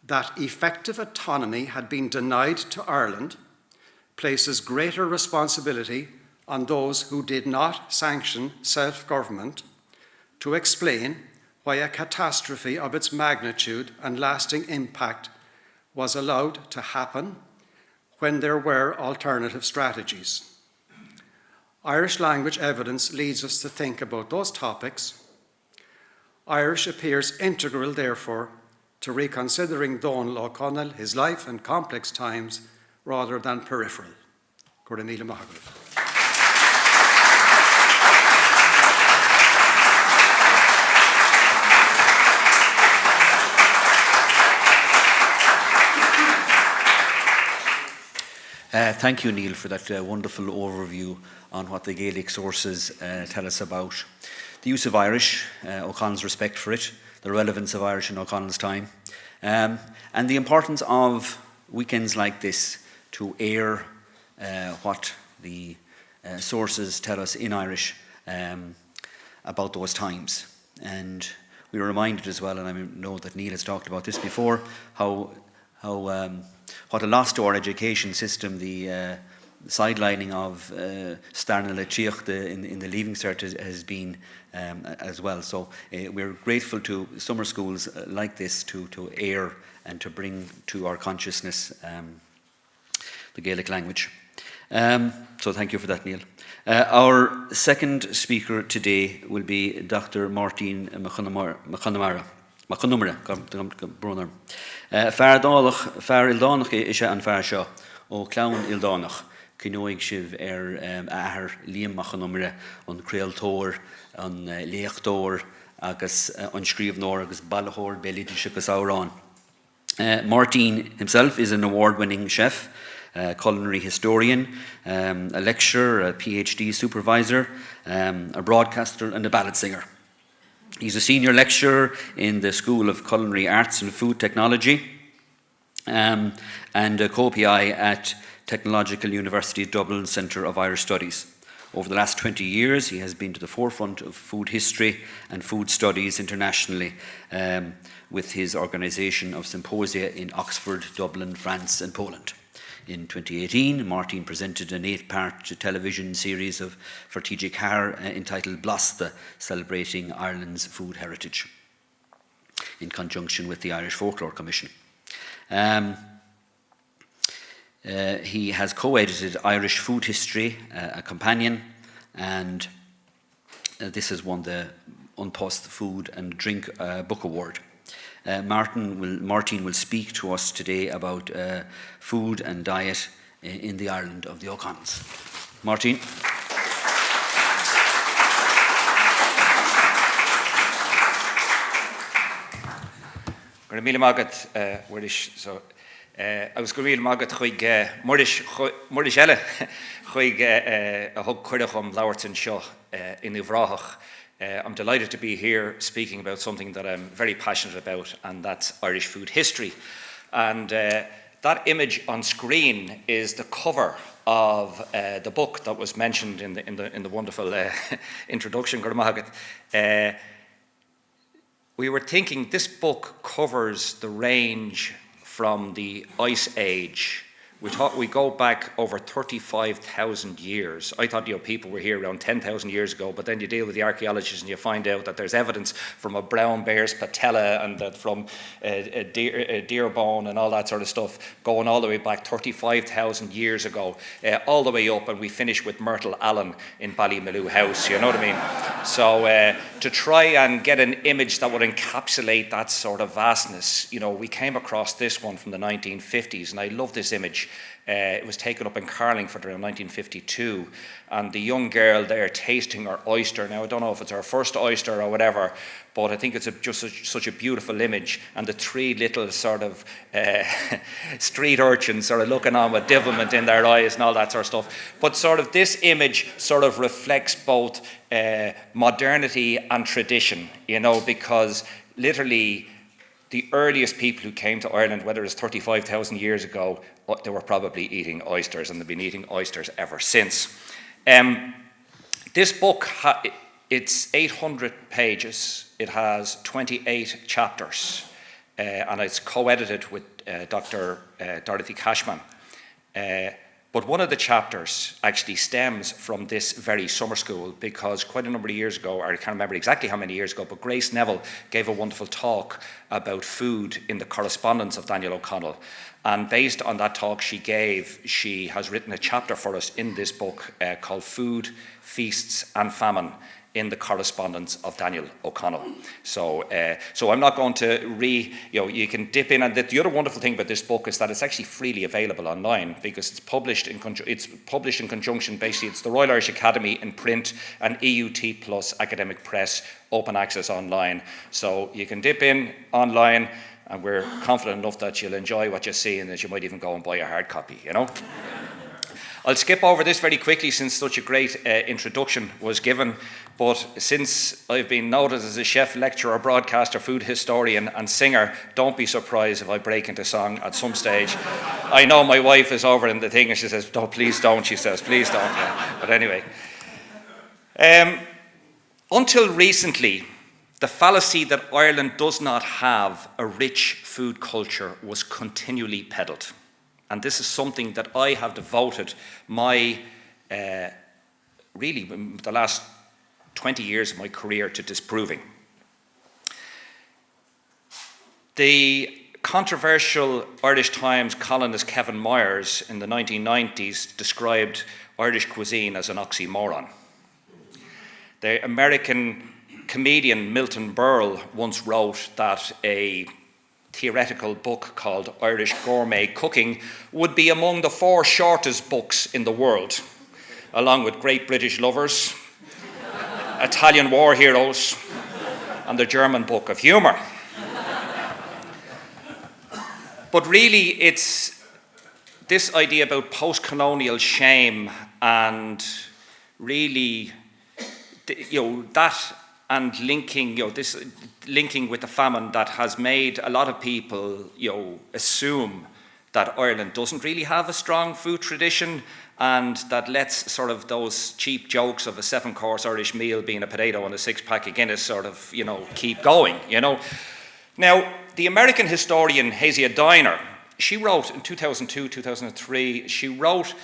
That effective autonomy had been denied to Ireland places greater responsibility on those who did not sanction self-government to explain why a catastrophe of its magnitude and lasting impact was allowed to happen when there were alternative strategies. Irish language evidence leads us to think about those topics. Irish appears integral, therefore, to reconsidering Donal O'Connell, his life and complex times, rather than peripheral. Gura míle maith agaibh. Thank you, Neil, for that wonderful overview on what the Gaelic sources tell us about the use of Irish, O'Connell's respect for it, the relevance of Irish in O'Connell's time, and the importance of weekends like this to air what the sources tell us in Irish about those times. And we were reminded as well, and I know that Neil has talked about this before, how what a loss to our education system, the sidelining of Starna le Tíochta in the Leaving Cert has been as well. So we're grateful to summer schools like this to air and to bring to our consciousness the Gaelic language. So thank you for that, Neil. Our second speaker today will be Dr. Martin McConamara. Fear Ildánach is an fear seo ó clán Ildánach cynóig sibh ahar líam Machonumra an crealtóir an léachtóir agus an scríbhnóir agus ballachóir belítis agus árán. Martin himself is an award-winning chef, culinary historian, a lecturer, a PhD supervisor, a broadcaster and a ballad singer. He's a senior lecturer in the School of Culinary Arts and Food Technology and a co-PI at Technological University Dublin Centre of Irish Studies. Over the last 20 years, he has been to the forefront of food history and food studies internationally with his organisation of symposia in Oxford, Dublin, France and Poland. In 2018, Martin presented an 8-part television series for TG Carr entitled Blasta, celebrating Ireland's food heritage, in conjunction with the Irish Folklore Commission. He has co-edited Irish Food History, a companion, and this has won the Unpost Food and Drink Book Award. Martin will speak to us today about food and diet in the Ireland of the O'Connells. Martin. Míle mágad agus go míle mágad chuig muiris eile chuig a thug chuireachom Lawerton seo in Uvrachach. I'm delighted to be here speaking about something that I'm very passionate about, and that's Irish food history. And that image on screen is the cover of the book that was mentioned in the wonderful introduction. We were thinking this book covers the range from the Ice Age We go back over 35,000 years. I thought people were here around 10,000 years ago, but then you deal with the archaeologists and you find out that there's evidence from a brown bear's patella and that from a deer bone and all that sort of stuff going all the way back 35,000 years ago, all the way up, and we finish with Myrtle Allen in Ballymaloe House, you know what I mean? So to try and get an image that would encapsulate that sort of vastness, we came across this one from the 1950s, and I love this image. It was taken up in Carlingford around 1952, and the young girl there tasting her oyster. Now, I don't know if it's her first oyster or whatever, but I think it's such a beautiful image, and the three little sort of street urchins sort of looking on with devilment in their eyes and all that sort of stuff. But sort of this image sort of reflects both modernity and tradition, because literally the earliest people who came to Ireland, whether it's 35,000 years ago, they were probably eating oysters, and they've been eating oysters ever since. This book, it's 800 pages. It has 28 chapters, and it's co-edited with Dr. Dorothy Cashman. But one of the chapters actually stems from this very summer school, because quite a number of years ago, or I can't remember exactly how many years ago, but Grace Neville gave a wonderful talk about food in the correspondence of Daniel O'Connell. And based on that talk she has written a chapter for us in this book called Food, Feasts and Famine in the Correspondence of Daniel O'Connell. So I'm not going to you can dip in, and the other wonderful thing about this book is that it's actually freely available online, because it's published in conjunction, basically it's the Royal Irish Academy in print and EUT Plus Academic Press open access online. So you can dip in online, and we're confident enough that you'll enjoy what you see and that you might even go and buy a hard copy, I'll skip over this very quickly since such a great introduction was given, but since I've been noted as a chef, lecturer, broadcaster, food historian and singer, don't be surprised if I break into song at some stage. I know my wife is over in the thing and she says, "No, please don't," she says, "please don't." Yeah. But anyway. Until recently, the fallacy that Ireland does not have a rich food culture was continually peddled. And this is something that I have devoted my, really, the last 20 years of my career to disproving. The controversial Irish Times columnist Kevin Myers in the 1990s described Irish cuisine as an oxymoron. The American comedian Milton Berle once wrote that a theoretical book called Irish Gourmet Cooking would be among the 4 shortest books in the world, along with Great British Lovers, Italian War Heroes, and the German Book of Humour. But really, it's this idea about post-colonial shame and really, that and linking, this linking with the famine that has made a lot of people, assume that Ireland doesn't really have a strong food tradition, and that lets sort of those cheap jokes of a 7-course Irish meal being a potato and a 6-pack of Guinness sort of, keep going, Now, the American historian Hazia Diner, she wrote in 2002, 2003, she wrote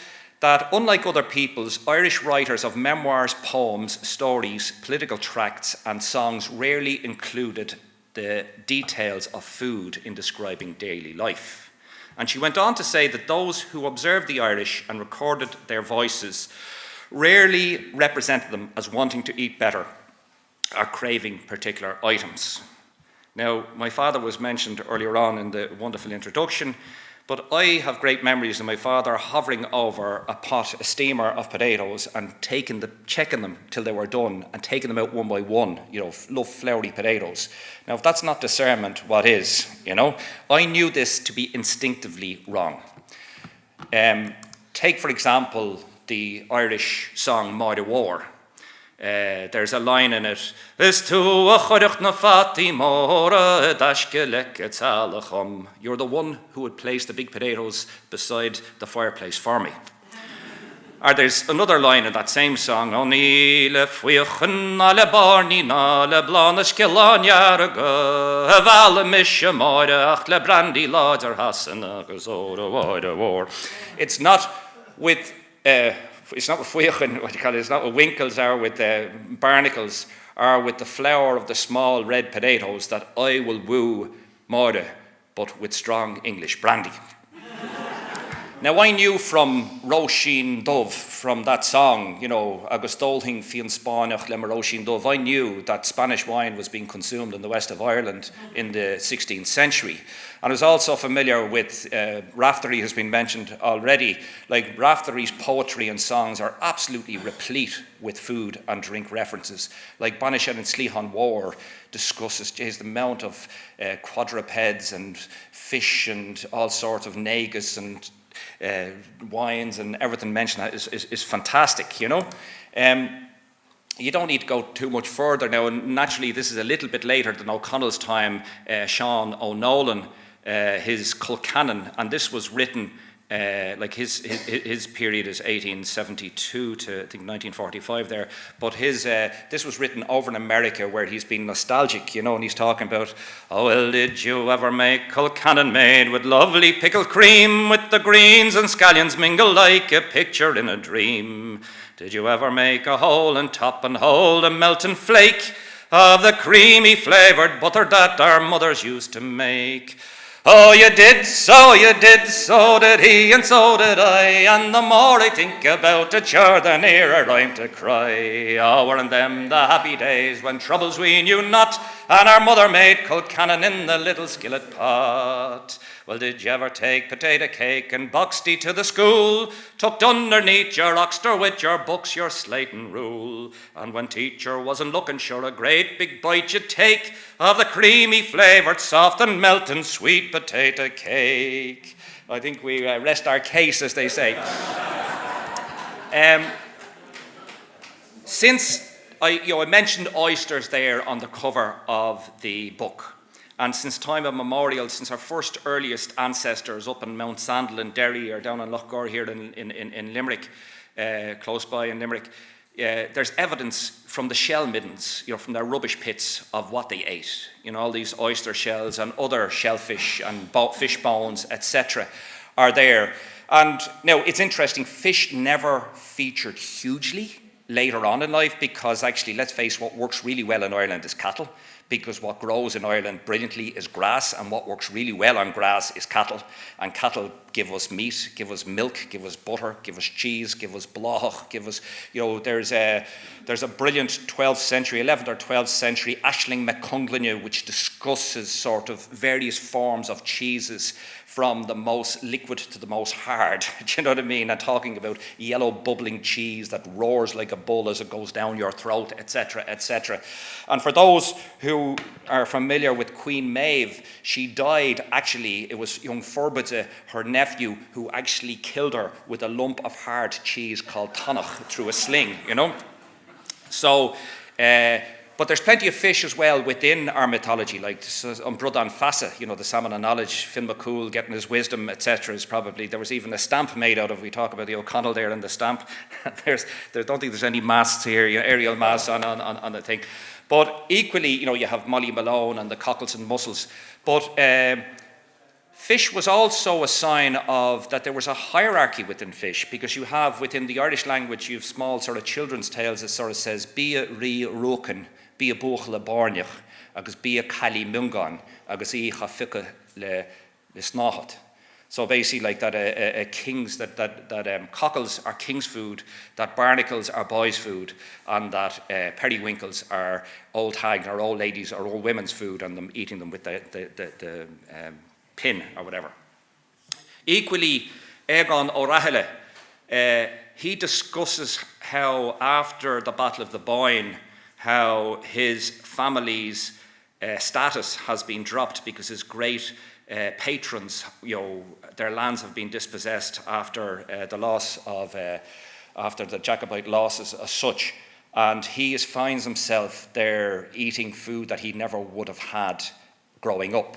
that unlike other peoples, Irish writers of memoirs, poems, stories, political tracts and songs rarely included the details of food in describing daily life. And she went on to say that those who observed the Irish and recorded their voices rarely represented them as wanting to eat better or craving particular items. Now, my father was mentioned earlier on in the wonderful introduction, but I have great memories of my father hovering over a steamer of potatoes and checking them till they were done and taking them out one by one, love floury potatoes. Now, if that's not discernment, what is, I knew this to be instinctively wrong. Take, for example, the Irish song Máire Mhór. There's a line in it, "Is tú a chuireach na fatí móra daisce lece talachum." You're the one who would place the big potatoes beside the fireplace for me. Or there's another line in that same song, Oni le fuichen alle barni na le blana skillan jarga, alle mische moidach le brandy lader hassen agus ora wide war. It's not with fuichen, what you call it, it's not with winkles or with barnacles or with the flour of the small red potatoes that I will woo moide, but with strong English brandy. Now, I knew from Roisin Dove, from that song, agus dólthing fion Spáineach le Roisin Dove, I knew that Spanish wine was being consumed in the west of Ireland in the 16th century. And I was also familiar with, Raftery has been mentioned already, like Raftery's poetry and songs are absolutely replete with food and drink references. Like Banished and Slíhan War discusses the amount of quadrupeds and fish and all sorts of negus and wines and everything mentioned is fantastic, You don't need to go too much further now, and naturally this is a little bit later than O'Connell's time. Sean O'Nolan, his Culcanon, and this was written like his period is 1872 to I think 1945 there, but this was written over in America where he's been nostalgic, and he's talking about, oh well, did you ever make Culcanon made with lovely pickled cream, with the greens and scallions mingle like a picture in a dream? Did you ever make a hole in top and hold a melting flake of the creamy flavoured butter that our mothers used to make? Oh, you did, so did he, and so did I, and the more I think about it, sure, the nearer I'm to cry. Oh, weren't them the happy days when troubles we knew not, and our mother made Culcanon in the little skillet pot? Well, did you ever take potato cake and boxty to the school, tucked underneath your oxter with your books, your slate and rule? And when teacher wasn't looking, sure, a great big bite you'd take of the creamy flavoured, soft and melting sweet potato cake. I think we rest our case, as they say. Since I mentioned oysters there on the cover of the book, and since time immemorial, since our first earliest ancestors up in Mount Sandal in Derry or down in Loughgore here in Limerick, close by in Limerick, there's evidence from the shell middens, from their rubbish pits of what they ate. All these oyster shells and other shellfish and fish bones, etc., are there. And now it's interesting, fish never featured hugely later on in life because actually, let's face what works really well in Ireland is cattle. Because what grows in Ireland brilliantly is grass, and what works really well on grass is cattle. And cattle give us meat, give us milk, give us butter, give us cheese, give us blach, give us, there's a brilliant 11th or 12th century Aisling McCunglinne which discusses sort of various forms of cheeses from the most liquid to the most hard, do you know what I mean? And talking about yellow bubbling cheese that roars like a bull as it goes down your throat, etc., etc. And for those who are familiar with Queen Maeve, she died, actually, it was young Forbidze, her nephew, who actually killed her with a lump of hard cheese called tonnach through a sling, So, but there's plenty of fish as well within our mythology, like Brudan Fassa, the salmon of knowledge, Finn McCool getting his wisdom, etc. is probably, there was even a stamp made out of, we talk about the O'Connell there and the stamp. I don't think there's any masts here, aerial masts on the thing. But equally, you have Molly Malone and the cockles and mussels. But fish was also a sign of that there was a hierarchy within fish, because you have within the Irish language, you have small sort of children's tales that sort of says, Bia ri roken, Bia buch le barnich, agus Bia kali mungan, agus I chafica le snahat. So basically like that kings, that cockles are king's food, that barnacles are boys' food, and that periwinkles are old hags or old ladies or old women's food, and them eating them with the pin or whatever. Equally, Egon O'Rahile, he discusses how after the Battle of the Boyne, how his family's status has been dropped because his great patrons, their lands have been dispossessed after after the Jacobite losses as such, and he finds himself there eating food that he never would have had growing up.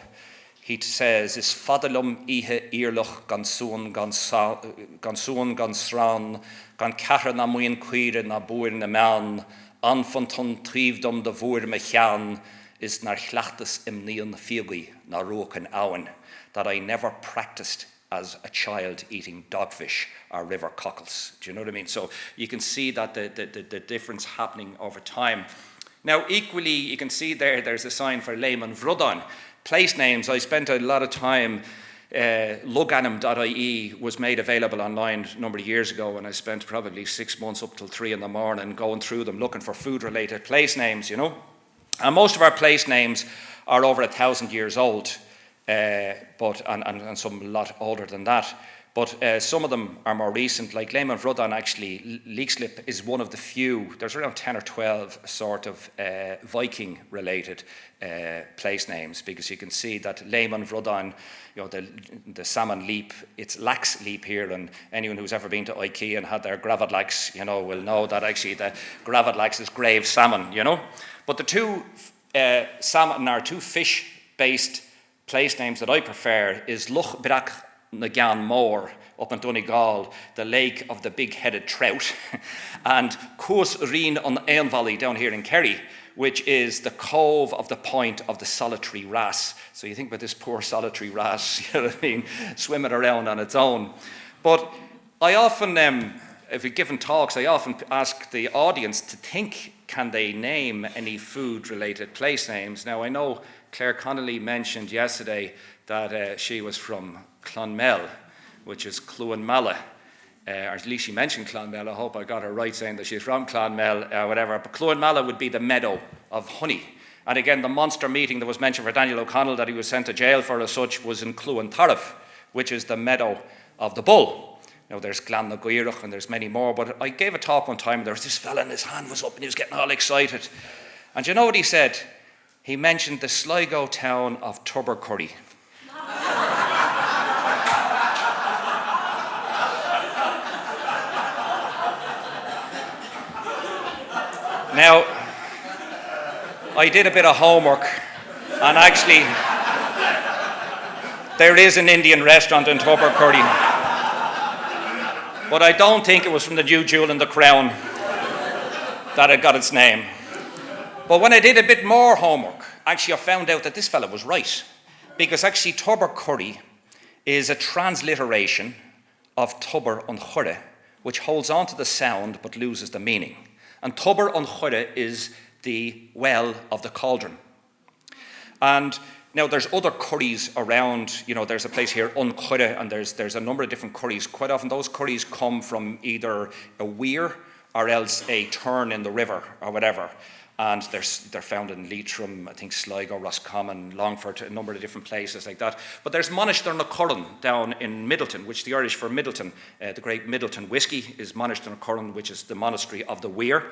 He says, "Is fadalum ihe earloch gansuan gansran gan ceathair na muoin cuire na búir na meán, anfanton tríomhdom de bhúir me chean, is nar chleachtas imníon fiagaí na ruachan áin, that I never practiced as a child eating dogfish or river cockles. Do you know what I mean? So you can see that the difference happening over time. Now, equally, you can see there's a sign for Lehman Vrudon. Place names, I spent a lot of time, loganim.ie was made available online a number of years ago, and I spent probably 6 months up till 3 in the morning going through them, looking for food-related place names, you know. And most of our place names are over 1,000 years old. And some a lot older than that. But some of them are more recent, like Lehman Vrudon actually, Leixlip is one of the few, there's around 10 or 12 sort of Viking-related place names, because you can see that Lehman Vrudon, you know, the salmon leap, it's lax leap here, and anyone who's ever been to IKEA and had their gravadlax, you know, will know that actually the gravadlax is grave salmon, you know. But the two salmon are two fish-based place names that I prefer is Loch Brach na Gan Mór up in Donegal, the lake of the big-headed trout, and Cús Rín on Aon Valley down here in Kerry, which is the cove of the point of the solitary wrasse. So you think about this poor solitary wrasse, you know what I mean, swimming around on its own. But I often, if we're given talks, I often ask the audience to think, can they name any food-related place names? Now, I know Claire Connolly mentioned yesterday that she was from Clonmel, which is Clonmala. Or at least she mentioned Clonmel. I hope I got her right saying that she's from Clonmel, whatever. But Clonmala would be the meadow of honey. And again, the monster meeting that was mentioned for Daniel O'Connell that he was sent to jail for as such was in Clontarf, which is the meadow of the bull. Now, there's Glan na Gaoirich and there's many more, but I gave a talk one time, and there was this fella and his hand was up and he was getting all excited. And you know what he said? He mentioned the Sligo town of Tubbercurry. Now, I did a bit of homework, and actually, there is an Indian restaurant in Tubbercurry, but I don't think it was from the New Jewel in the Crown that it got its name. But when I did a bit more homework, actually I found out that this fella was right. Because actually Tubbercurry is a transliteration of Tubber on Churre, which holds on to the sound but loses the meaning. And Tubber on Churre is the well of the cauldron. And now there's other curries around, you know, there's a place here, Uncurre, and there's a number of different curries. Quite often those curries come from either a weir or else a turn in the river or whatever. And they're found in Leitrim, I think Sligo, Roscommon, Longford, a number of different places like that. But there's Monaster na Curran down in Middleton, which the Irish for Middleton, the great Middleton whiskey is Monaster na Curran, which is the monastery of the Weir,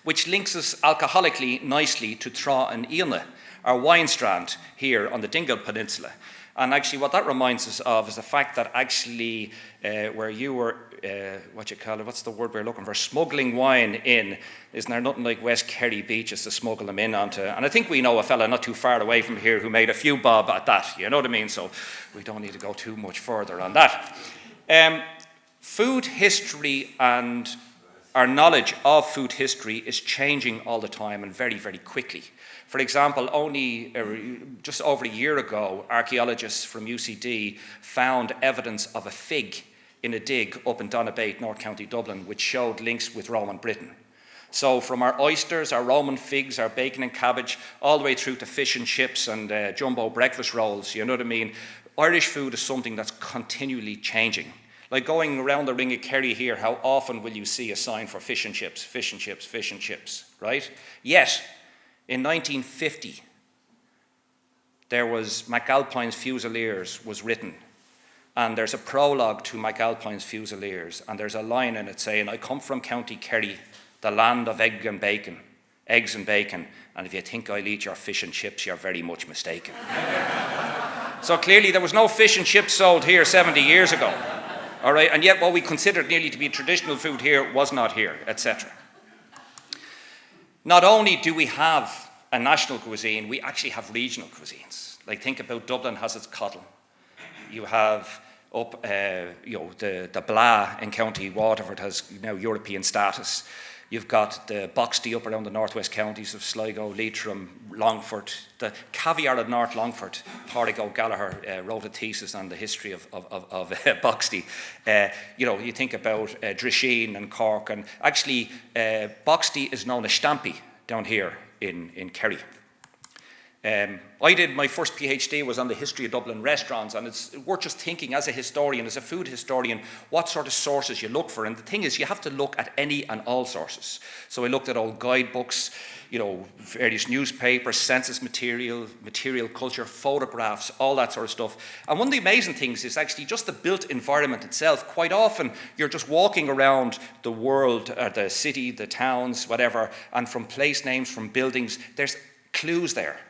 which links us alcoholically nicely to Tra and Iona, our wine strand here on the Dingle Peninsula. And actually what that reminds us of is the fact that actually where you were, what's the word we're looking for, smuggling wine in, isn't there nothing like West Kerry beaches to smuggle them in onto? And I think we know a fella not too far away from here who made a few bob at that, you know what I mean? So we don't need to go too much further on that. Food history and our knowledge of food history is changing all the time and very, very quickly. For example, only just over a year ago, archaeologists from UCD found evidence of a fig in a dig up in Donabate, North County Dublin, which showed links with Roman Britain. So from our oysters, our Roman figs, our bacon and cabbage, all the way through to fish and chips and jumbo breakfast rolls, you know what I mean? Irish food is something that's continually changing. Like going around the ring of Kerry here, how often will you see a sign for fish and chips, fish and chips, fish and chips, right? Yet, in 1950, there was MacAlpine's Fusiliers was written, and there's a prologue to MacAlpine's Fusiliers, and there's a line in it saying, I come from County Kerry, the land of eggs and bacon, and if you think I'll eat your fish and chips, you're very much mistaken. So clearly there was no fish and chips sold here 70 years ago, all right, and yet what we considered nearly to be traditional food here was not here, etc. Not only do we have a national cuisine, we actually have regional cuisines. Like think about Dublin has its cottle. You have up, the Blah in County Waterford has now European status. You've got the Boxty up around the northwest counties of Sligo, Leitrim, Longford. The caviar at North Longford, Pádraig O'Gallagher wrote a thesis on the history of Boxty. You think about Drisheen and Cork, and actually Boxty is known as Stampy down here in Kerry. I did my first PhD was on the history of Dublin restaurants, and it's worth just thinking as a historian, as a food historian, what sort of sources you look for. And the thing is, you have to look at any and all sources. So I looked at old guidebooks, various newspapers, census material culture, photographs, all that sort of stuff. And one of the amazing things is actually just the built environment itself. Quite often, you're just walking around the world, the city, the towns, whatever, and from place names, from buildings, there's clues there.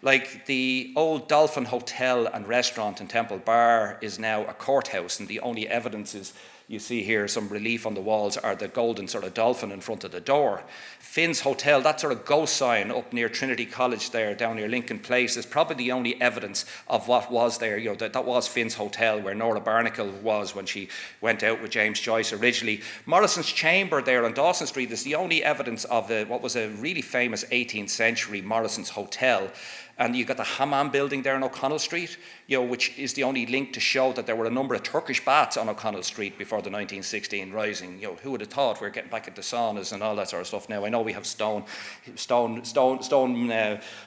Like the old Dolphin Hotel and Restaurant in Temple Bar is now a courthouse, and the only evidence is, you see here some relief on the walls, are the golden sort of dolphin in front of the door. Finn's Hotel, that sort of ghost sign up near Trinity College there, down near Lincoln Place, is probably the only evidence of what was there. That was Finn's Hotel, where Nora Barnacle was when she went out with James Joyce originally. Morrison's Chamber there on Dawson Street is the only evidence of what was a really famous 18th century Morrison's Hotel. And you've got the Hammam building there on O'Connell Street, which is the only link to show that there were a number of Turkish baths on O'Connell Street before the 1916 Rising. Who would have thought we're getting back into saunas and all that sort of stuff now? I know we have stone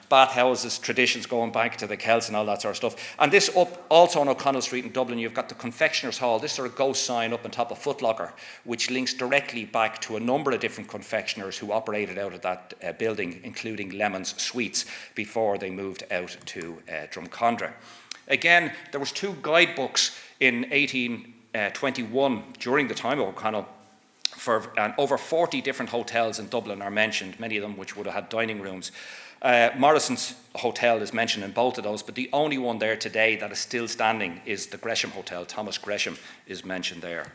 bathhouses, traditions going back to the Celts and all that sort of stuff. And this up also on O'Connell Street in Dublin, you've got the Confectioner's Hall, this sort of ghost sign up on top of Foot Locker, which links directly back to a number of different confectioners who operated out of that building, including Lemon's Sweets, before they moved out to Drumcondra. Again, there was 2 guidebooks in 1821 during the time of O'Connell, and over 40 different hotels in Dublin are mentioned, many of them which would have had dining rooms. Morrison's Hotel is mentioned in both of those, but the only one there today that is still standing is the Gresham Hotel. Thomas Gresham is mentioned there.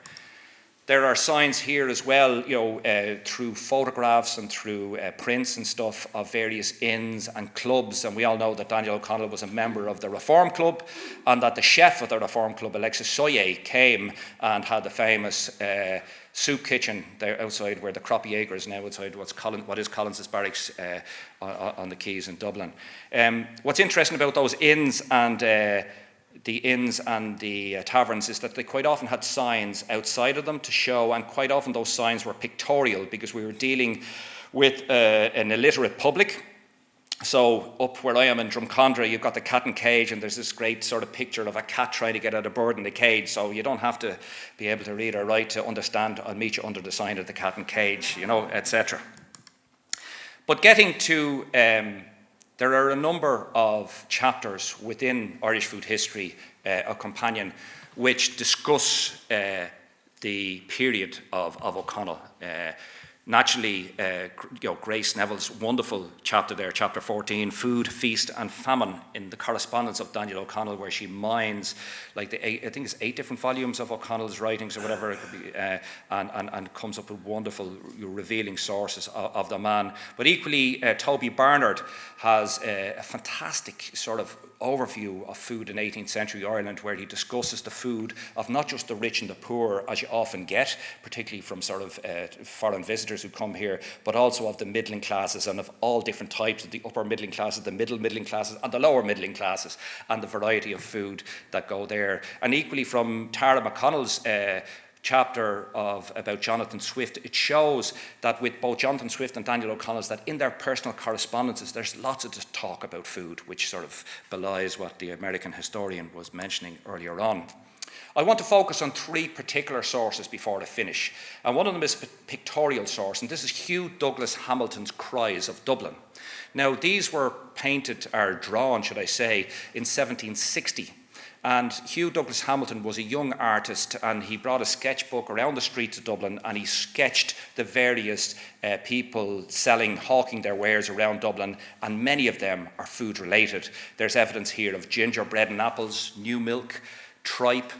There are signs here as well, through photographs and through prints and stuff of various inns and clubs. And we all know that Daniel O'Connell was a member of the Reform Club, and that the chef of the Reform Club, Alexis Soye, came and had the famous soup kitchen there outside where the Croppy Acre is now, outside what is Collins's Barracks on the Quays in Dublin. What's interesting about those inns and the taverns is that they quite often had signs outside of them to show, and quite often those signs were pictorial because we were dealing with an illiterate public. So up where I am in Drumcondra, you've got the Cat and Cage, and there's this great sort of picture of a cat trying to get out a bird in the cage. So you don't have to be able to read or write to understand, I'll meet you under the sign of the Cat and Cage, etc. But getting to there are a number of chapters within Irish food history, a companion, which discuss the period of O'Connell. Naturally, Grace Neville's wonderful chapter there, chapter 14, Food, Feast and Famine, in the correspondence of Daniel O'Connell, where she mines, I think it's 8 different volumes of O'Connell's writings or whatever it could be, and comes up with wonderful, revealing sources of the man. But equally, Toby Barnard has a fantastic sort of overview of food in 18th century Ireland, where he discusses the food of not just the rich and the poor, as you often get, particularly from sort of foreign visitors who come here, but also of the middling classes and of all different types of the upper middling classes, the middling classes and the lower middling classes, and the variety of food that go there. And equally from Tara McConnell's chapter about Jonathan Swift, it shows that with both Jonathan Swift and Daniel O'Connell's, that in their personal correspondences there's lots of talk about food, which sort of belies what the American historian was mentioning earlier on. I want to focus on 3 particular sources before I finish, and one of them is a pictorial source, and this is Hugh Douglas Hamilton's Cries of Dublin. Now, these were painted, or drawn should I say, in 1760. And Hugh Douglas Hamilton was a young artist, and he brought a sketchbook around the streets of Dublin, and he sketched the various people hawking their wares around Dublin, and many of them are food related. There's evidence here of gingerbread and apples, new milk, tripe,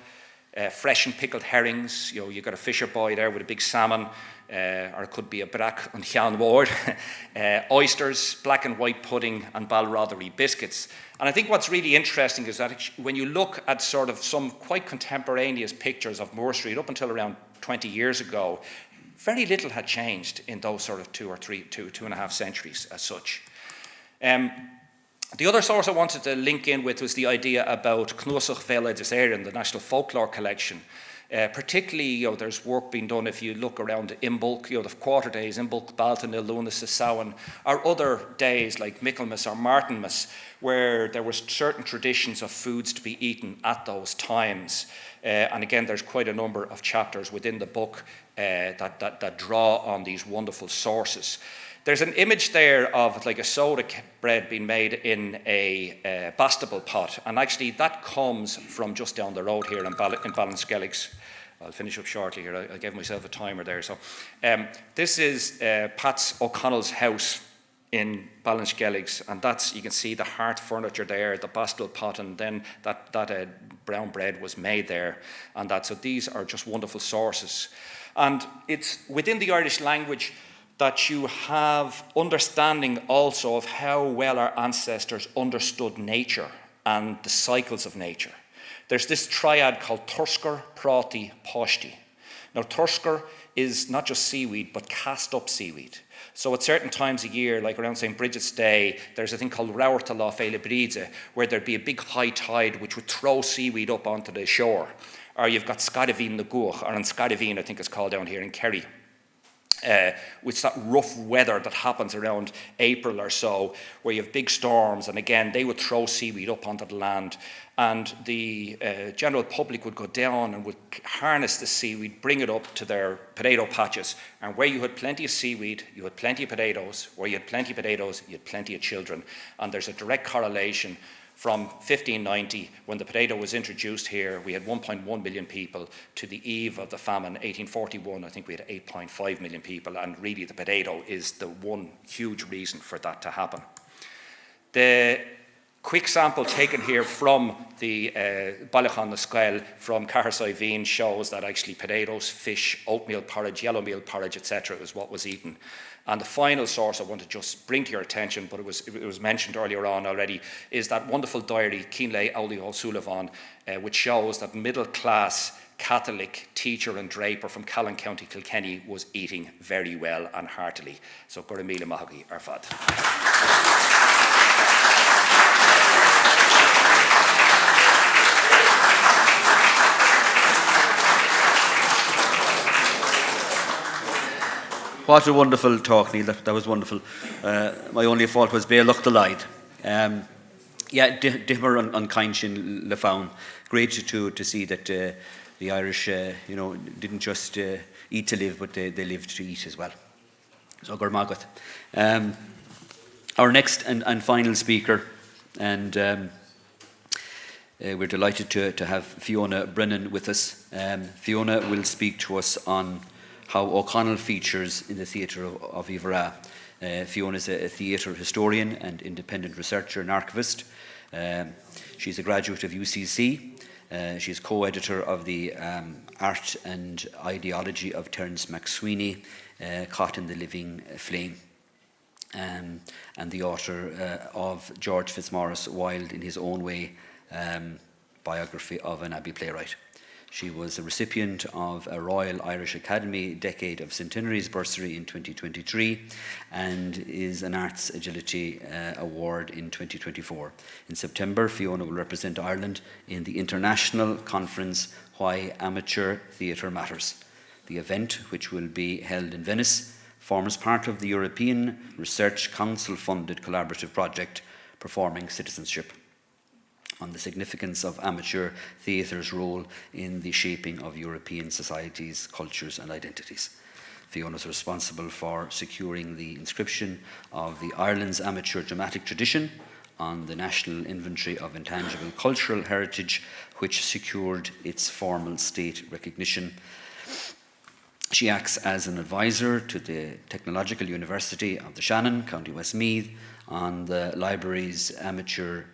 fresh and pickled herrings. You've got a fisher boy there with a big salmon, or it could be a brack on Chean Ward, oysters, black and white pudding, and balrothery biscuits. And I think what's really interesting is that when you look at sort of some quite contemporaneous pictures of Moore Street up until around 20 years ago, very little had changed in those sort of 2.5 centuries as such. The other source I wanted to link in with was the idea about Cnuasach Vela des Éireann, the National Folklore Collection. Particularly, there's work being done if you look around Imbolc, the quarter days, Imbolc, Baltanil, Lunas, Samhain, or other days like Michaelmas or Martinmas, where there was certain traditions of foods to be eaten at those times. And again, there's quite a number of chapters within the book that draw on these wonderful sources. There's an image there of like a soda bread being made in a bastable pot, and actually that comes from just down the road here in Ballinskelligs. I'll finish up shortly here. I gave myself a timer there. So this is Pat's O'Connell's house in Ballinskelligs, and you can see the hearth furniture there, the bastable pot, and then that brown bread was made there, and so these are just wonderful sources. And it's within the Irish language that you have understanding also of how well our ancestors understood nature and the cycles of nature. There's this triad called Tursker, Práti, Páistí. Now, Tursker is not just seaweed, but cast-up seaweed. So at certain times a year, like around St. Bridget's Day, there's a thing called Rauirtala Féile Bríde, where there'd be a big high tide which would throw seaweed up onto the shore. Or you've got Scadavine na Guach, or an Scadavine, I think it's called down here in Kerry. With that rough weather that happens around April or so, where you have big storms, and again, they would throw seaweed up onto the land, and the general public would go down and would harness the seaweed, bring it up to their potato patches, and where you had plenty of seaweed, you had plenty of potatoes. Where you had plenty of potatoes, you had plenty of children. And there's a direct correlation from 1590, when the potato was introduced here. We had 1.1 million people. To the eve of the famine, 1841, I think we had 8.5 million people, and really the potato is the one huge reason for that to happen. The quick sample taken here from the Bailachan na Scoil from Cahersiveen shows that actually potatoes, fish, oatmeal porridge, yellow meal porridge, etc. is what was eaten. And the final source I want to just bring to your attention, but it was mentioned earlier on already, is that wonderful diary, Cínle Auli O'Sullivan, which shows that middle-class Catholic teacher and draper from Callan, County Kilkenny was eating very well and heartily. So, Goramila Mahagi Arfad. What a wonderful talk, Neil. That was wonderful. My only fault was Béal Lucht Alide. Dimmer on Cainsin Le Faun. Great to see that the Irish, didn't just eat to live, but they lived to eat as well. So, Gur Magat. Our next and final speaker, and we're delighted to have Fiona Brennan with us. Fiona will speak to us on how O'Connell features in the theatre of Ivora. Fiona is a theatre historian and independent researcher and archivist. She's a graduate of UCC. She's co-editor of the Art and Ideology of Terence MacSweeney, Caught in the Living Flame, and the author of George Fitzmaurice Wilde in His Own Way, biography of an Abbey playwright. She was a recipient of a Royal Irish Academy Decade of Centenaries bursary in 2023 and is an Arts Agility Award in 2024. In September, Fiona will represent Ireland in the International Conference Why Amateur Theatre Matters. The event, which will be held in Venice, forms part of the European Research Council-funded collaborative project Performing Citizenship, on the significance of amateur theatre's role in the shaping of European societies, cultures and identities. Fiona is responsible for securing the inscription of the Ireland's amateur dramatic tradition on the National Inventory of Intangible Cultural Heritage, which secured its formal state recognition. She acts as an advisor to the Technological University of the Shannon, County Westmeath, on the library's amateur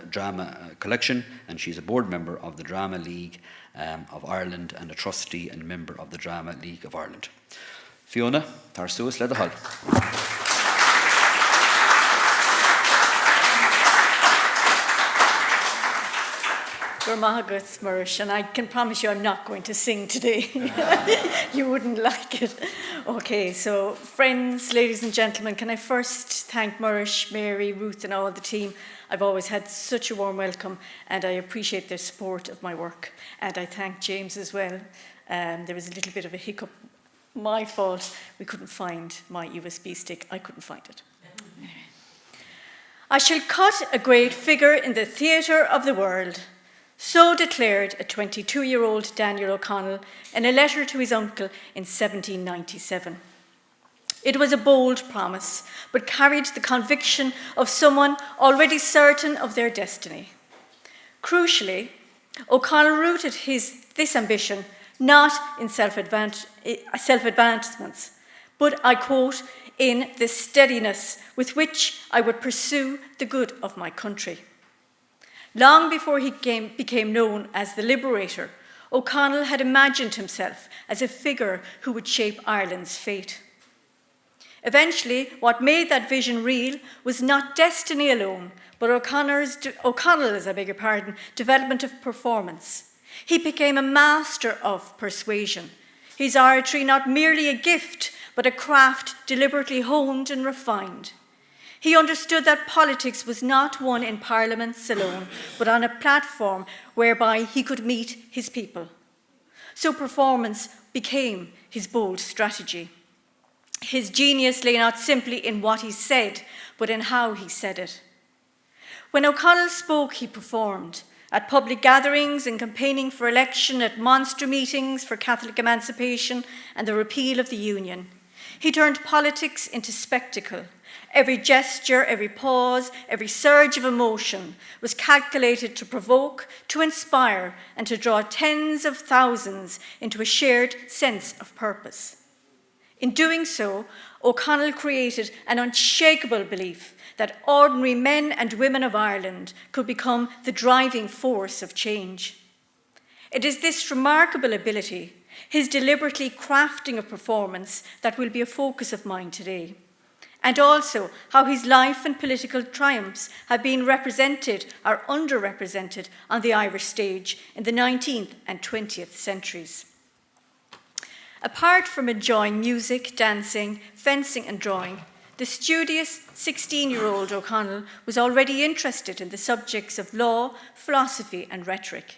drama collection, and she's a board member of the Drama League of Ireland and a trustee and member of the Drama League of Ireland. Fiona, tar suas le hall. Mahagas Murish, and I can promise you I'm not going to sing today. You wouldn't like it. Okay, so friends, ladies and gentlemen, can I first thank Murish, Mary, Ruth and all the team. I've always had such a warm welcome and I appreciate their support of my work. And I thank James as well. There was a little bit of a hiccup. My fault. We couldn't find my USB stick. I couldn't find it. Anyway. I shall cut a great figure in the theatre of the world. So declared a 22-year-old Daniel O'Connell in a letter to his uncle in 1797. It was a bold promise, but carried the conviction of someone already certain of their destiny. Crucially, O'Connell rooted this ambition not in self-advancements, but, I quote, in the steadiness with which I would pursue the good of my country. Long before he became known as the Liberator, O'Connell had imagined himself as a figure who would shape Ireland's fate. Eventually, what made that vision real was not destiny alone, but O'Connell's development of performance. He became a master of persuasion. His oratory not merely a gift, but a craft deliberately honed and refined. He understood that politics was not won in parliaments alone, but on a platform whereby he could meet his people. So performance became his bold strategy. His genius lay not simply in what he said, but in how he said it. When O'Connell spoke, he performed. At public gatherings and campaigning for election, at monster meetings for Catholic emancipation and the repeal of the Union. He turned politics into spectacle. Every gesture, every pause, every surge of emotion was calculated to provoke, to inspire, and to draw tens of thousands into a shared sense of purpose. In doing so, O'Connell created an unshakable belief that ordinary men and women of Ireland could become the driving force of change. It is this remarkable ability, his deliberately crafting of performance, that will be a focus of mine today. And also how his life and political triumphs have been represented or underrepresented on the Irish stage in the 19th and 20th centuries. Apart from enjoying music, dancing, fencing and drawing, the studious 16-year-old O'Connell was already interested in the subjects of law, philosophy and rhetoric.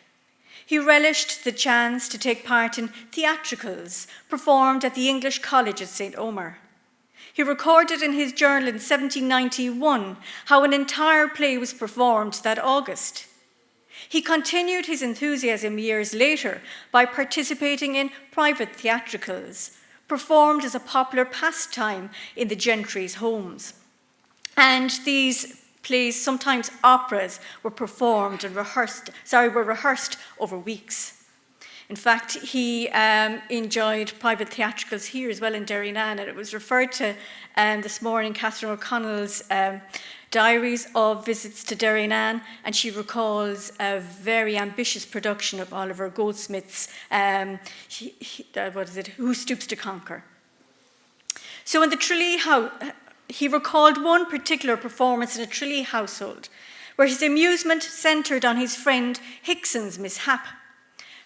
He relished the chance to take part in theatricals performed at the English College at St. Omer. He recorded in his journal in 1791 how an entire play was performed that August. He continued his enthusiasm years later by participating in private theatricals, performed as a popular pastime in the gentry's homes. And these plays, sometimes operas, were performed and were rehearsed over weeks. In fact, he enjoyed private theatricals here as well in Derrynane, and it was referred to this morning, Catherine O'Connell's diaries of visits to Derrynane, and she recalls a very ambitious production of Oliver Goldsmith's Who Stoops to Conquer. So in the Tralee house, he recalled one particular performance in a Tralee household, where his amusement centred on his friend Hickson's mishap.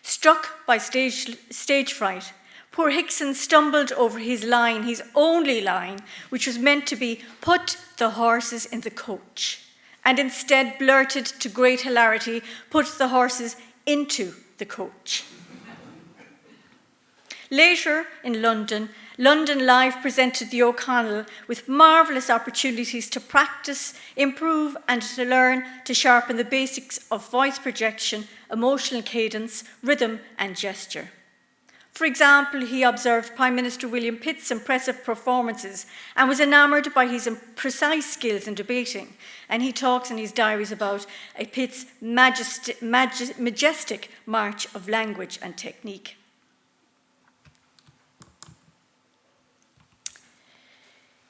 Struck by stage fright, poor Hickson stumbled over his line, his only line, which was meant to be, "Put the horses in the coach," and instead blurted to great hilarity, "Put the horses into the coach." Later in London Live presented the O'Connell with marvellous opportunities to practice, improve and to learn to sharpen the basics of voice projection, emotional cadence, rhythm and gesture. For example, he observed Prime Minister William Pitt's impressive performances and was enamoured by his precise skills in debating. And he talks in his diaries about Pitt's majestic march of language and technique.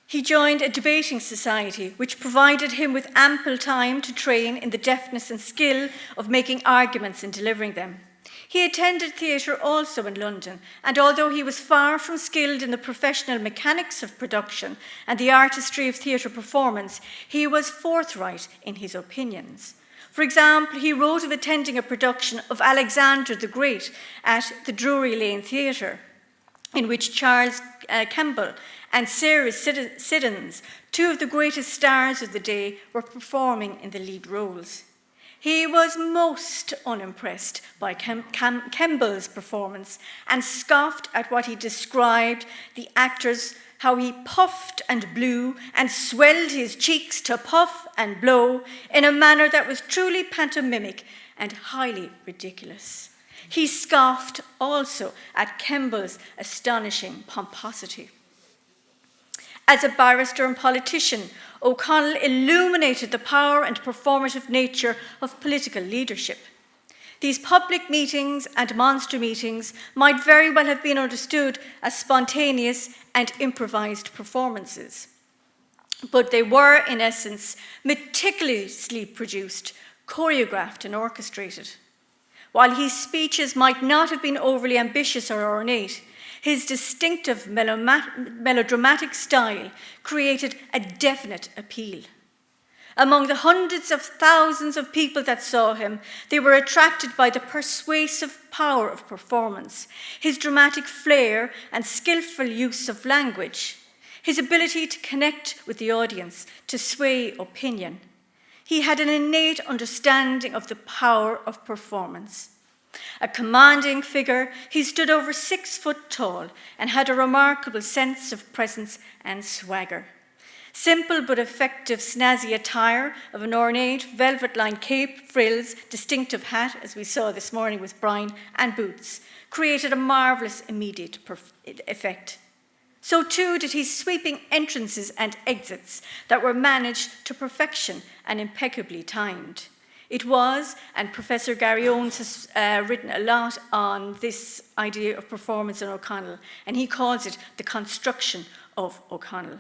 He joined a debating society which provided him with ample time to train in the deftness and skill of making arguments and delivering them. He attended theatre also in London, and although he was far from skilled in the professional mechanics of production and the artistry of theatre performance, he was forthright in his opinions. For example, he wrote of attending a production of Alexander the Great at the Drury Lane Theatre, in which Charles Kemble and Sarah Siddons, two of the greatest stars of the day, were performing in the lead roles. He was most unimpressed by Kemble's performance and scoffed at what he described the actors, how he puffed and blew and swelled his cheeks to puff and blow in a manner that was truly pantomimic and highly ridiculous. He scoffed also at Kemble's astonishing pomposity. As a barrister and politician, O'Connell illuminated the power and performative nature of political leadership. These public meetings and monster meetings might very well have been understood as spontaneous and improvised performances. But they were, in essence, meticulously produced, choreographed and orchestrated. While his speeches might not have been overly ambitious or ornate, his distinctive melodramatic style created a definite appeal. Among the hundreds of thousands of people that saw him, they were attracted by the persuasive power of performance, his dramatic flair and skillful use of language, his ability to connect with the audience, to sway opinion. He had an innate understanding of the power of performance. A commanding figure, he stood over 6 foot tall and had a remarkable sense of presence and swagger. Simple but effective snazzy attire of an ornate velvet-lined cape, frills, distinctive hat, as we saw this morning with Brian, and boots, created a marvellous immediate effect. So too did his sweeping entrances and exits that were managed to perfection and impeccably timed. It was, and Professor Gary Owens has written a lot on this idea of performance in O'Connell, and he calls it the construction of O'Connell.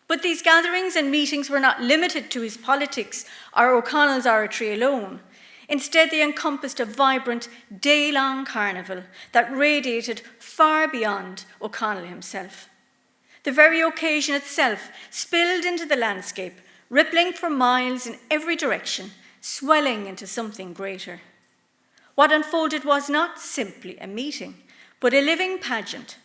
But these gatherings and meetings were not limited to his politics or O'Connell's oratory alone. Instead, they encompassed a vibrant, day-long carnival that radiated far beyond O'Connell himself. The very occasion itself spilled into the landscape, rippling for miles in every direction, swelling into something greater. What unfolded was not simply a meeting, but a living pageant,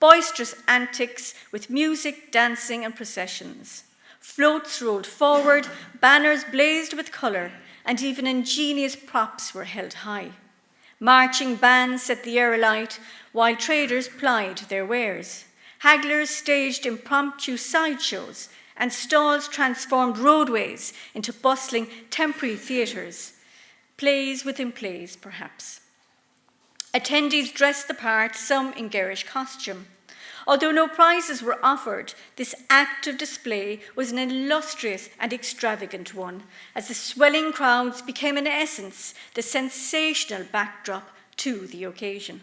boisterous antics with music, dancing, and processions. Floats rolled forward, banners blazed with colour, and even ingenious props were held high. Marching bands set the air alight, while traders plied their wares. Hagglers staged impromptu sideshows, and stalls transformed roadways into bustling temporary theatres. Plays within plays, perhaps. Attendees dressed the part, some in garish costume. Although no prizes were offered, this active display was an illustrious and extravagant one, as the swelling crowds became in essence the sensational backdrop to the occasion.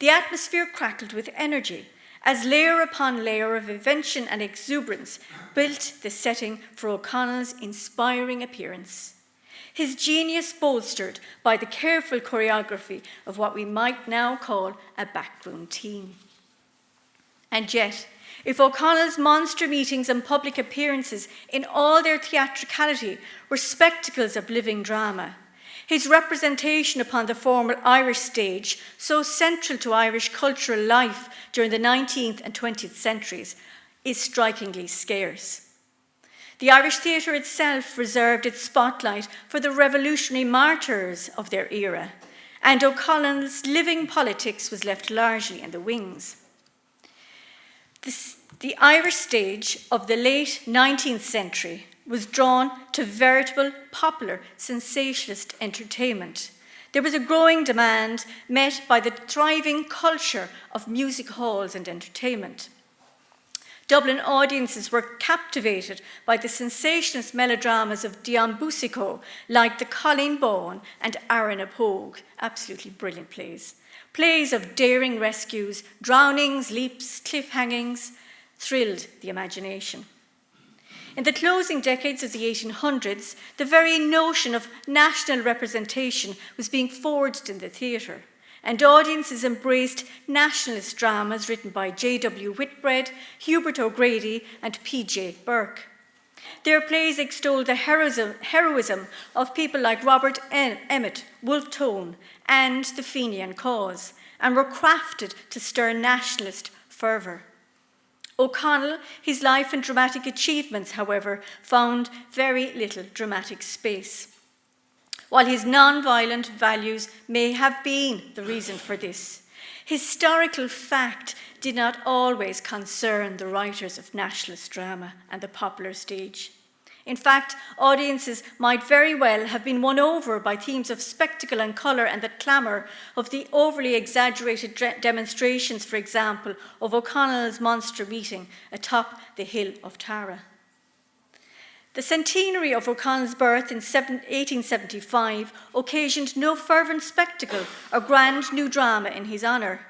The atmosphere crackled with energy, as layer upon layer of invention and exuberance built the setting for O'Connell's inspiring appearance. His genius bolstered by the careful choreography of what we might now call a backroom team. And yet, if O'Connell's monster meetings and public appearances in all their theatricality were spectacles of living drama, his representation upon the formal Irish stage, so central to Irish cultural life during the 19th and 20th centuries, is strikingly scarce. The Irish theatre itself reserved its spotlight for the revolutionary martyrs of their era, and O'Connell's living politics was left largely in the wings. The Irish stage of the late 19th century was drawn to veritable popular sensationalist entertainment. There was a growing demand met by the thriving culture of music halls and entertainment. Dublin audiences were captivated by the sensationalist melodramas of Dion Boucicault, like The Colleen Bawn and Aaron a Pogue, absolutely brilliant plays. Plays of daring rescues, drownings, leaps, cliffhangings, thrilled the imagination. In the closing decades of the 1800s, the very notion of national representation was being forged in the theatre, and audiences embraced nationalist dramas written by J.W. Whitbread, Hubert O'Grady, and P.J. Burke. Their plays extolled the heroism of people like Robert Emmet, Wolfe Tone, and the Fenian cause, and were crafted to stir nationalist fervour. O'Connell, his life and dramatic achievements, however, found very little dramatic space. While his non-violent values may have been the reason for this, historical fact did not always concern the writers of nationalist drama and the popular stage. In fact, audiences might very well have been won over by themes of spectacle and colour and the clamour of the overly exaggerated demonstrations, for example, of O'Connell's monster meeting atop the hill of Tara. The centenary of O'Connell's birth in 1875 occasioned no fervent spectacle or grand new drama in his honour.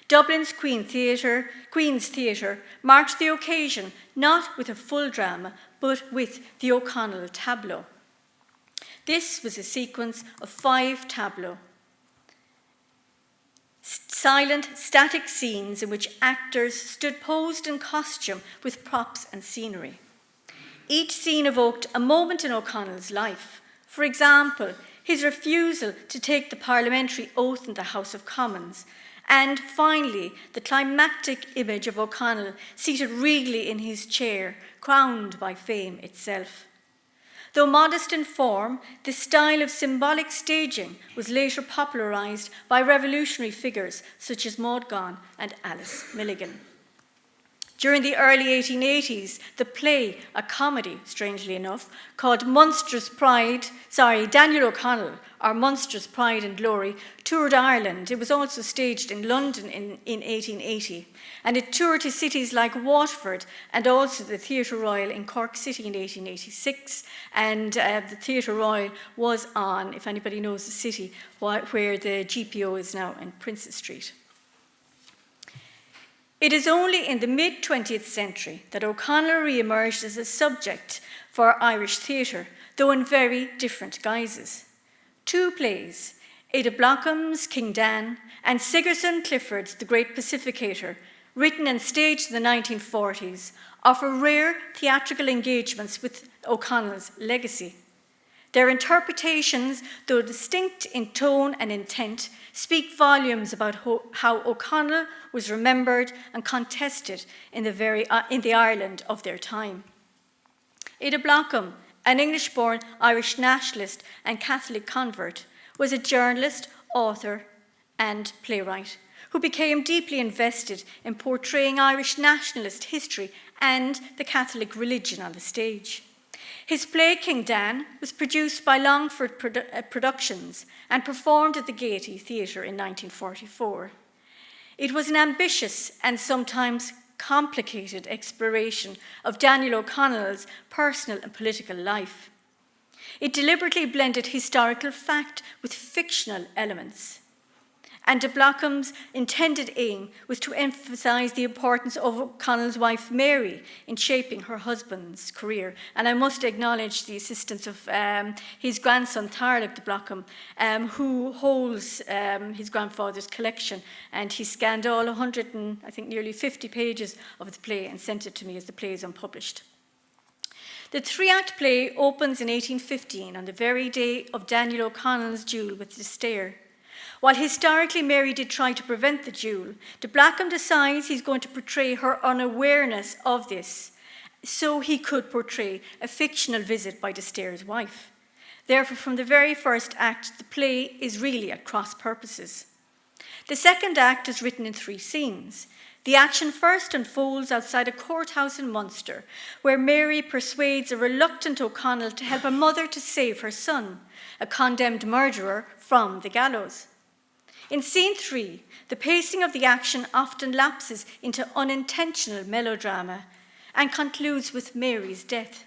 Dublin's Queen's Theatre marked the occasion not with a full drama, but with the O'Connell tableau. This was a sequence of 5 tableaux, silent, static scenes in which actors stood posed in costume with props and scenery. Each scene evoked a moment in O'Connell's life. For example, his refusal to take the parliamentary oath in the House of Commons, and finally, the climactic image of O'Connell seated regally in his chair, crowned by fame itself. Though modest in form, this style of symbolic staging was later popularised by revolutionary figures such as Maud Gonne and Alice Milligan. During the early 1880s, the play, a comedy, strangely enough, called Daniel O'Connell, or Monstrous Pride and Glory, toured Ireland. It was also staged in London in 1880, and it toured to cities like Waterford and also the Theatre Royal in Cork City in 1886, and the Theatre Royal was on, if anybody knows the city, where the GPO is now in Princes Street. It is only in the mid-20th century that O'Connell re-emerged as a subject for Irish theatre, though in very different guises. 2 plays, Ada Blockham's King Dan and Sigerson Clifford's The Great Pacificator, written and staged in the 1940s, offer rare theatrical engagements with O'Connell's legacy. Their interpretations, though distinct in tone and intent, speak volumes about how O'Connell was remembered and contested in the Ireland of their time. Ada Blockham, an English-born Irish nationalist and Catholic convert, was a journalist, author, and playwright who became deeply invested in portraying Irish nationalist history and the Catholic religion on the stage. His play, King Dan, was produced by Longford Productions and performed at the Gaiety Theatre in 1944. It was an ambitious and sometimes complicated exploration of Daniel O'Connell's personal and political life. It deliberately blended historical fact with fictional elements. And de Blockham's intended aim was to emphasise the importance of O'Connell's wife Mary in shaping her husband's career. And I must acknowledge the assistance of his grandson Tarlib de Blockham, who holds his grandfather's collection, and he scanned all 100 and I think nearly 50 pages of the play and sent it to me as the play is unpublished. The 3-act play opens in 1815 on the very day of Daniel O'Connell's duel with the Stair. While historically Mary did try to prevent the duel, de Blackham decides he's going to portray her unawareness of this, so he could portray a fictional visit by de Stair's wife. Therefore, from the very first act, the play is really at cross purposes. The 2nd act is written in 3 scenes. The action first unfolds outside a courthouse in Munster, where Mary persuades a reluctant O'Connell to help a mother to save her son, a condemned murderer, from the gallows. In scene 3, the pacing of the action often lapses into unintentional melodrama and concludes with Mary's death.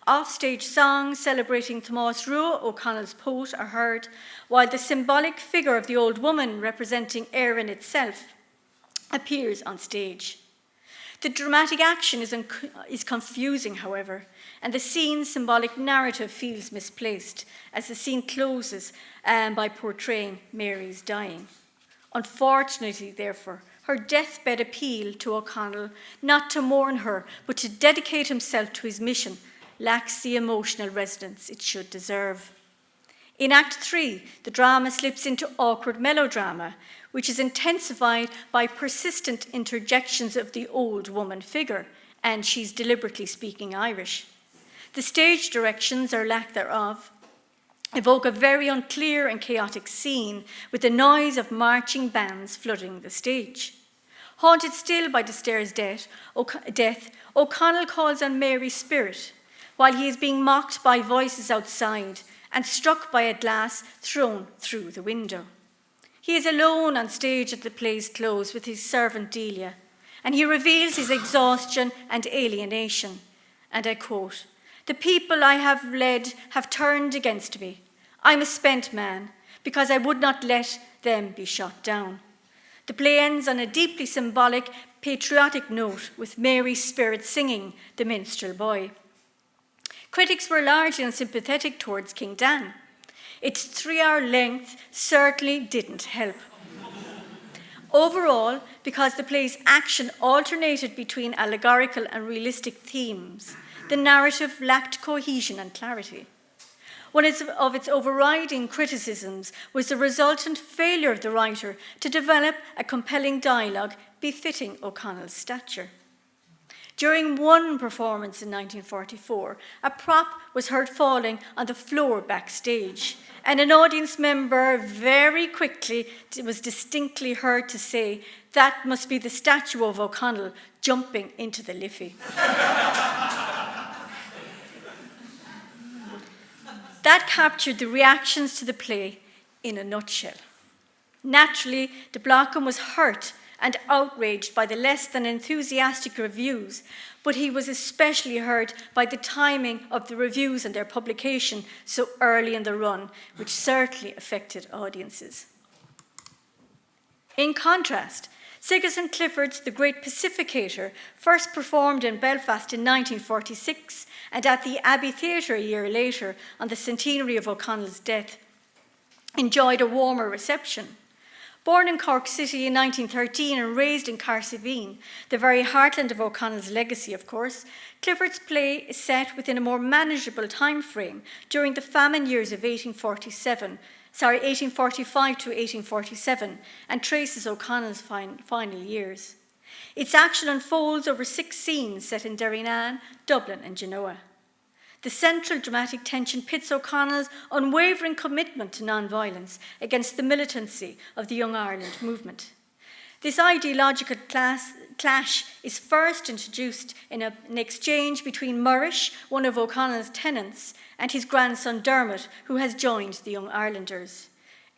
Offstage songs celebrating Tomás Rua, O'Connell's poet, are heard, while the symbolic figure of the old woman representing Erin itself appears on stage. The dramatic action is confusing, however, and the scene's symbolic narrative feels misplaced as the scene closes by portraying Mary's dying. Unfortunately, therefore, her deathbed appeal to O'Connell not to mourn her, but to dedicate himself to his mission, lacks the emotional resonance it should deserve. In Act 3, the drama slips into awkward melodrama, which is intensified by persistent interjections of the old woman figure, and she's deliberately speaking Irish. The stage directions, or lack thereof, evoke a very unclear and chaotic scene with the noise of marching bands flooding the stage. Haunted still by D'Astair's death, O'Connell calls on Mary's spirit while he is being mocked by voices outside and struck by a glass thrown through the window. He is alone on stage at the play's close with his servant Delia, and he reveals his exhaustion and alienation. And I quote, "The people I have led have turned against me. I'm a spent man because I would not let them be shot down." The play ends on a deeply symbolic, patriotic note with Mary's spirit singing The Minstrel Boy. Critics were largely unsympathetic towards King Dan. Its 3-hour length certainly didn't help. Overall, because the play's action alternated between allegorical and realistic themes, the narrative lacked cohesion and clarity. One of its overriding criticisms was the resultant failure of the writer to develop a compelling dialogue befitting O'Connell's stature. During one performance in 1944, a prop was heard falling on the floor backstage, and an audience member very quickly was distinctly heard to say, "That must be the statue of O'Connell jumping into the Liffey." That captured the reactions to the play in a nutshell. Naturally, de Blockham was hurt and outraged by the less than enthusiastic reviews, but he was especially hurt by the timing of the reviews and their publication so early in the run, which certainly affected audiences. In contrast, Sigerson Clifford's The Great Pacificator, first performed in Belfast in 1946 and at the Abbey Theatre a year later on the centenary of O'Connell's death, enjoyed a warmer reception. Born in Cork City in 1913 and raised in Carsiveen, the very heartland of O'Connell's legacy, of course, Clifford's play is set within a more manageable time frame during the famine years of 1845 to 1847, and traces O'Connell's final years. Its action unfolds over 6 scenes set in Derrynane, Dublin and Genoa. The central dramatic tension pits O'Connell's unwavering commitment to non-violence against the militancy of the Young Ireland movement. This ideological clash is first introduced in an exchange between Murrish, one of O'Connell's tenants, and his grandson Dermot, who has joined the Young Irelanders.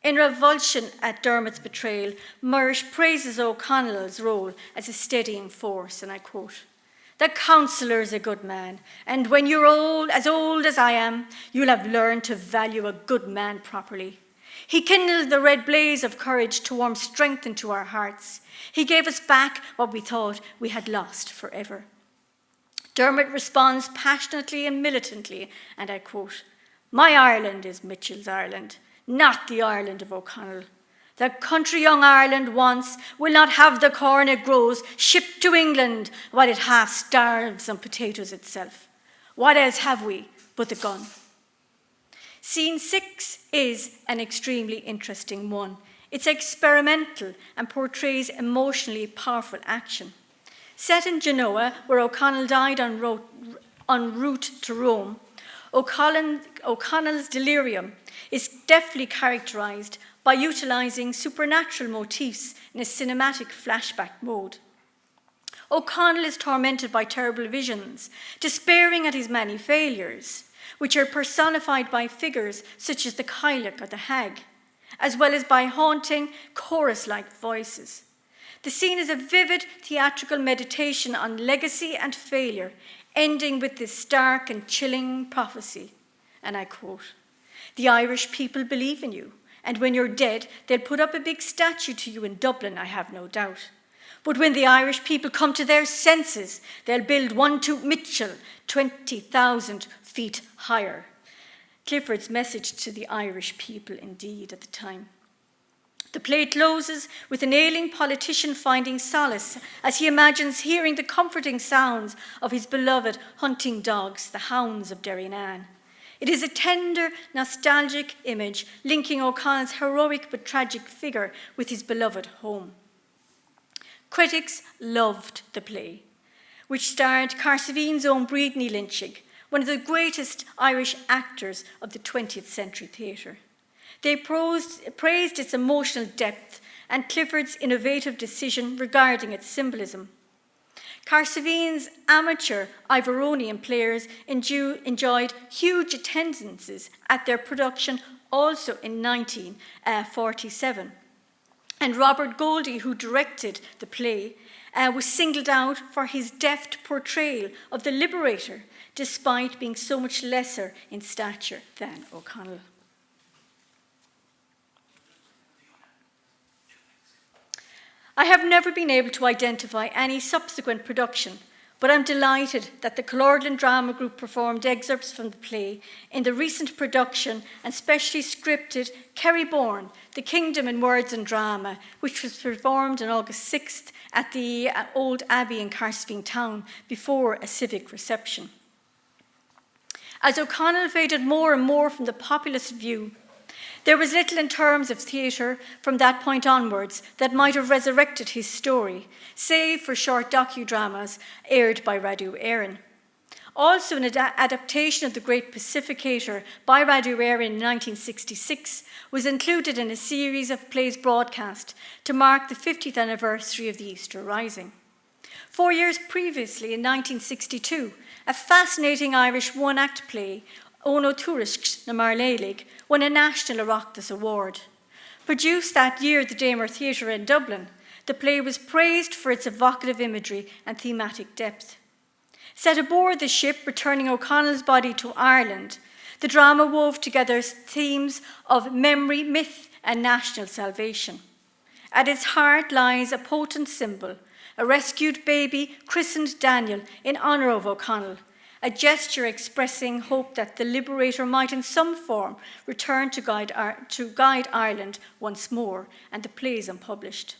In revulsion at Dermot's betrayal, Murrish praises O'Connell's role as a steadying force, and I quote, "The councillor's a good man, and when you're old as I am, you'll have learned to value a good man properly. He kindled the red blaze of courage to warm strength into our hearts. He gave us back what we thought we had lost forever." Dermot responds passionately and militantly, and I quote, "My Ireland is Mitchell's Ireland, not the Ireland of O'Connell. The country Young Ireland wants will not have the corn it grows shipped to England while it half starves on potatoes itself. What else have we but the gun?" Scene 6 is an extremely interesting one. It's experimental and portrays emotionally powerful action. Set in Genoa, where O'Connell died en route to Rome, O'Connell's delirium is deftly characterised by utilising supernatural motifs in a cinematic flashback mode. O'Connell is tormented by terrible visions, despairing at his many failures, which are personified by figures such as the Cailleach or the Hag, as well as by haunting chorus-like voices. The scene is a vivid theatrical meditation on legacy and failure, ending with this stark and chilling prophecy, and I quote, "The Irish people believe in you, and when you're dead, they'll put up a big statue to you in Dublin, I have no doubt. But when the Irish people come to their senses, they'll build one to Mitchell, 20,000 feet higher. Clifford's message to the Irish people, indeed, at the time. The play closes with an ailing politician finding solace as he imagines hearing the comforting sounds of his beloved hunting dogs, the hounds of Derrynane. It is a tender, nostalgic image linking O'Connell's heroic but tragic figure with his beloved home. Critics loved the play, which starred Carsavene's own Brídne Lynchig, one of the greatest Irish actors of the 20th century theatre. They praised its emotional depth and Clifford's innovative decision regarding its symbolism. Carsavene's amateur Ivoronian players enjoyed huge attendances at their production also in 1947. And Robert Goldie, who directed the play, was singled out for his deft portrayal of the liberator, despite being so much lesser in stature than O'Connell. I have never been able to identify any subsequent production, but I'm delighted that the Culloden Drama Group performed excerpts from the play in the recent production and specially scripted Kerry Born, The Kingdom in Words and Drama, which was performed on August 6th at the Old Abbey in Carsveen Town before a civic reception. As O'Connell faded more and more from the populist view, there was little in terms of theatre from that point onwards that might have resurrected his story, save for short docudramas aired by Radu Éireann. Also, an adaptation of The Great Pacificator by Radu Éireann in 1966 was included in a series of plays broadcast to mark the 50th anniversary of the Easter Rising. 4 years previously, in 1962, a fascinating Irish one-act play, Ono Turisks na Marlélig, won a National Oireachtas Award. Produced that year at the Damer Theatre in Dublin, the play was praised for its evocative imagery and thematic depth. Set aboard the ship returning O'Connell's body to Ireland, the drama wove together themes of memory, myth, and national salvation. At its heart lies a potent symbol, a rescued baby christened Daniel in honour of O'Connell, a gesture expressing hope that the liberator might in some form return to guide Ireland once more, and the play is unpublished.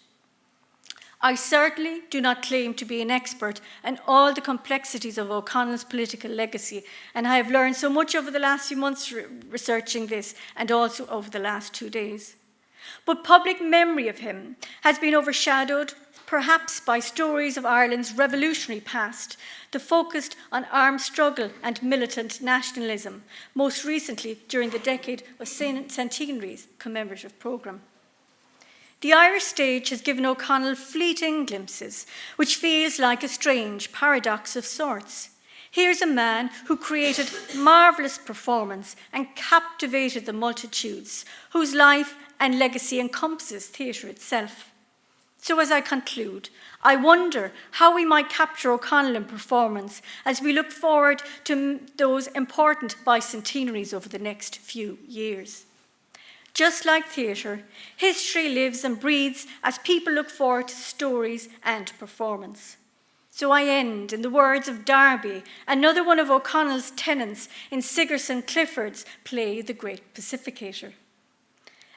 I certainly do not claim to be an expert in all the complexities of O'Connell's political legacy, and I have learned so much over the last few months researching this and also over the last 2 days. But public memory of him has been overshadowed perhaps by stories of Ireland's revolutionary past, that focused on armed struggle and militant nationalism, most recently during the decade of Centenary's commemorative programme. The Irish stage has given O'Connell fleeting glimpses, which feels like a strange paradox of sorts. Here's a man who created marvellous performance and captivated the multitudes, whose life and legacy encompasses theatre itself. So as I conclude, I wonder how we might capture O'Connell in performance as we look forward to those important bicentenaries over the next few years. Just like theatre, history lives and breathes as people look forward to stories and performance. So I end in the words of Darby, another one of O'Connell's tenants in Sigerson Clifford's play The Great Pacificator.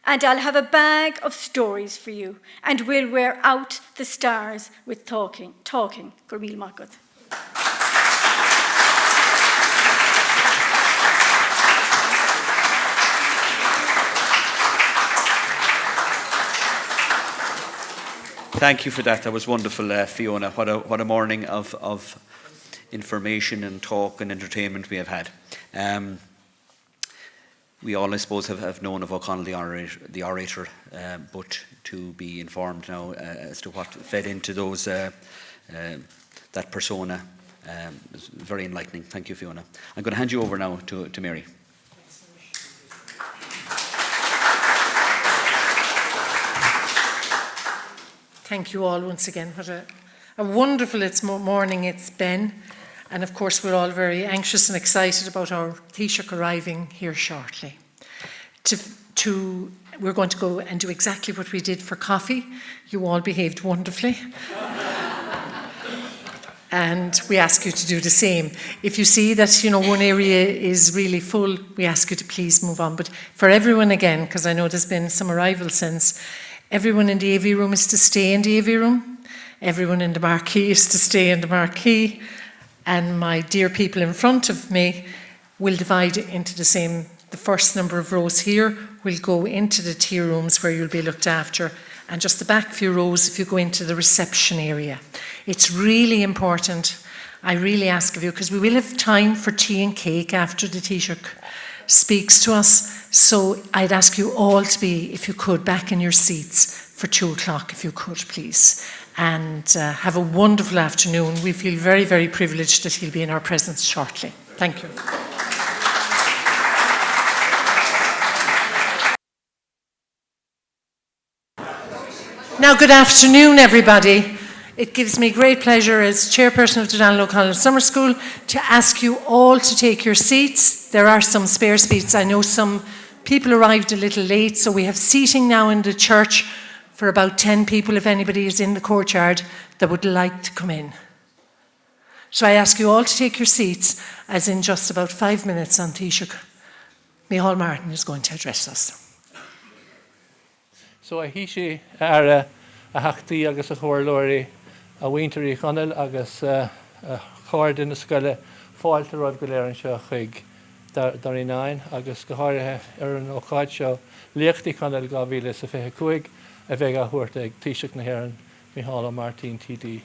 And I'll have a bag of stories for you, and we'll wear out the stars with talking. Gurmil Makut. Thank you for that. That was wonderful, Fiona. What a morning of information and talk and entertainment we have had. We all, I suppose, have known of O'Connell the orator, but to be informed now as to what fed into those that persona is very enlightening. Thank you, Fiona. I'm going to hand you over now to Mary. Thank you all once again. What a wonderful morning it's been. And of course, we're all very anxious and excited about our Taoiseach arriving here shortly. we're going to go and do exactly what we did for coffee. You all behaved wonderfully. And we ask you to do the same. If you see that, one area is really full, we ask you to please move on. But for everyone again, because I know there's been some arrival since, everyone in the AV room is to stay in the AV room. Everyone in the marquee is to stay in the marquee. And my dear people in front of me will divide into the first number of rows here will go into the tea rooms where you'll be looked after. And just the back few rows if you go into the reception area. It's really important, I really ask of you, because we will have time for tea and cake after the Taoiseach speaks to us. So I'd ask you all to be, if you could, back in your seats for 2 o'clock, if you could, please. And have a wonderful afternoon. We feel very, very privileged that he'll be in our presence shortly. Thank you. Now, good afternoon, everybody. It gives me great pleasure as chairperson of the Derrynane O'Connell Summer School to ask you all to take your seats. There are some spare seats. I know some people arrived a little late, so we have seating now in the church for about 10 people if anybody is in the courtyard that would like to come in. So I ask you all to take your seats, as in just about 5 minutes on Taoiseach Micheál Martin is going to address us. So a hishi a hachti agus a chorlori a winteri channel agus chord in the scoile fáilte roibh go léir an seo chuig Derrynane agus go háirithe an ócáid seo líochtaí channel 2025 a bheith a thuairt ag Taoiseach na hÉireann Micheál Martin TD.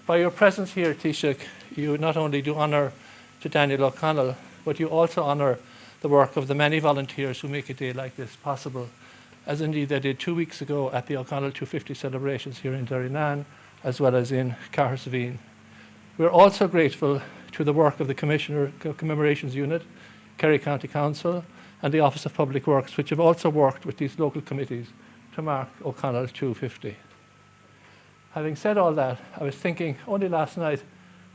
By your presence here, Taoiseach, you not only do honour to Daniel O'Connell, but you also honour the work of the many volunteers who make a day like this possible, as indeed they did 2 weeks ago at the O'Connell 250 celebrations here in Derrynane, as well as in Carhersveen. We're also grateful to the work of the Commemorations Unit, Kerry County Council, and the Office of Public Works, which have also worked with these local committees to mark O'Connell 250. Having said all that, I was thinking only last night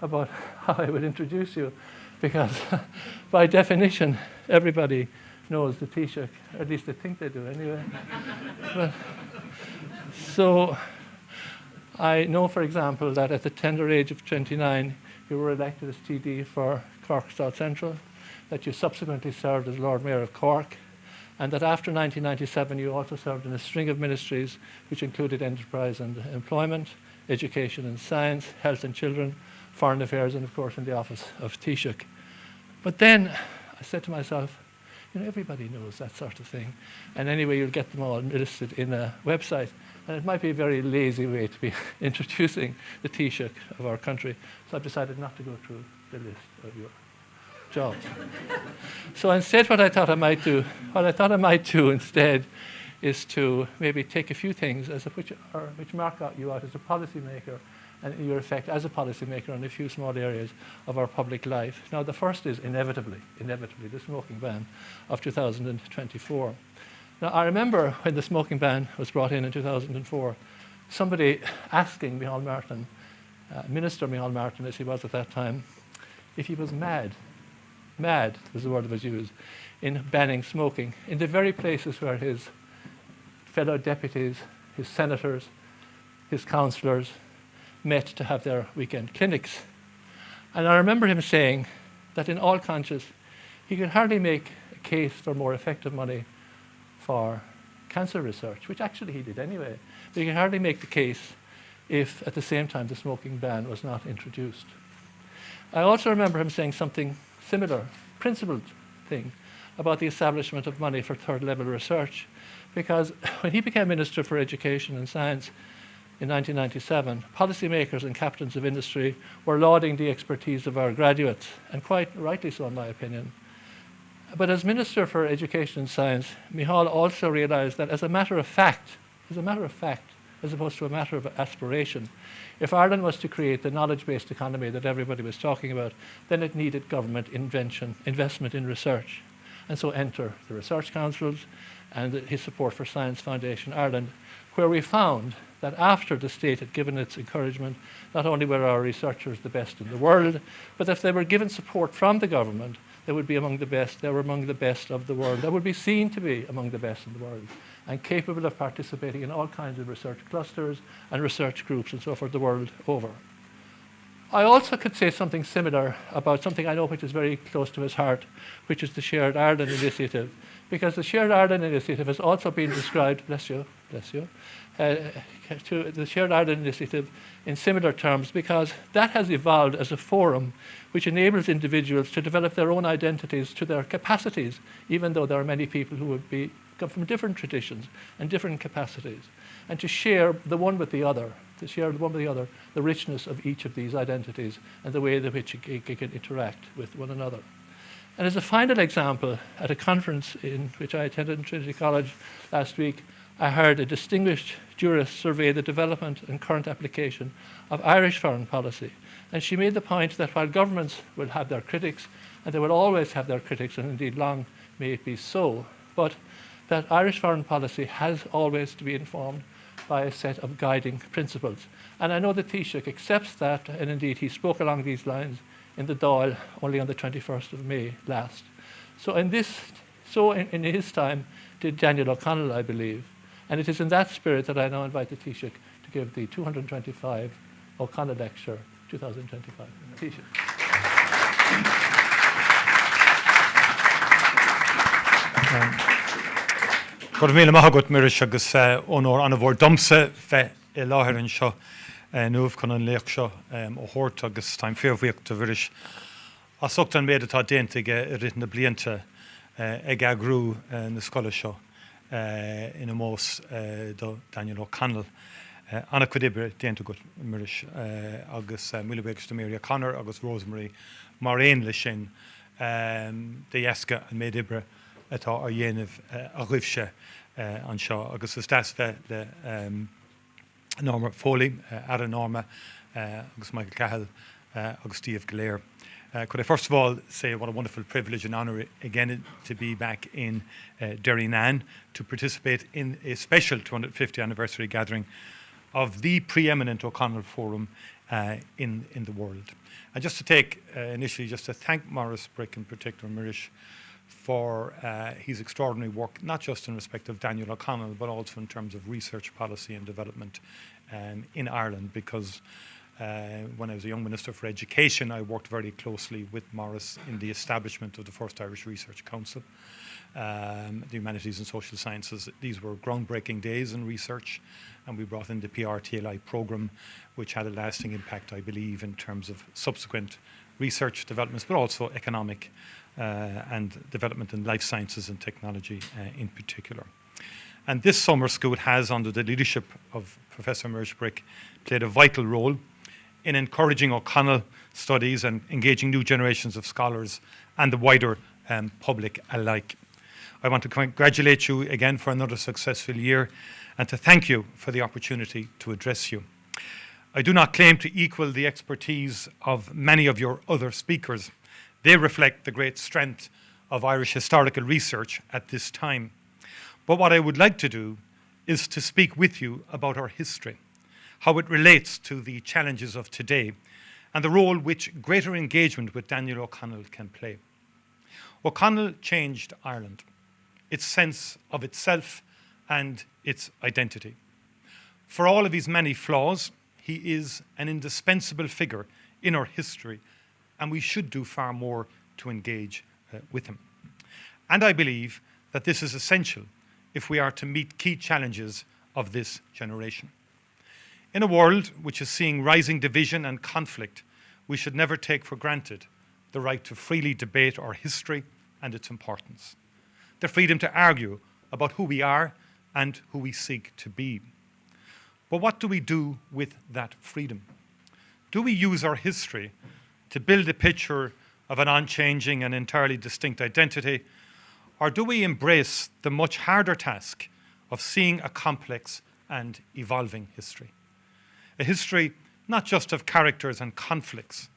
about how I would introduce you, because by definition, everybody knows the Taoiseach, or at least they think they do anyway. So I know, for example, that at the tender age of 29, you were elected as TD for Cork South Central, that you subsequently served as Lord Mayor of Cork, and that after 1997 you also served in a string of ministries which included enterprise and employment, education and science, health and children, foreign affairs, and of course in the office of Taoiseach. But then I said to myself, everybody knows that sort of thing, and anyway you'll get them all listed in a website, and it might be a very lazy way to be introducing the Taoiseach of our country, so I've decided not to go through the list of your jobs. So instead what I thought I might do instead is to maybe take a few things which mark out you out as a policymaker and your effect as a policymaker on a few small areas of our public life. Now the first is inevitably the smoking ban of 2024. Now I remember when the smoking ban was brought in 2004, somebody asking Micheál Martin, Minister Micheál Martin as he was at that time, if he was mad was the word that was used, in banning smoking in the very places where his fellow deputies, his senators, his councillors met to have their weekend clinics. And I remember him saying that in all conscience, he could hardly make a case for more effective money for cancer research, which actually he did anyway, but he could hardly make the case if at the same time the smoking ban was not introduced. I also remember him saying something similar, principled thing, about the establishment of money for third level research, because when he became Minister for Education and Science in 1997, policymakers and captains of industry were lauding the expertise of our graduates, and quite rightly so in my opinion. But as Minister for Education and Science, Micheál also realised that as a matter of fact, as opposed to a matter of aspiration, if Ireland was to create the knowledge-based economy that everybody was talking about, then it needed government investment in research. And so enter the research councils and his support for Science Foundation Ireland, where we found that after the state had given its encouragement, not only were our researchers the best in the world, but if they were given support from the government, they would be among the best. They were among the best of the world. They would be seen to be among the best in the world and capable of participating in all kinds of research clusters and research groups and so forth the world over. I also could say something similar about something I know which is very close to his heart, which is the Shared Ireland Initiative. Because the Shared Ireland Initiative has also been described, to the Shared Ireland Initiative in similar terms, because that has evolved as a forum which enables individuals to develop their own identities to their capacities, even though there are many people who would come from different traditions and different capacities, and to share the one with the other, the richness of each of these identities and the way in which it can interact with one another. And as a final example, at a conference in which I attended in Trinity College last week, I heard a distinguished jurist survey the development and current application of Irish foreign policy. And she made the point that while governments will have their critics, and they will always have their critics, and indeed long may it be so, but that Irish foreign policy has always to be informed by a set of guiding principles. And I know that Taoiseach accepts that, and indeed he spoke along these lines in the Dáil only on the 21st of May last. So in his time did Daniel O'Connell, I believe. And it is in that spirit that I now invite the Taoiseach to give the 225 O'Connell Lecture 2025. Taoiseach. Gur míle maithagút miris agus ónóir anna bhór domsa bheith I láthir an seo nuamh chun an léach seo ó thabhairt agus táim fíormhaíocht a bhiris. As ucht an méad atá déanta I rith na blianta ag agrú na scoile seo ina mós do Daniel O'Connell. Anna Cudibre déanta go miris agus Muilebegus do Mary O'Connor agus Rosemary mar aon le sin de dheasca an méad ibre atá ar dhéanamh a roimhse an seo agus is deas bheith le Norma Foley, Ada Norma, agus Michael Cahill, agus Steve Galere. Could I first of all say what a wonderful privilege and honour again to be back in Derrynane to participate in a special 250th anniversary gathering of the preeminent O'Connell Forum in the world. And just to take initially just to thank Maurice Brick in particular, Mirish, for his extraordinary work, not just in respect of Daniel O'Connell, but also in terms of research policy and development in Ireland, because when I was a young Minister for Education, I worked very closely with Maurice in the establishment of the first Irish Research Council, the Humanities and Social Sciences. These were groundbreaking days in research, and we brought in the PRTLI programme, which had a lasting impact, I believe, in terms of subsequent research developments, but also economic and development in life sciences and technology in particular. And this summer school has, under the leadership of Professor Maurice Brick, played a vital role in encouraging O'Connell studies and engaging new generations of scholars and the wider public alike. I want to congratulate you again for another successful year and to thank you for the opportunity to address you. I do not claim to equal the expertise of many of your other speakers. They reflect the great strength of Irish historical research at this time. But what I would like to do is to speak with you about our history, how it relates to the challenges of today, and the role which greater engagement with Daniel O'Connell can play. O'Connell changed Ireland, its sense of itself and its identity. For all of his many flaws, he is an indispensable figure in our history, and we should do far more to engage with him. And I believe that this is essential if we are to meet key challenges of this generation. In a world which is seeing rising division and conflict, we should never take for granted the right to freely debate our history and its importance, the freedom to argue about who we are and who we seek to be. But what do we do with that freedom? Do we use our history to build a picture of an unchanging and entirely distinct identity, or do we embrace the much harder task of seeing a complex and evolving history? A history not just of characters and conflicts,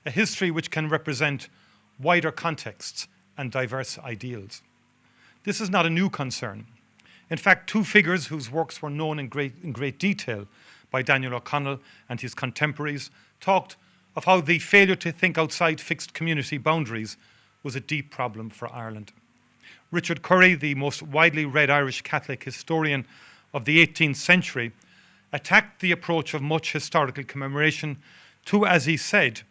a history which can represent wider contexts and diverse ideals. This is not a new concern. In fact, two figures whose works were known in great detail by Daniel O'Connell and his contemporaries talked of how the failure to think outside fixed community boundaries was a deep problem for Ireland. Richard Kerry, the most widely read Irish Catholic historian of the 18th century, attacked the approach of much historical commemoration to, as he said,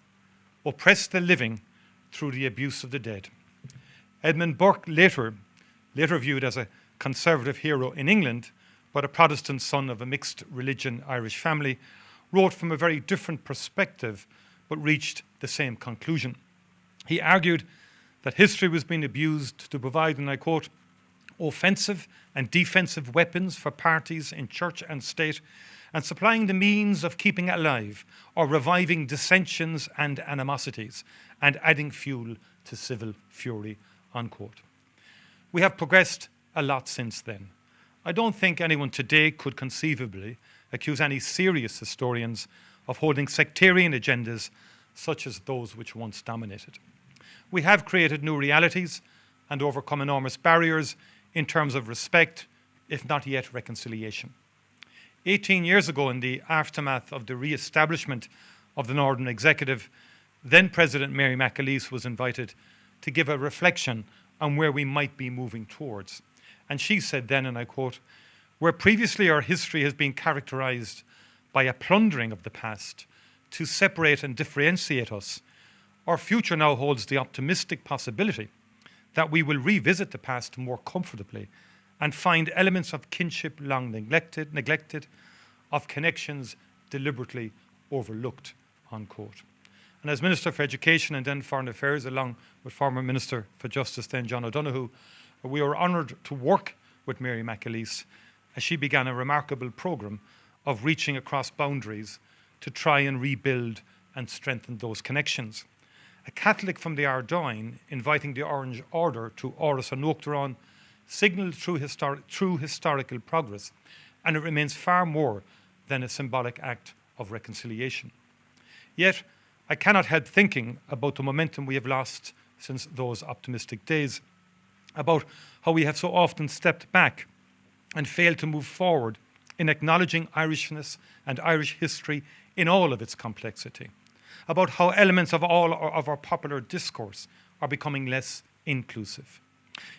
oppress the living through the abuse of the dead. Edmund Burke, later viewed as a conservative hero in England, but a Protestant son of a mixed religion Irish family, wrote from a very different perspective, but reached the same conclusion. He argued that history was being abused to provide, and I quote, offensive and defensive weapons for parties in church and state, and supplying the means of keeping alive or reviving dissensions and animosities, and adding fuel to civil fury, unquote. We have progressed a lot since then. I don't think anyone today could conceivably accuse any serious historians of holding sectarian agendas such as those which once dominated. We have created new realities and overcome enormous barriers in terms of respect, if not yet reconciliation. 18 years ago, in the aftermath of the re-establishment of the Northern Executive, then President Mary McAleese was invited to give a reflection on where we might be moving towards. And she said then, and I quote, "Where previously our history has been characterized by a plundering of the past to separate and differentiate us, our future now holds the optimistic possibility that we will revisit the past more comfortably and find elements of kinship long neglected, of connections deliberately overlooked," unquote. And as Minister for Education and then Foreign Affairs, along with former Minister for Justice then John O'Donoghue, we were honoured to work with Mary McAleese as she began a remarkable programme of reaching across boundaries to try and rebuild and strengthen those connections. A Catholic from the Ardoyne inviting the Orange Order to Áras an Uachtaráin signalled true historical progress, and it remains far more than a symbolic act of reconciliation. Yet, I cannot help thinking about the momentum we have lost since those optimistic days, about how we have so often stepped back and failed to move forward in acknowledging Irishness and Irish history in all of its complexity, about how elements of all of our popular discourse are becoming less inclusive.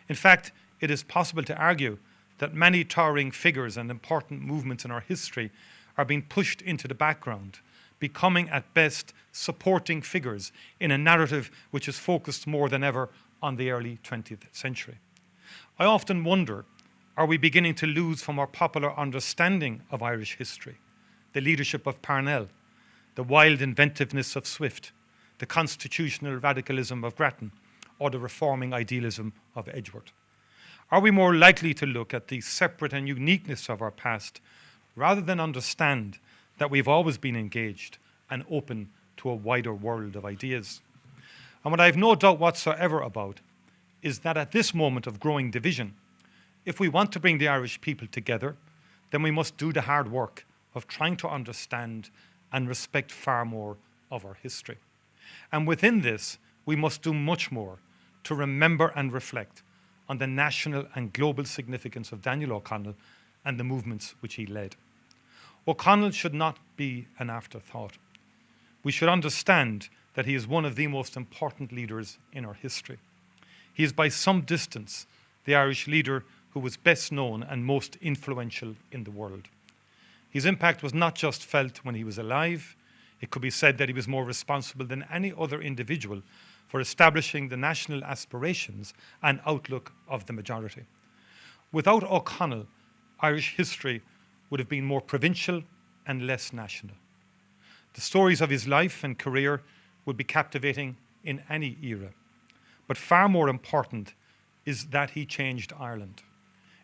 In fact, it is possible to argue that many towering figures and important movements in our history are being pushed into the background, becoming at best supporting figures in a narrative which is focused more than ever on the early 20th century. I often wonder, are we beginning to lose from our popular understanding of Irish history, the leadership of Parnell, the wild inventiveness of Swift, the constitutional radicalism of Grattan, or the reforming idealism of Edgeworth? Are we more likely to look at the separate and uniqueness of our past rather than understand that we've always been engaged and open to a wider world of ideas? And what I have no doubt whatsoever about is that at this moment of growing division, if we want to bring the Irish people together, then we must do the hard work of trying to understand and respect far more of our history. And within this, we must do much more to remember and reflect on the national and global significance of Daniel O'Connell and the movements which he led. O'Connell should not be an afterthought. We should understand that he is one of the most important leaders in our history. He is by some distance the Irish leader who was best known and most influential in the world. His impact was not just felt when he was alive. It could be said that he was more responsible than any other individual for establishing the national aspirations and outlook of the majority. Without O'Connell, Irish history would have been more provincial and less national. The stories of his life and career would be captivating in any era. But far more important is that he changed Ireland.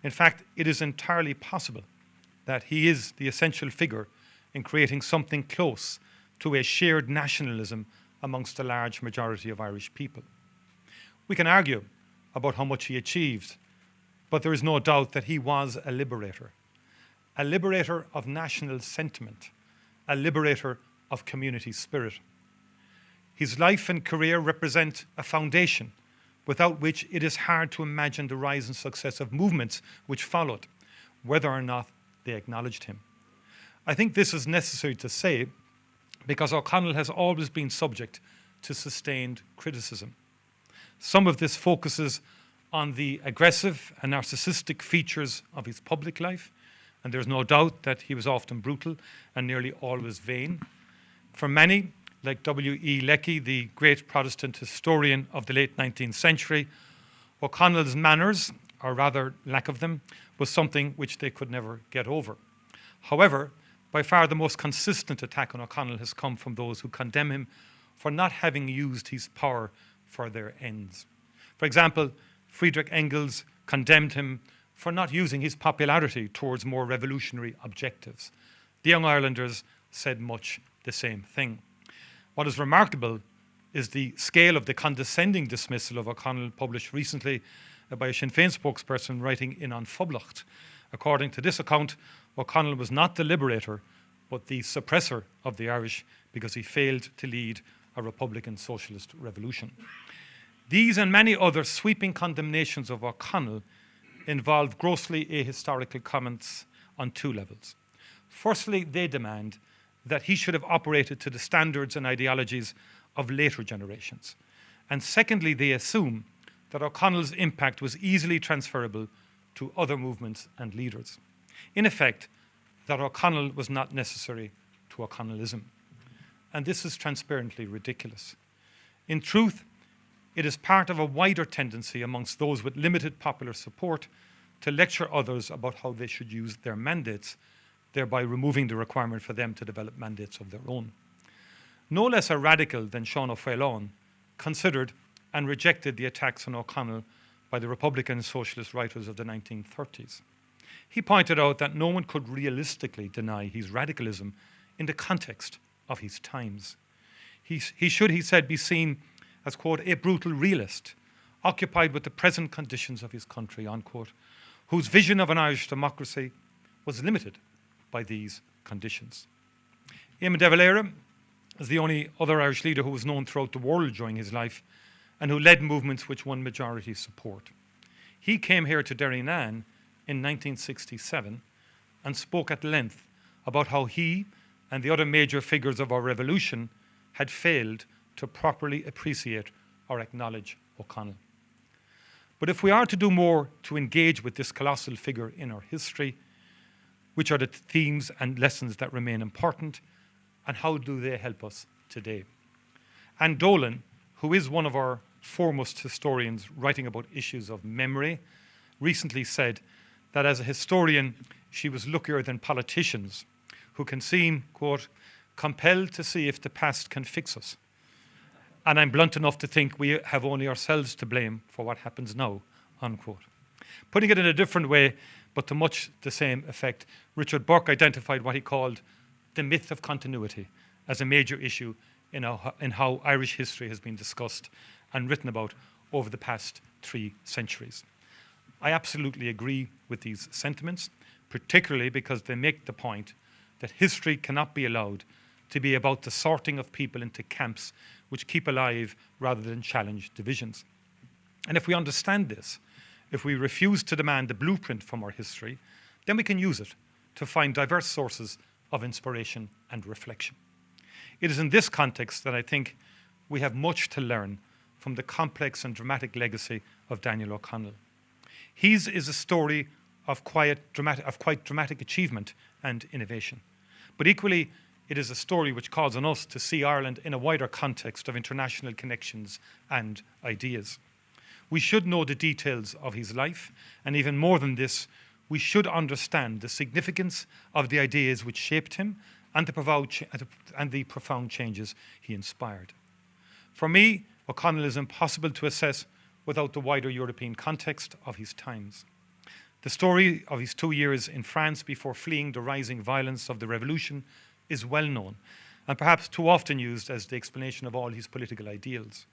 In fact, it is entirely possible that he is the essential figure in creating something close to a shared nationalism amongst a large majority of Irish people. We can argue about how much he achieved, but there is no doubt that he was a liberator of national sentiment, a liberator of community spirit. His life and career represent a foundation without which it is hard to imagine the rise and success of movements which followed, whether or not they acknowledged him. I think this is necessary to say because O'Connell has always been subject to sustained criticism. Some of this focuses on the aggressive and narcissistic features of his public life, and there's no doubt that he was often brutal and nearly always vain. For many, like W.E. Lecky, the great Protestant historian of the late 19th century, O'Connell's manners, or rather lack of them, was something which they could never get over. However, by far the most consistent attack on O'Connell has come from those who condemn him for not having used his power for their ends. For example, Friedrich Engels condemned him for not using his popularity towards more revolutionary objectives. The Young Irelanders said much the same thing. What is remarkable is the scale of the condescending dismissal of O'Connell published recently by a Sinn Féin spokesperson writing in An Phoblacht. According to this account, O'Connell was not the liberator, but the suppressor of the Irish because he failed to lead a Republican socialist revolution. These and many other sweeping condemnations of O'Connell involve grossly ahistorical comments on two levels. Firstly, they demand that he should have operated to the standards and ideologies of later generations. And secondly, they assume that O'Connell's impact was easily transferable to other movements and leaders. In effect, that O'Connell was not necessary to O'Connellism. And this is transparently ridiculous. In truth, it is part of a wider tendency amongst those with limited popular support to lecture others about how they should use their mandates, thereby removing the requirement for them to develop mandates of their own. No less a radical than Sean O'Faolain considered and rejected the attacks on O'Connell by the Republican and socialist writers of the 1930s. He pointed out that no one could realistically deny his radicalism in the context of his times. He should, he said, be seen as, quote, a brutal realist, occupied with the present conditions of his country, unquote, whose vision of an Irish democracy was limited by these conditions. Eamon de Valera is the only other Irish leader who was known throughout the world during his life and who led movements which won majority support. He came here to Derrynane in 1967 and spoke at length about how he and the other major figures of our revolution had failed to properly appreciate or acknowledge O'Connell. But if we are to do more to engage with this colossal figure in our history, which are the themes and lessons that remain important, and how do they help us today? Anne Dolan, who is one of our foremost historians writing about issues of memory, recently said that as a historian, she was luckier than politicians who can seem, quote, compelled to see if the past can fix us. And I'm blunt enough to think we have only ourselves to blame for what happens now, unquote. Putting it in a different way, but to much the same effect, Richard Burke identified what he called the myth of continuity as a major issue in how Irish history has been discussed and written about over the past 3 centuries. I absolutely agree with these sentiments, particularly because they make the point that history cannot be allowed to be about the sorting of people into camps which keep alive rather than challenge divisions. And if we understand this, if we refuse to demand a blueprint from our history, then we can use it to find diverse sources of inspiration and reflection. It is in this context that I think we have much to learn from the complex and dramatic legacy of Daniel O'Connell. His is a story of quite dramatic achievement and innovation. But equally, it is a story which calls on us to see Ireland in a wider context of international connections and ideas. We should know the details of his life, and even more than this, we should understand the significance of the ideas which shaped him and the profound changes he inspired. For me, O'Connell is impossible to assess without the wider European context of his times. The story of his 2 years in France before fleeing the rising violence of the revolution is well known, and perhaps too often used as the explanation of all his political ideals.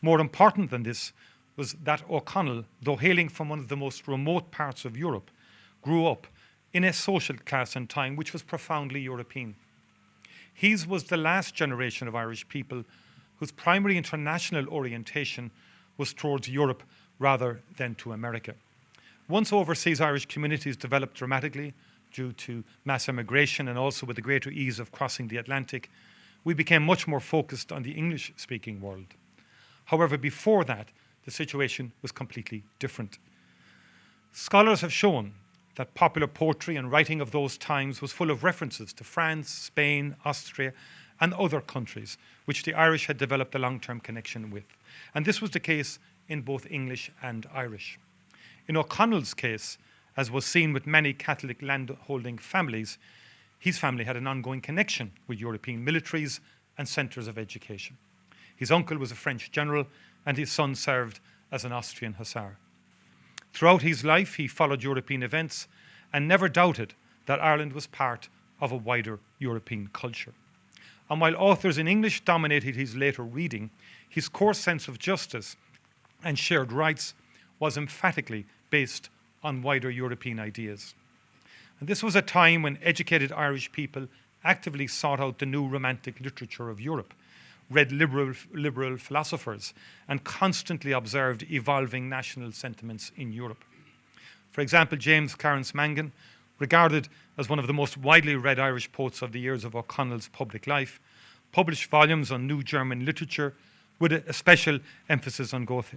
More important than this was that O'Connell, though hailing from one of the most remote parts of Europe, grew up in a social class and time which was profoundly European. His was the last generation of Irish people whose primary international orientation was towards Europe rather than to America. Once overseas Irish communities developed dramatically due to mass immigration and also with the greater ease of crossing the Atlantic, we became much more focused on the English-speaking world. However, before that, the situation was completely different. Scholars have shown that popular poetry and writing of those times was full of references to France, Spain, Austria, and other countries, which the Irish had developed a long-term connection with. And this was the case in both English and Irish. In O'Connell's case, as was seen with many Catholic landholding families, his family had an ongoing connection with European militaries and centres of education. His uncle was a French general, and his son served as an Austrian hussar. Throughout his life, he followed European events and never doubted that Ireland was part of a wider European culture. And while authors in English dominated his later reading, his core sense of justice and shared rights was emphatically based on wider European ideas. And this was a time when educated Irish people actively sought out the new romantic literature of Europe, read liberal philosophers, and constantly observed evolving national sentiments in Europe. For example, James Clarence Mangan, regarded as one of the most widely read Irish poets of the years of O'Connell's public life, published volumes on New German literature with a special emphasis on Goethe.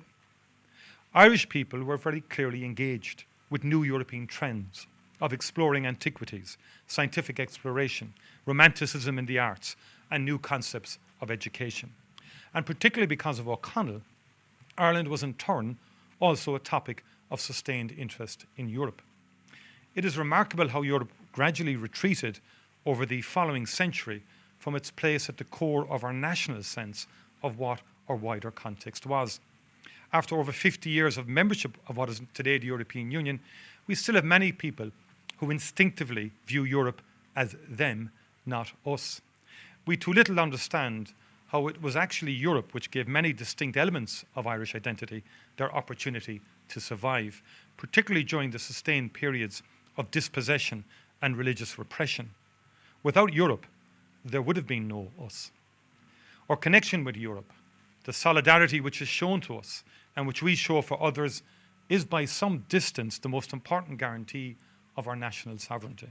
Irish people were very clearly engaged with new European trends of exploring antiquities, scientific exploration, romanticism in the arts, and new concepts of education. And particularly because of O'Connell, Ireland was in turn also a topic of sustained interest in Europe. It is remarkable how Europe gradually retreated over the following century from its place at the core of our national sense of what our wider context was. After over 50 years of membership of what is today the European Union, we still have many people who instinctively view Europe as them, not us. We too little understand how it was actually Europe which gave many distinct elements of Irish identity their opportunity to survive, particularly during the sustained periods of dispossession and religious repression. Without Europe, there would have been no us. Our connection with Europe, the solidarity which is shown to us and which we show for others, is by some distance the most important guarantee of our national sovereignty.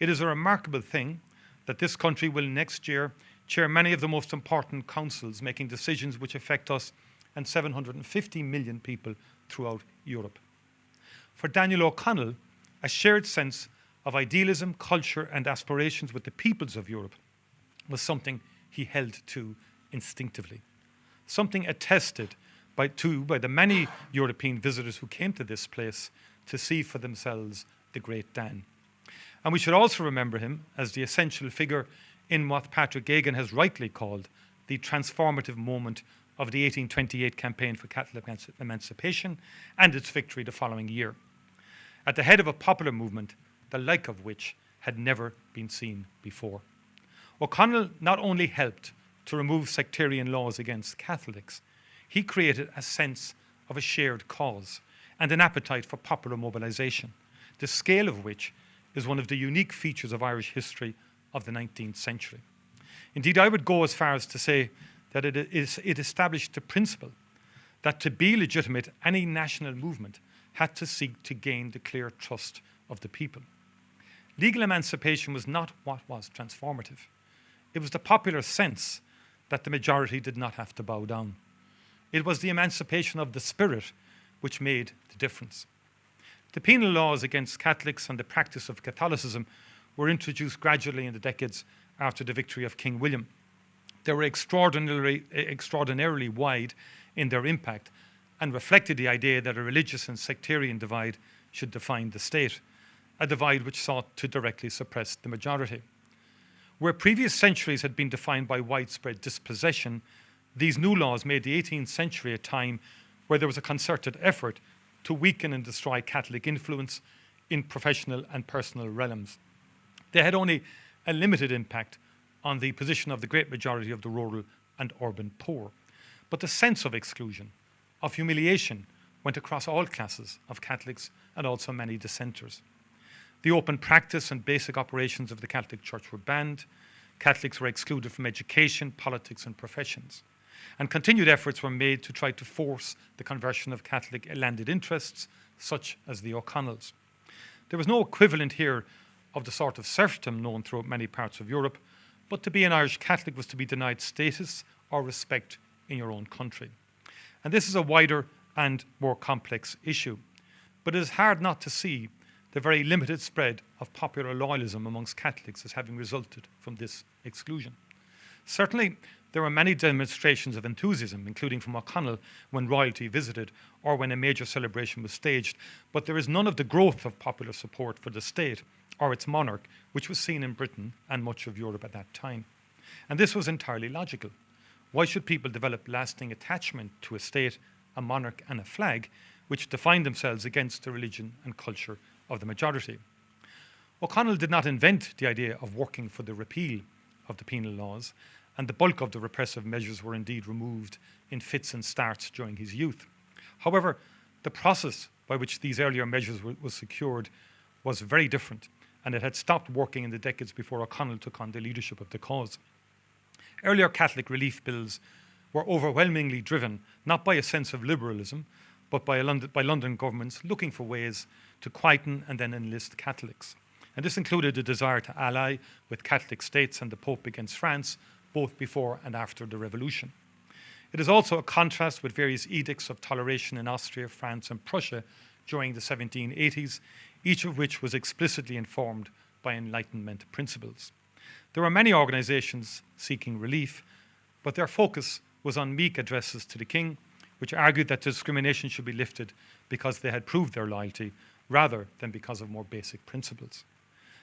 It is a remarkable thing that this country will next year chair many of the most important councils making decisions which affect us and 750 million people throughout Europe. For Daniel O'Connell, a shared sense of idealism, culture, and aspirations with the peoples of Europe was something he held to instinctively, something attested by the many European visitors who came to this place to see for themselves the great Dan. And we should also remember him as the essential figure in what Patrick Geoghegan has rightly called the transformative moment of the 1828 campaign for Catholic emancipation and its victory the following year, at the head of a popular movement, the like of which had never been seen before. O'Connell not only helped to remove sectarian laws against Catholics, he created a sense of a shared cause and an appetite for popular mobilisation, the scale of which is one of the unique features of Irish history of the 19th century. Indeed, I would go as far as to say that it established the principle that to be legitimate, any national movement had to seek to gain the clear trust of the people. Legal emancipation was not what was transformative. It was the popular sense that the majority did not have to bow down. It was the emancipation of the spirit which made the difference. The penal laws against Catholics and the practice of Catholicism were introduced gradually in the decades after the victory of King William. They were extraordinarily wide in their impact and reflected the idea that a religious and sectarian divide should define the state, a divide which sought to directly suppress the majority. Where previous centuries had been defined by widespread dispossession, these new laws made the 18th century a time where there was a concerted effort to weaken and destroy Catholic influence in professional and personal realms. They had only a limited impact on the position of the great majority of the rural and urban poor. But the sense of exclusion, of humiliation, went across all classes of Catholics and also many dissenters. The open practice and basic operations of the Catholic Church were banned. Catholics were excluded from education, politics, and professions. And continued efforts were made to try to force the conversion of Catholic landed interests, such as the O'Connells. There was no equivalent here of the sort of serfdom known throughout many parts of Europe, but to be an Irish Catholic was to be denied status or respect in your own country. And this is a wider and more complex issue. But it is hard not to see the very limited spread of popular loyalism amongst Catholics as having resulted from this exclusion. Certainly, there were many demonstrations of enthusiasm, including from O'Connell when royalty visited or when a major celebration was staged, but there is none of the growth of popular support for the state or its monarch, which was seen in Britain and much of Europe at that time. And this was entirely logical. Why should people develop lasting attachment to a state, a monarch, and a flag which defined themselves against the religion and culture of the majority? O'Connell did not invent the idea of working for the repeal of the penal laws, and the bulk of the repressive measures were indeed removed in fits and starts during his youth. However, the process by which these earlier measures was secured was very different, and it had stopped working in the decades before O'Connell took on the leadership of the cause. Earlier Catholic relief bills were overwhelmingly driven not by a sense of liberalism, but by London governments looking for ways to quieten and then enlist Catholics. And this included a desire to ally with Catholic states and the Pope against France, both before and after the Revolution. It is also a contrast with various edicts of toleration in Austria, France, and Prussia during the 1780s, each of which was explicitly informed by Enlightenment principles. There were many organizations seeking relief, but their focus was on meek addresses to the king, which argued that discrimination should be lifted because they had proved their loyalty, rather than because of more basic principles.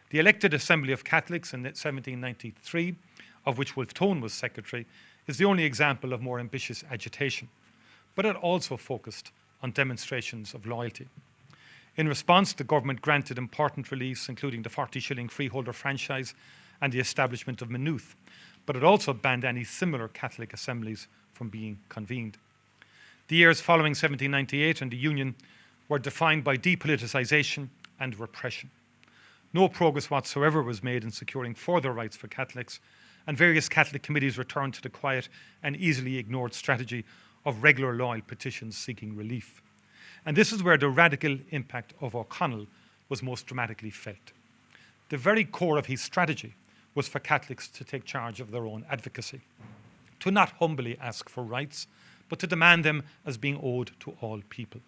The elected Assembly of Catholics in 1793, of which Wolfe Tone was secretary, is the only example of more ambitious agitation, but it also focused on demonstrations of loyalty. In response, the government granted important reliefs, including the 40-shilling freeholder franchise and the establishment of Maynooth, but it also banned any similar Catholic assemblies from being convened. The years following 1798 and the Union were defined by depoliticisation and repression. No progress whatsoever was made in securing further rights for Catholics, and various Catholic committees returned to the quiet and easily ignored strategy of regular loyal petitions seeking relief. And this is where the radical impact of O'Connell was most dramatically felt. The very core of his strategy was for Catholics to take charge of their own advocacy, to not humbly ask for rights, but to demand them as being owed to all people.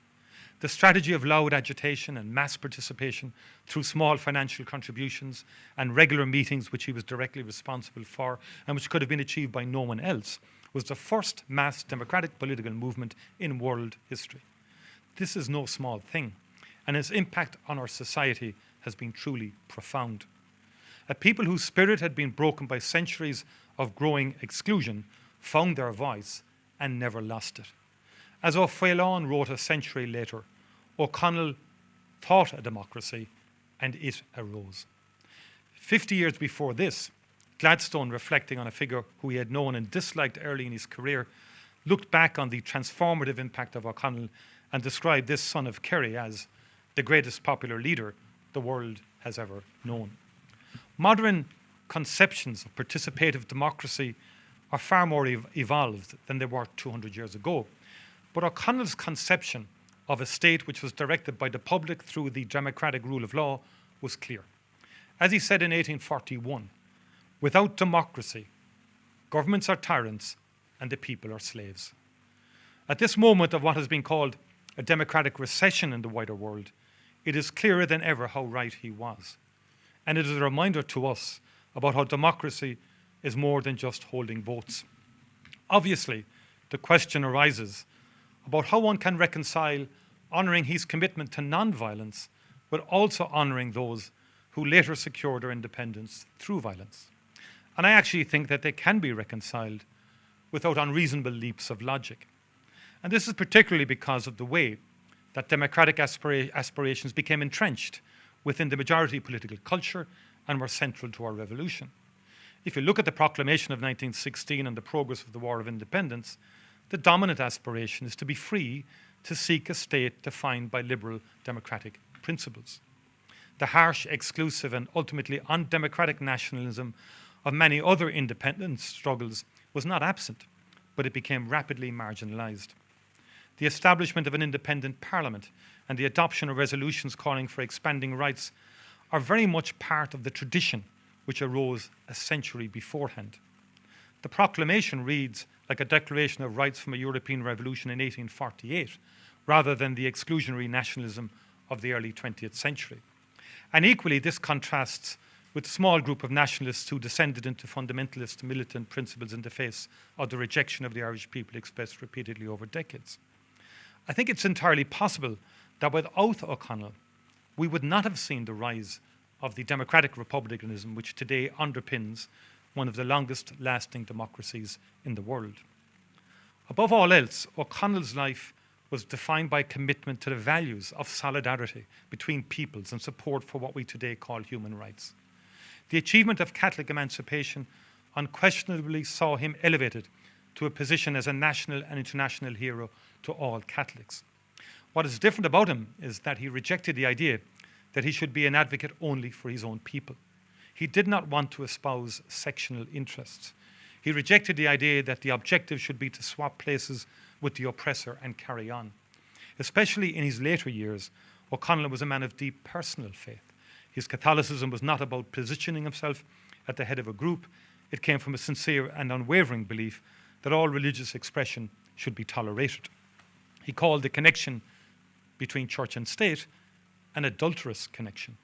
The strategy of loud agitation and mass participation through small financial contributions and regular meetings which he was directly responsible for and which could have been achieved by no one else was the first mass democratic political movement in world history. This is no small thing, and its impact on our society has been truly profound. A people whose spirit had been broken by centuries of growing exclusion found their voice and never lost it. As O'Faolain wrote a century later, O'Connell thought a democracy and it arose. 50 years before this, Gladstone, reflecting on a figure who he had known and disliked early in his career, looked back on the transformative impact of O'Connell and described this son of Kerry as the greatest popular leader the world has ever known. Modern conceptions of participative democracy are far more evolved than they were 200 years ago. But O'Connell's conception of a state which was directed by the public through the democratic rule of law was clear. As he said in 1841, without democracy, governments are tyrants and the people are slaves. At this moment of what has been called a democratic recession in the wider world, it is clearer than ever how right he was. And it is a reminder to us about how democracy is more than just holding votes. Obviously, the question arises about how one can reconcile honouring his commitment to non-violence, but also honouring those who later secured their independence through violence. And I actually think that they can be reconciled without unreasonable leaps of logic. And this is particularly because of the way that democratic aspirations became entrenched within the majority political culture and were central to our revolution. If you look at the proclamation of 1916 and the progress of the War of Independence, the dominant aspiration is to be free to seek a state defined by liberal democratic principles. The harsh, exclusive, and ultimately undemocratic nationalism of many other independence struggles was not absent, but it became rapidly marginalised. The establishment of an independent parliament and the adoption of resolutions calling for expanding rights are very much part of the tradition which arose a century beforehand. The proclamation reads like a declaration of rights from a European revolution in 1848, rather than the exclusionary nationalism of the early 20th century. And equally, this contrasts with a small group of nationalists who descended into fundamentalist militant principles in the face of the rejection of the Irish people expressed repeatedly over decades. I think it's entirely possible that without O'Connell, we would not have seen the rise of the democratic republicanism which today underpins one of the longest lasting democracies in the world. Above all else, O'Connell's life was defined by commitment to the values of solidarity between peoples and support for what we today call human rights. The achievement of Catholic emancipation unquestionably saw him elevated to a position as a national and international hero to all Catholics. What is different about him is that he rejected the idea that he should be an advocate only for his own people. He did not want to espouse sectional interests. He rejected the idea that the objective should be to swap places with the oppressor and carry on. Especially in his later years, O'Connell was a man of deep personal faith. His Catholicism was not about positioning himself at the head of a group. It came from a sincere and unwavering belief that all religious expression should be tolerated. He called the connection between church and state an adulterous connection.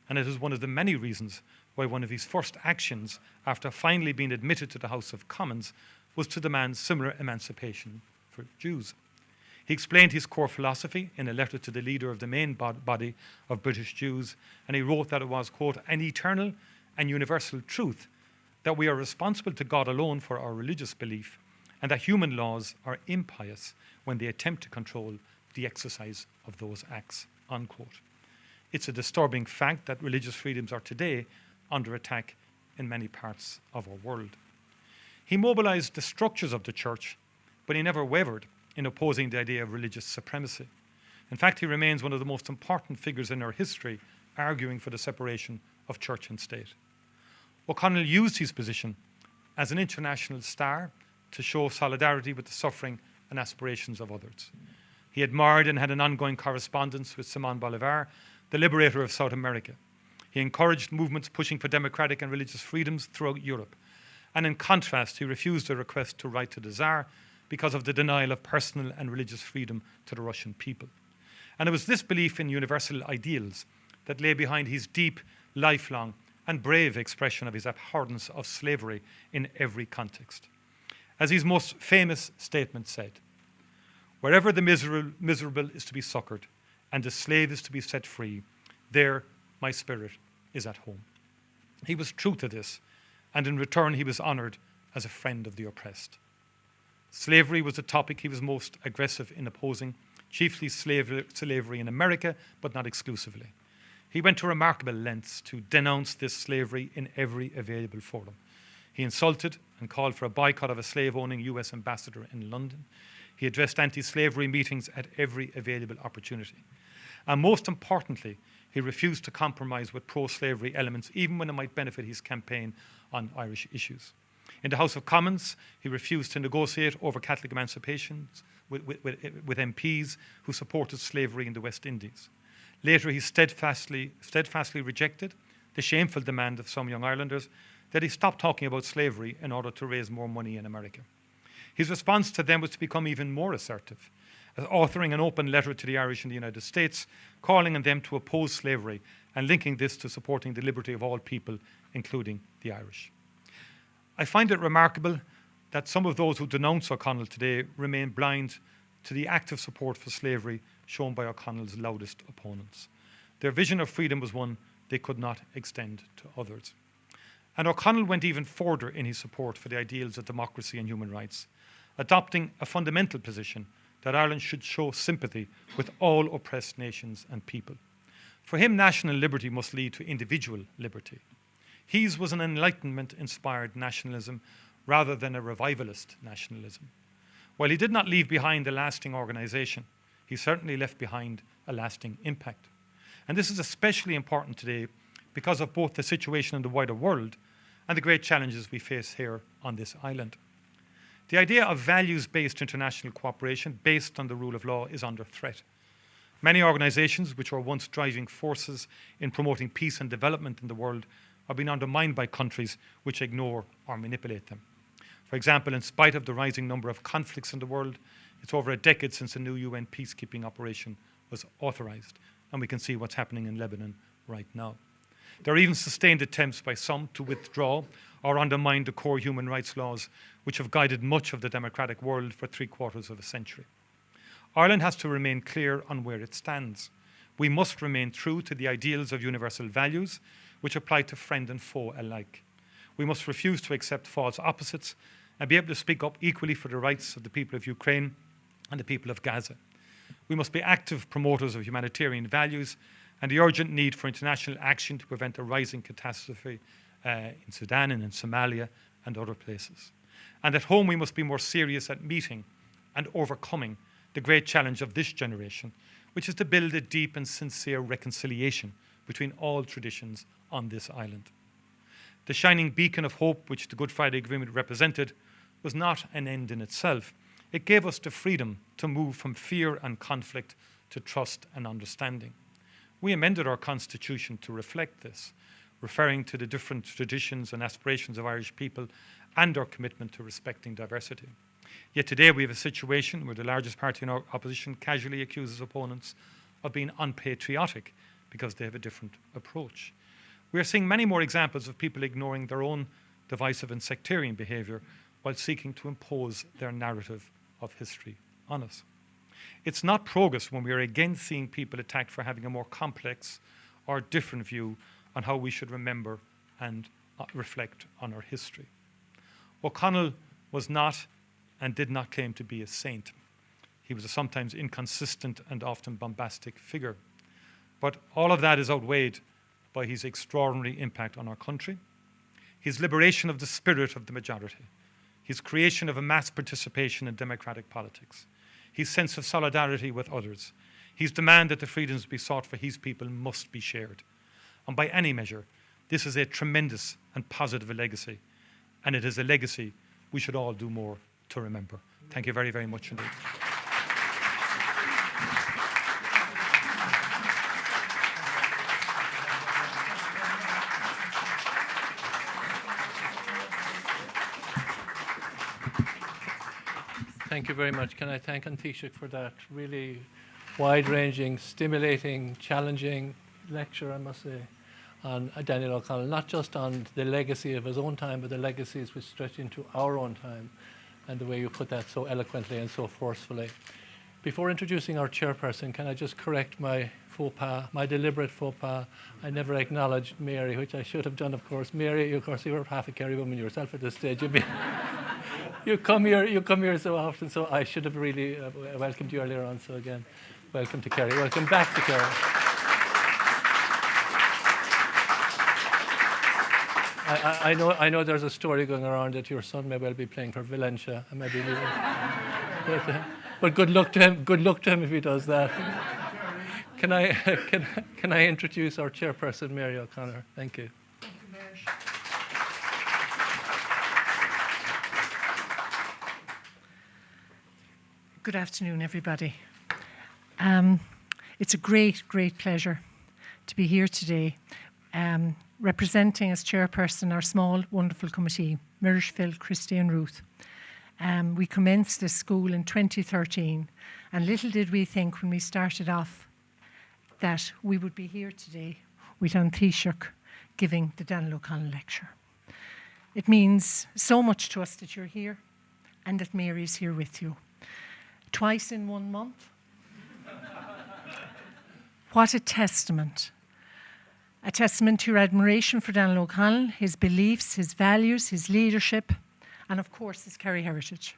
And it is one of the many reasons why one of his first actions after finally being admitted to the House of Commons was to demand similar emancipation for Jews. He explained his core philosophy in a letter to the leader of the main body of British Jews, and he wrote that it was, quote, an eternal and universal truth that we are responsible to God alone for our religious belief, and that human laws are impious when they attempt to control the exercise of those acts, unquote. It's a disturbing fact that religious freedoms are today under attack in many parts of our world. He mobilized the structures of the church, but he never wavered in opposing the idea of religious supremacy. In fact, he remains one of the most important figures in our history arguing for the separation of church and state. O'Connell used his position as an international star to show solidarity with the suffering and aspirations of others. He admired and had an ongoing correspondence with Simón Bolívar, the liberator of South America. He encouraged movements pushing for democratic and religious freedoms throughout Europe. And in contrast, he refused a request to write to the Tsar because of the denial of personal and religious freedom to the Russian people. And it was this belief in universal ideals that lay behind his deep, lifelong, and brave expression of his abhorrence of slavery in every context. As his most famous statement said, wherever the miserable is to be succored and the slave is to be set free, there my spirit is at home. He was true to this, and in return he was honoured as a friend of the oppressed. Slavery was the topic he was most aggressive in opposing, chiefly slavery in America, but not exclusively. He went to remarkable lengths to denounce this slavery in every available forum. He insulted and called for a boycott of a slave-owning US ambassador in London. He addressed anti-slavery meetings at every available opportunity. And most importantly, he refused to compromise with pro-slavery elements, even when it might benefit his campaign on Irish issues. In the House of Commons, he refused to negotiate over Catholic emancipation with MPs who supported slavery in the West Indies. Later, he steadfastly rejected the shameful demand of some young Irelanders that he stop talking about slavery in order to raise more money in America. His response to them was to become even more assertive, authoring an open letter to the Irish in the United States, calling on them to oppose slavery and linking this to supporting the liberty of all people, including the Irish. I find it remarkable that some of those who denounce O'Connell today remain blind to the active support for slavery shown by O'Connell's loudest opponents. Their vision of freedom was one they could not extend to others. And O'Connell went even further in his support for the ideals of democracy and human rights, adopting a fundamental position that Ireland should show sympathy with all oppressed nations and people. For him, national liberty must lead to individual liberty. His was an Enlightenment-inspired nationalism rather than a revivalist nationalism. While he did not leave behind a lasting organisation, he certainly left behind a lasting impact. And this is especially important today because of both the situation in the wider world and the great challenges we face here on this island. The idea of values-based international cooperation based on the rule of law is under threat. Many organisations which were once driving forces in promoting peace and development in the world are being undermined by countries which ignore or manipulate them. For example, in spite of the rising number of conflicts in the world, it's over a decade since a new UN peacekeeping operation was authorised, and we can see what's happening in Lebanon right now. There are even sustained attempts by some to withdraw or undermine the core human rights laws which have guided much of the democratic world for 3/4 of a century. Ireland has to remain clear on where it stands. We must remain true to the ideals of universal values which apply to friend and foe alike. We must refuse to accept false opposites and be able to speak up equally for the rights of the people of Ukraine and the people of Gaza. We must be active promoters of humanitarian values and the urgent need for international action to prevent a rising catastrophe in Sudan and in Somalia and other places. And at home, we must be more serious at meeting and overcoming the great challenge of this generation, which is to build a deep and sincere reconciliation between all traditions on this island. The shining beacon of hope which the Good Friday Agreement represented was not an end in itself. It gave us the freedom to move from fear and conflict to trust and understanding. We amended our constitution to reflect this, referring to the different traditions and aspirations of Irish people and our commitment to respecting diversity. Yet today we have a situation where the largest party in our opposition casually accuses opponents of being unpatriotic because they have a different approach. We are seeing many more examples of people ignoring their own divisive and sectarian behaviour while seeking to impose their narrative of history on us. It's not progress when we are again seeing people attacked for having a more complex or different view on how we should remember and reflect on our history. O'Connell was not and did not claim to be a saint. He was a sometimes inconsistent and often bombastic figure. But all of that is outweighed by his extraordinary impact on our country, his liberation of the spirit of the majority, his creation of a mass participation in democratic politics, his sense of solidarity with others, his demand that the freedoms be sought for his people must be shared. And by any measure, this is a tremendous and positive legacy, and it is a legacy we should all do more to remember. Thank you very, very much indeed. Thank you very much. Can I thank An Taoiseach for that really wide-ranging, stimulating, challenging lecture, I must say, on Daniel O'Connell, not just on the legacy of his own time, but the legacies which stretch into our own time, and the way you put that so eloquently and so forcefully. Before introducing our chairperson, can I just correct my faux pas, my deliberate faux pas? I never acknowledged Mary, which I should have done, of course. Mary, of course, you were half a Kerry woman yourself at this stage. You come here so often, so I should have really welcomed you earlier on. So again, welcome to Kerry. Welcome back to Kerry. I know there's a story going around that your son may well be playing for Valencia, and maybe but good luck to him. Good luck to him if he does that. Can I introduce our chairperson, Mary O'Connor? Thank you. Good afternoon, everybody. It's a great, great pleasure to be here today, representing as chairperson our small, wonderful committee, Mirish, Phil, Christy and Ruth. We commenced this school in 2013, and little did we think when we started off that we would be here today with An Taoiseach giving the Daniel O'Connell lecture. It means so much to us that you're here and that Mary's here with you. Twice in 1 month. What a testament. A testament to your admiration for Daniel O'Connell, his beliefs, his values, his leadership, and of course his Kerry heritage.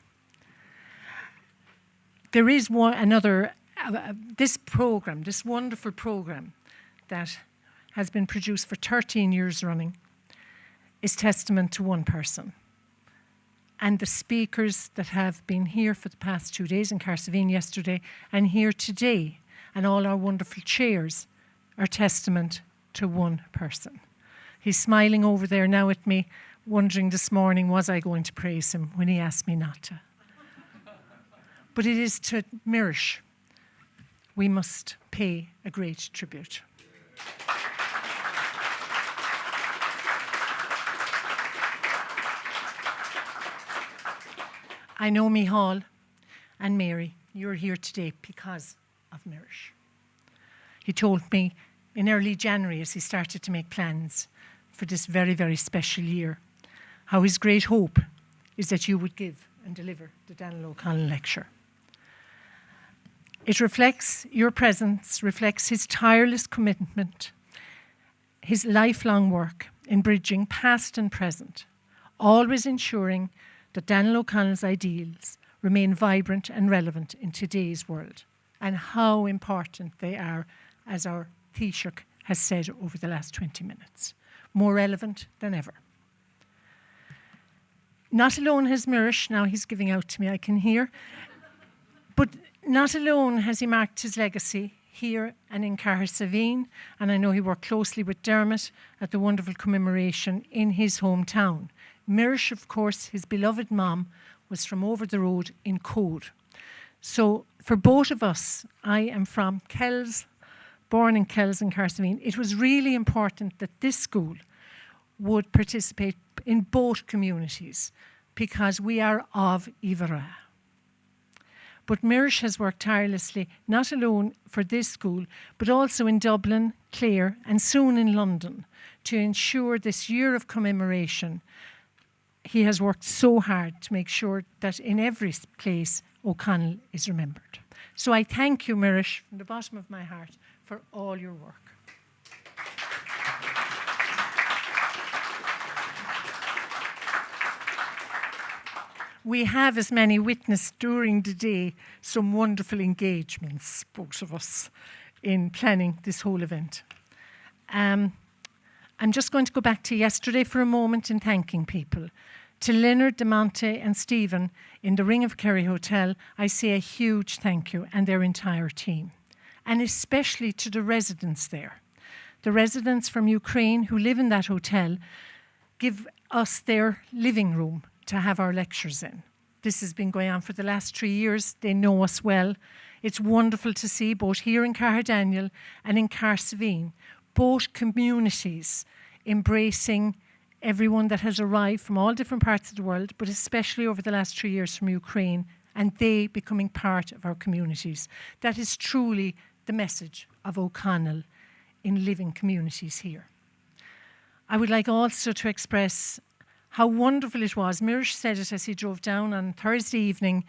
There is this programme, this wonderful programme that has been produced for 13 years running, is testament to one person. And the speakers that have been here for the past 2 days, in Carsavine yesterday, and here today, and all our wonderful chairs, are testament to one person. He's smiling over there now at me, wondering this morning, was I going to praise him when he asked me not to? But it is to Mirish we must pay a great tribute. I know Micheál and Mary, you're here today because of Mirish. He told me in early January, as he started to make plans for this very, very special year, how his great hope is that you would give and deliver the Daniel O'Connell Lecture. It reflects, your presence reflects his tireless commitment, his lifelong work in bridging past and present, always ensuring that Daniel O'Connell's ideals remain vibrant and relevant in today's world, and how important they are, as our Taoiseach has said over the last 20 minutes, more relevant than ever. Not alone has Mirish, now he's giving out to me, I can hear, but not alone has he marked his legacy here and in Cahersiveen, and I know he worked closely with Dermot at the wonderful commemoration in his hometown. Mirish, of course, his beloved mom, was from over the road in Code. So for both of us, I am from Kells, born in Kells and Cahersiveen. It was really important that this school would participate in both communities because we are of Ivara. But Mirish has worked tirelessly, not alone for this school, but also in Dublin, Clare, and soon in London, to ensure this year of commemoration. He has worked so hard to make sure that in every place O'Connell is remembered. So I thank you, Mirish, from the bottom of my heart, for all your work. We have, as many witnessed during the day, some wonderful engagements, both of us, in planning this whole event. I'm just going to go back to yesterday for a moment in thanking people. To Leonard, DeMonte and Stephen in the Ring of Kerry Hotel, I say a huge thank you, and their entire team. And especially to the residents there. The residents from Ukraine who live in that hotel give us their living room to have our lectures in. This has been going on for the last 3 years. They know us well. It's wonderful to see both here in Caherdaniel and in Cahersiveen, both communities embracing everyone that has arrived from all different parts of the world, but especially over the last 3 years from Ukraine, and they becoming part of our communities. That is truly the message of O'Connell in living communities here. I would like also to express how wonderful it was. Mirish said it as he drove down on Thursday evening.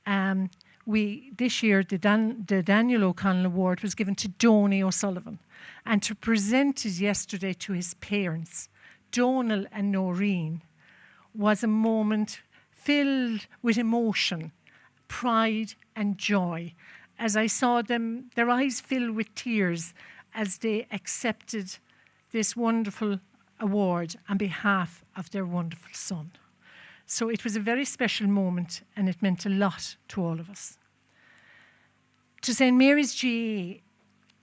This year, the Daniel O'Connell Award was given to Donal O'Sullivan, and to present it yesterday to his parents, Donal and Noreen, was a moment filled with emotion, pride and joy, as I saw them, their eyes filled with tears as they accepted this wonderful award on behalf of their wonderful son. So it was a very special moment, and it meant a lot to all of us. To St. Mary's GAA,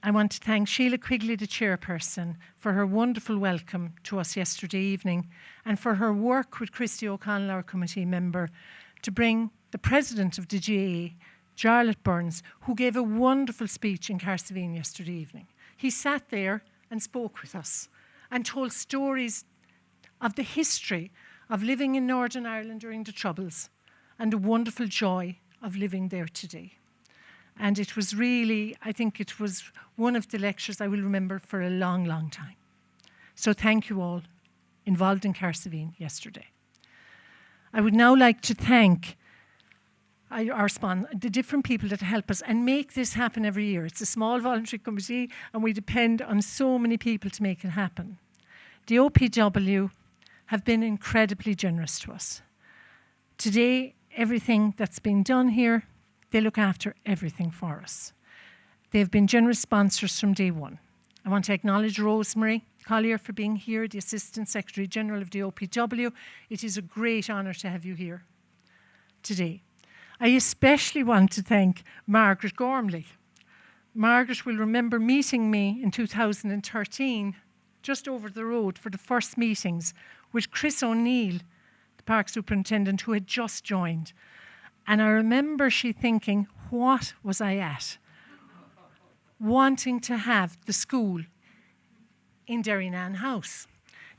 I want to thank Sheila Quigley, the chairperson, for her wonderful welcome to us yesterday evening, and for her work with Christy O'Connell, our committee member, to bring the president of the GAA, Jarlath Burns, who gave a wonderful speech in Cahersiveen yesterday evening. He sat there and spoke with us and told stories of the history of living in Northern Ireland during the Troubles and the wonderful joy of living there today. And it was really, I think it was one of the lectures I will remember for a long, long time. So thank you all involved in Cahersiveen yesterday. I would now like to thank the different people that help us and make this happen every year. It's a small voluntary committee, and we depend on so many people to make it happen. The OPW have been incredibly generous to us. Today, everything that's been done here, they look after everything for us. They've been generous sponsors from day one. I want to acknowledge Rosemary Collier for being here, the Assistant Secretary General of the OPW. It is a great honour to have you here today. I especially want to thank Margaret Gormley. Margaret will remember meeting me in 2013, just over the road for the first meetings with Chris O'Neill, the park superintendent who had just joined. And I remember she thinking, what was I at? Wanting to have the school in Derrynane House.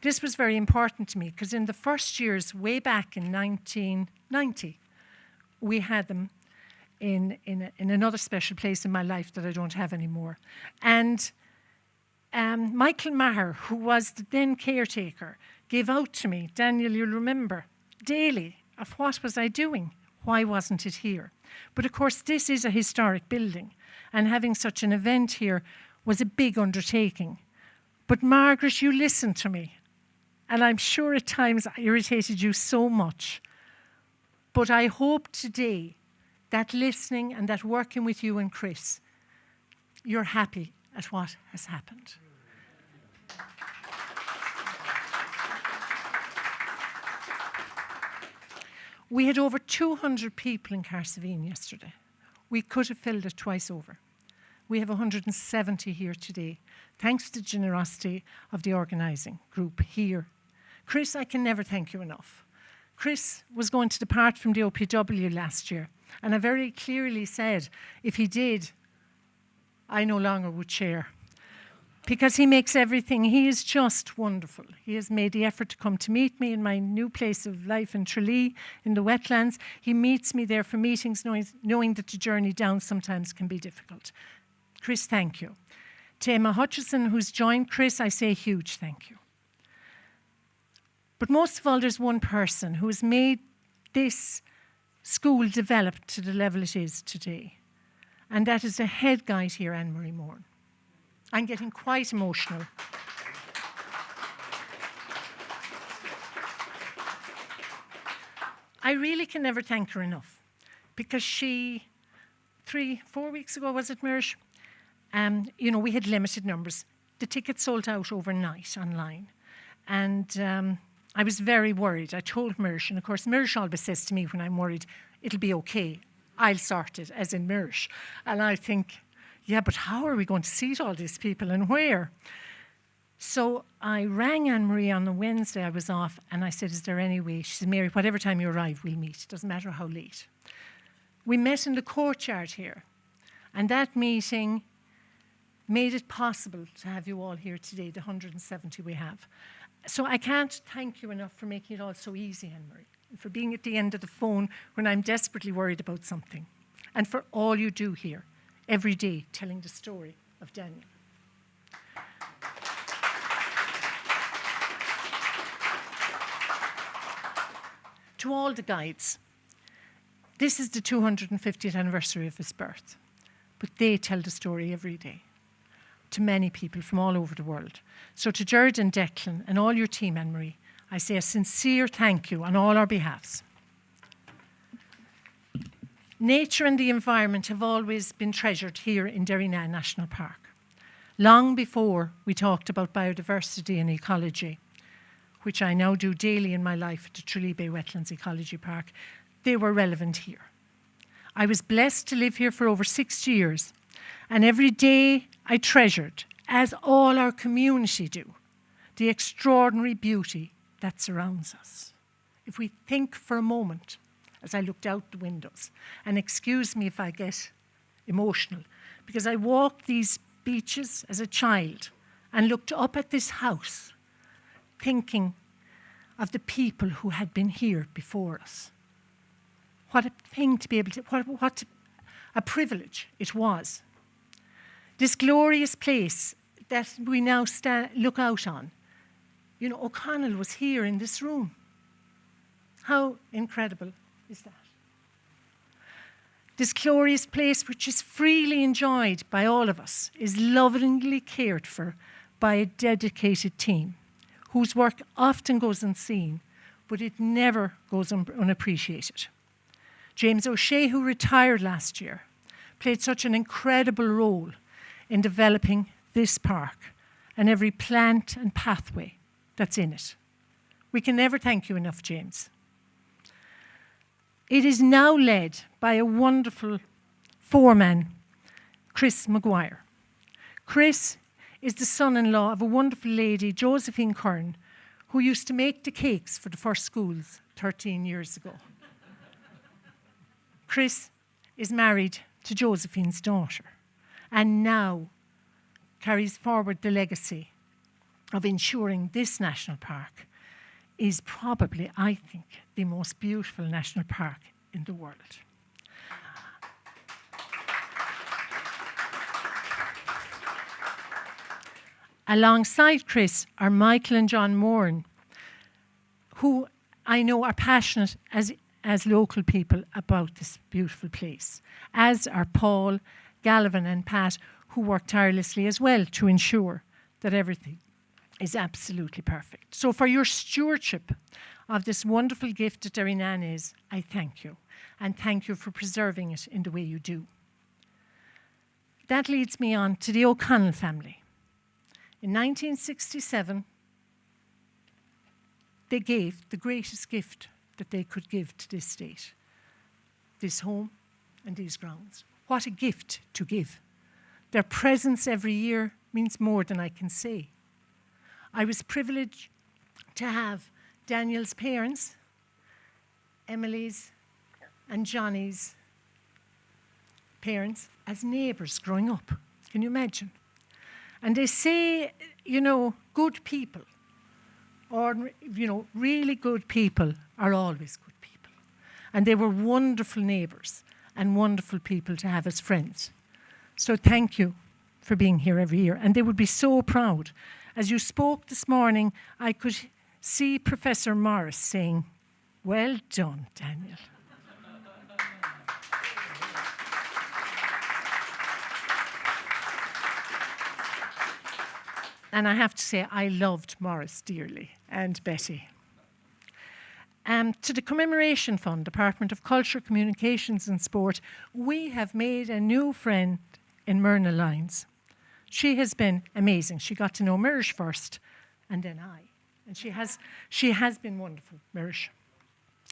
This was very important to me because in the first years, way back in 1990, we had them in another special place in my life that I don't have anymore. And Michael Maher, who was the then caretaker, gave out to me, Daniel, you'll remember, daily of what was I doing? Why wasn't it here? But of course, this is a historic building, and having such an event here was a big undertaking. But Margaret, you listened to me, and I'm sure at times I irritated you so much. But I hope today that listening and that working with you and Chris, you're happy at what has happened. We had over 200 people in Carsavine yesterday. We could have filled it twice over. We have 170 here today, thanks to the generosity of the organising group here. Chris, I can never thank you enough. Chris was going to depart from the OPW last year, and I very clearly said, if he did, I no longer would chair. Because he makes everything, he is just wonderful. He has made the effort to come to meet me in my new place of life in Tralee, in the wetlands. He meets me there for meetings, knowing that the journey down sometimes can be difficult. Chris, thank you. To Emma Hutchison, who's joined Chris, I say a huge thank you. But most of all, there's one person who has made this school develop to the level it is today. And that is the head guide here, Anne-Marie Moore. I'm getting quite emotional. I really can never thank her enough, because she, 3-4 weeks ago, was it, Mirish? We had limited numbers. The tickets sold out overnight online. And I was very worried. I told Mirish, and of course Mirish always says to me when I'm worried, it'll be okay, I'll sort it, as in Mirish. And I think, yeah, but how are we going to seat all these people and where? So I rang Anne-Marie on the Wednesday I was off, and I said, is there any way? She said, Mary, whatever time you arrive, we'll meet. It doesn't matter how late. We met in the courtyard here, and that meeting made it possible to have you all here today, the 170 we have. So I can't thank you enough for making it all so easy, Anne-Marie, and for being at the end of the phone when I'm desperately worried about something, and for all you do here every day, telling the story of Daniel. To all the guides, this is the 250th anniversary of his birth, but they tell the story every day to many people from all over the world. So to Gerard and Declan and all your team, Anne-Marie, I say a sincere thank you on all our behalves. Nature and the environment have always been treasured here in Derrynane National Park. Long before we talked about biodiversity and ecology, which I now do daily in my life at the Tralee Bay Wetlands Ecology Park, they were relevant here. I was blessed to live here for over 60 years, and every day I treasured, as all our community do, the extraordinary beauty that surrounds us. If we think for a moment, as I looked out the windows, and excuse me if I get emotional, because I walked these beaches as a child and looked up at this house, thinking of the people who had been here before us. What a thing to be able to, what a privilege it was. This glorious place that we now look out on. You know, O'Connell was here in this room. How incredible is that? This glorious place, which is freely enjoyed by all of us, is lovingly cared for by a dedicated team whose work often goes unseen, but it never goes unappreciated. James O'Shea, who retired last year, played such an incredible role in developing this park and every plant and pathway that's in it. We can never thank you enough, James. It is now led by a wonderful foreman, Chris Maguire. Chris is the son-in-law of a wonderful lady, Josephine Kern, who used to make the cakes for the first schools 13 years ago. Chris is married to Josephine's daughter and now carries forward the legacy of ensuring this national park is probably, I think, the most beautiful national park in the world. Alongside Chris are Michael and John Moran, who I know are passionate as local people about this beautiful place, as are Paul, Galvin and Pat, who work tirelessly as well to ensure that everything is absolutely perfect. So for your stewardship of this wonderful gift that Derrynane is, I thank you. And thank you for preserving it in the way you do. That leads me on to the O'Connell family. In 1967, they gave the greatest gift that they could give to this state, this home and these grounds. What a gift to give. Their presence every year means more than I can say. I was privileged to have Daniel's parents, Emily's and Johnny's parents as neighbours growing up. Can you imagine? And they say, you know, good people, or, you know, really good people are always good people. And they were wonderful neighbours and wonderful people to have as friends. So thank you for being here every year. And they would be so proud. As you spoke this morning, I could see Professor Morris saying, "Well done, Daniel." And I have to say, I loved Morris dearly, and Betty. To the Commemoration Fund, Department of Culture, Communications and Sport, we have made a new friend in Myrna Lyons. She has been amazing. She got to know Mirish first, and then I. And she has been wonderful, Mirish.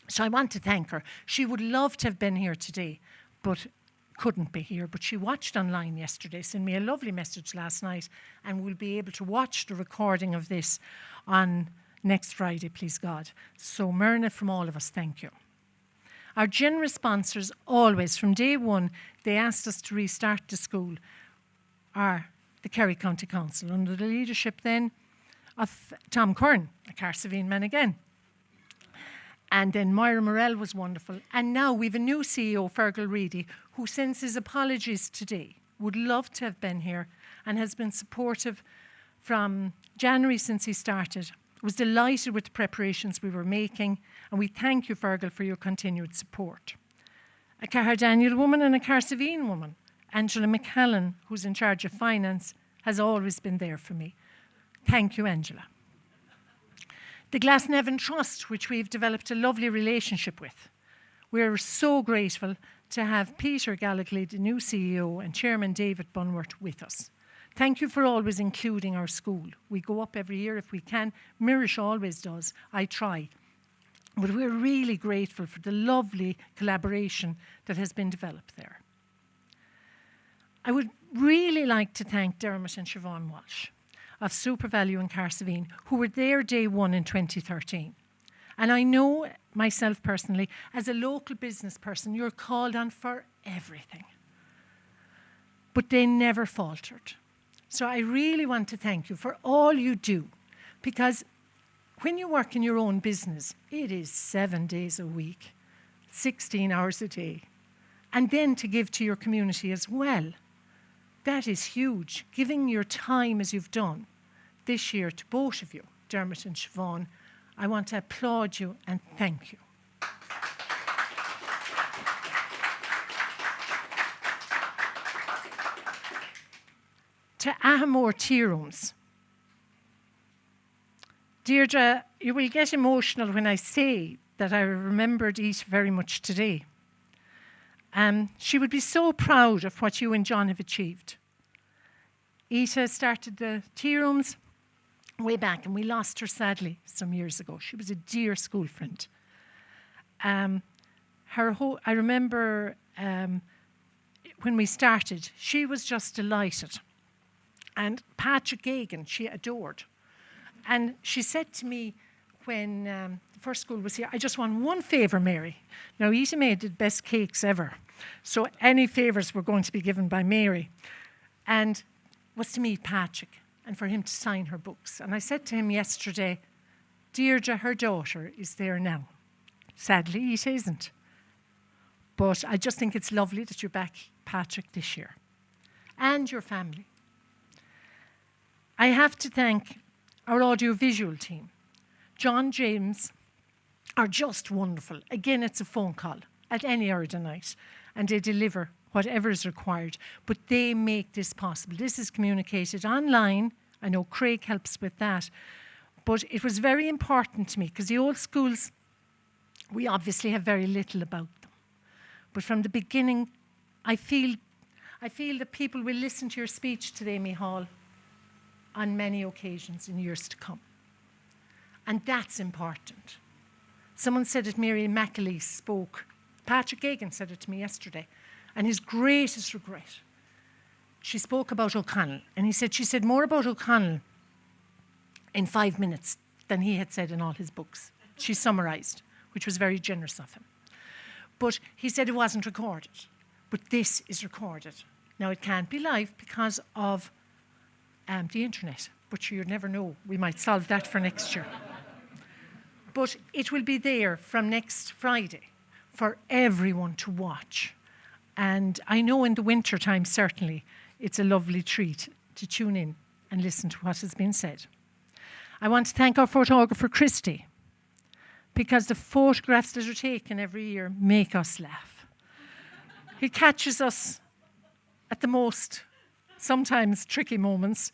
So I want to thank her. She would love to have been here today, but couldn't be here. But she watched online yesterday, sent me a lovely message last night, and we'll be able to watch the recording of this on next Friday, please God. So Myrna, from all of us, thank you. Our generous sponsors, always, from day one, they asked us to restart the school, are the Kerry County Council, under the leadership then of Tom Curran, a Carsavine man again. And then Moira Morell was wonderful. And now we've a new CEO, Fergal Reedy, who sends his apologies today, would love to have been here and has been supportive from January since he started. Was delighted with the preparations we were making, and we thank you, Fergal, for your continued support. A Cahardaniel woman and a Carsavine woman, Angela McCallan, who's in charge of finance, has always been there for me. Thank you, Angela. The Glasnevin Trust, which we've developed a lovely relationship with. We're so grateful to have Peter Gallagher, the new CEO, and Chairman David Bunworth with us. Thank you for always including our school. We go up every year if we can. Mirish always does. I try. But we're really grateful for the lovely collaboration that has been developed there. I would really like to thank Dermot and Siobhan Walsh of SuperValue in Carsavine, who were there day one in 2013. And I know myself personally, as a local business person, you're called on for everything. But they never faltered. So I really want to thank you for all you do, because when you work in your own business, it is 7 days a week, 16 hours a day, and then to give to your community as well. That is huge. Giving your time as you've done this year to both of you, Dermot and Siobhan, I want to applaud you and thank you. To Ahamore Tea Rooms. Deirdre, you will get emotional when I say that I remembered Ita very much today. She would be so proud of what you and John have achieved. Ita started the tea rooms way back, and we lost her sadly some years ago. She was a dear school friend. I remember when we started, she was just delighted. And Patrick Gagan, she adored. And she said to me when the first school was here, I just want one favour, Mary. Now, Ita made the best cakes ever, so any favours were going to be given by Mary. And was to meet Patrick and for him to sign her books. And I said to him yesterday, Deirdre, her daughter, is there now. Sadly, Ita isn't. But I just think it's lovely that you're back, Patrick, this year. And your family. I have to thank our audiovisual team. John, James are just wonderful. Again, it's a phone call at any hour of the night, and they deliver whatever is required, but they make this possible. This is communicated online. I know Craig helps with that, but it was very important to me because the old schools, we obviously have very little about them. But from the beginning, I feel that people will listen to your speech today, Micheál, on many occasions in years to come. And that's important. Someone said it, Mary McAleese spoke. Patrick Gagan said it to me yesterday. And his greatest regret, she spoke about O'Connell. And she said more about O'Connell in 5 minutes than he had said in all his books. She summarised, which was very generous of him. But he said it wasn't recorded. But this is recorded. Now, it can't be live because of the internet. But you never know. We might solve that for next year. But it will be there from next Friday for everyone to watch. And I know in the winter time, certainly, it's a lovely treat to tune in and listen to what has been said. I want to thank our photographer, Christy, because the photographs that are taken every year make us laugh. He catches us at the most, sometimes tricky moments,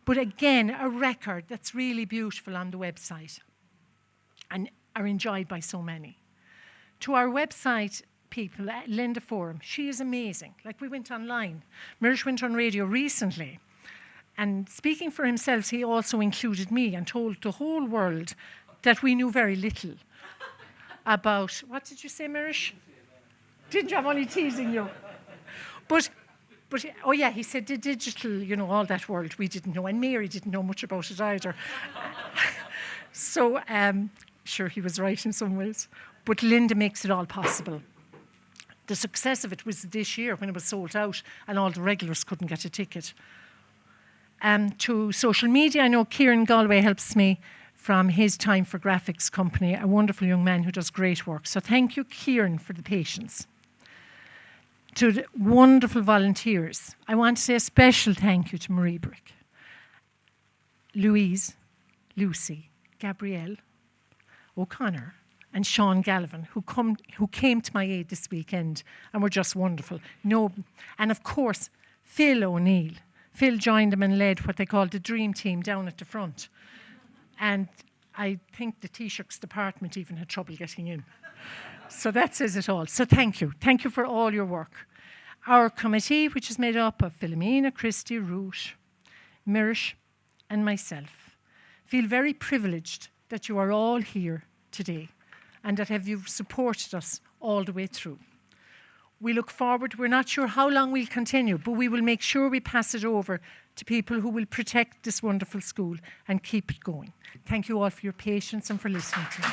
but again, a record that's really beautiful on the website and are enjoyed by so many. To our website people, Linda Forum, she is amazing. Like, we went online. Mirish went on radio recently, and speaking for himself, he also included me and told the whole world that we knew very little about, what did you say, Mirish? Didn't you? I'm only teasing you. But oh yeah, he said the digital, all that world we didn't know, and Mary didn't know much about it either. So, sure, he was right in some ways. But Linda makes it all possible. The success of it was this year when it was sold out and all the regulars couldn't get a ticket. To social media, I know Kieran Galway helps me from his Time for Graphics company, a wonderful young man who does great work. So thank you, Kieran, for the patience. To the wonderful volunteers, I want to say a special thank you to Marie Brick, Louise, Lucy, Gabrielle, O'Connor, and Sean Gallivan, who came to my aid this weekend and were just wonderful. And of course, Phil O'Neill. Phil joined them and led what they called the Dream Team down at the front. And I think the Taoiseach's department even had trouble getting in. So that says it all. So thank you. Thank you for all your work. Our committee, which is made up of Philomena, Christy, Ruth, Mirish, and myself, feel very privileged that you are all here today and that you've supported us all the way through. We look forward. We're not sure how long we'll continue, but we will make sure we pass it over to people who will protect this wonderful school and keep it going. Thank you all for your patience and for listening to me.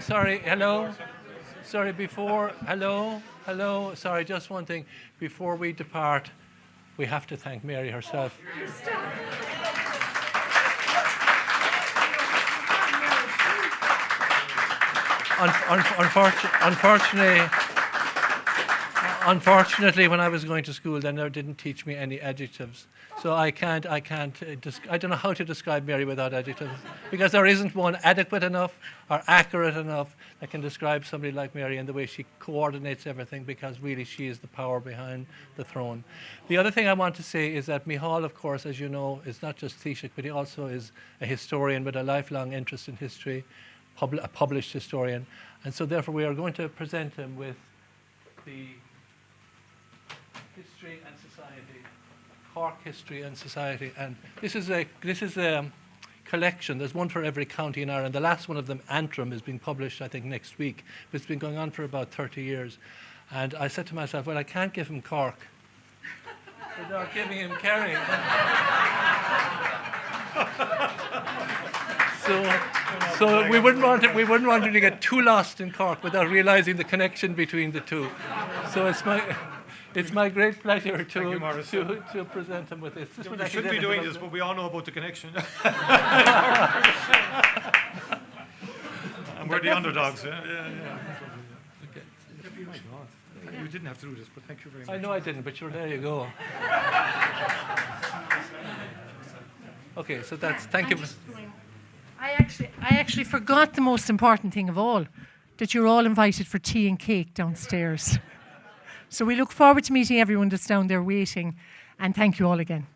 Sorry, hello, sorry, just one thing. Before we depart, we have to thank Mary herself. Unfortunately, when I was going to school, they never didn't teach me any adjectives. So I don't know how to describe Mary without adjectives, because there isn't one adequate enough or accurate enough that can describe somebody like Mary and the way she coordinates everything, because really she is the power behind the throne. The other thing I want to say is that Micheál, of course, as you know, is not just Taoiseach, but he also is a historian with a lifelong interest in history, a published historian. And so therefore we are going to present him with the History and Society, Cork History and Society, and this is a collection. There's one for every county in Ireland. The last one of them, Antrim, is being published, I think, next week. But it's been going on for about 30 years. And I said to myself, well, I can't give him Cork without giving him Kerry. So we wouldn't want him to get too lost in Cork without realising the connection between the two. So It's my great pleasure Thank you, Morris. to present him with this. You shouldn't be doing this, but we all know about the connection. And we're the underdogs. Yeah. Okay. My God. You didn't have to do this, but thank you very much. I know I didn't, but sure, there you go. Okay, so that's, thank you. I actually forgot the most important thing of all, that you're all invited for tea and cake downstairs. So we look forward to meeting everyone that's down there waiting, and thank you all again.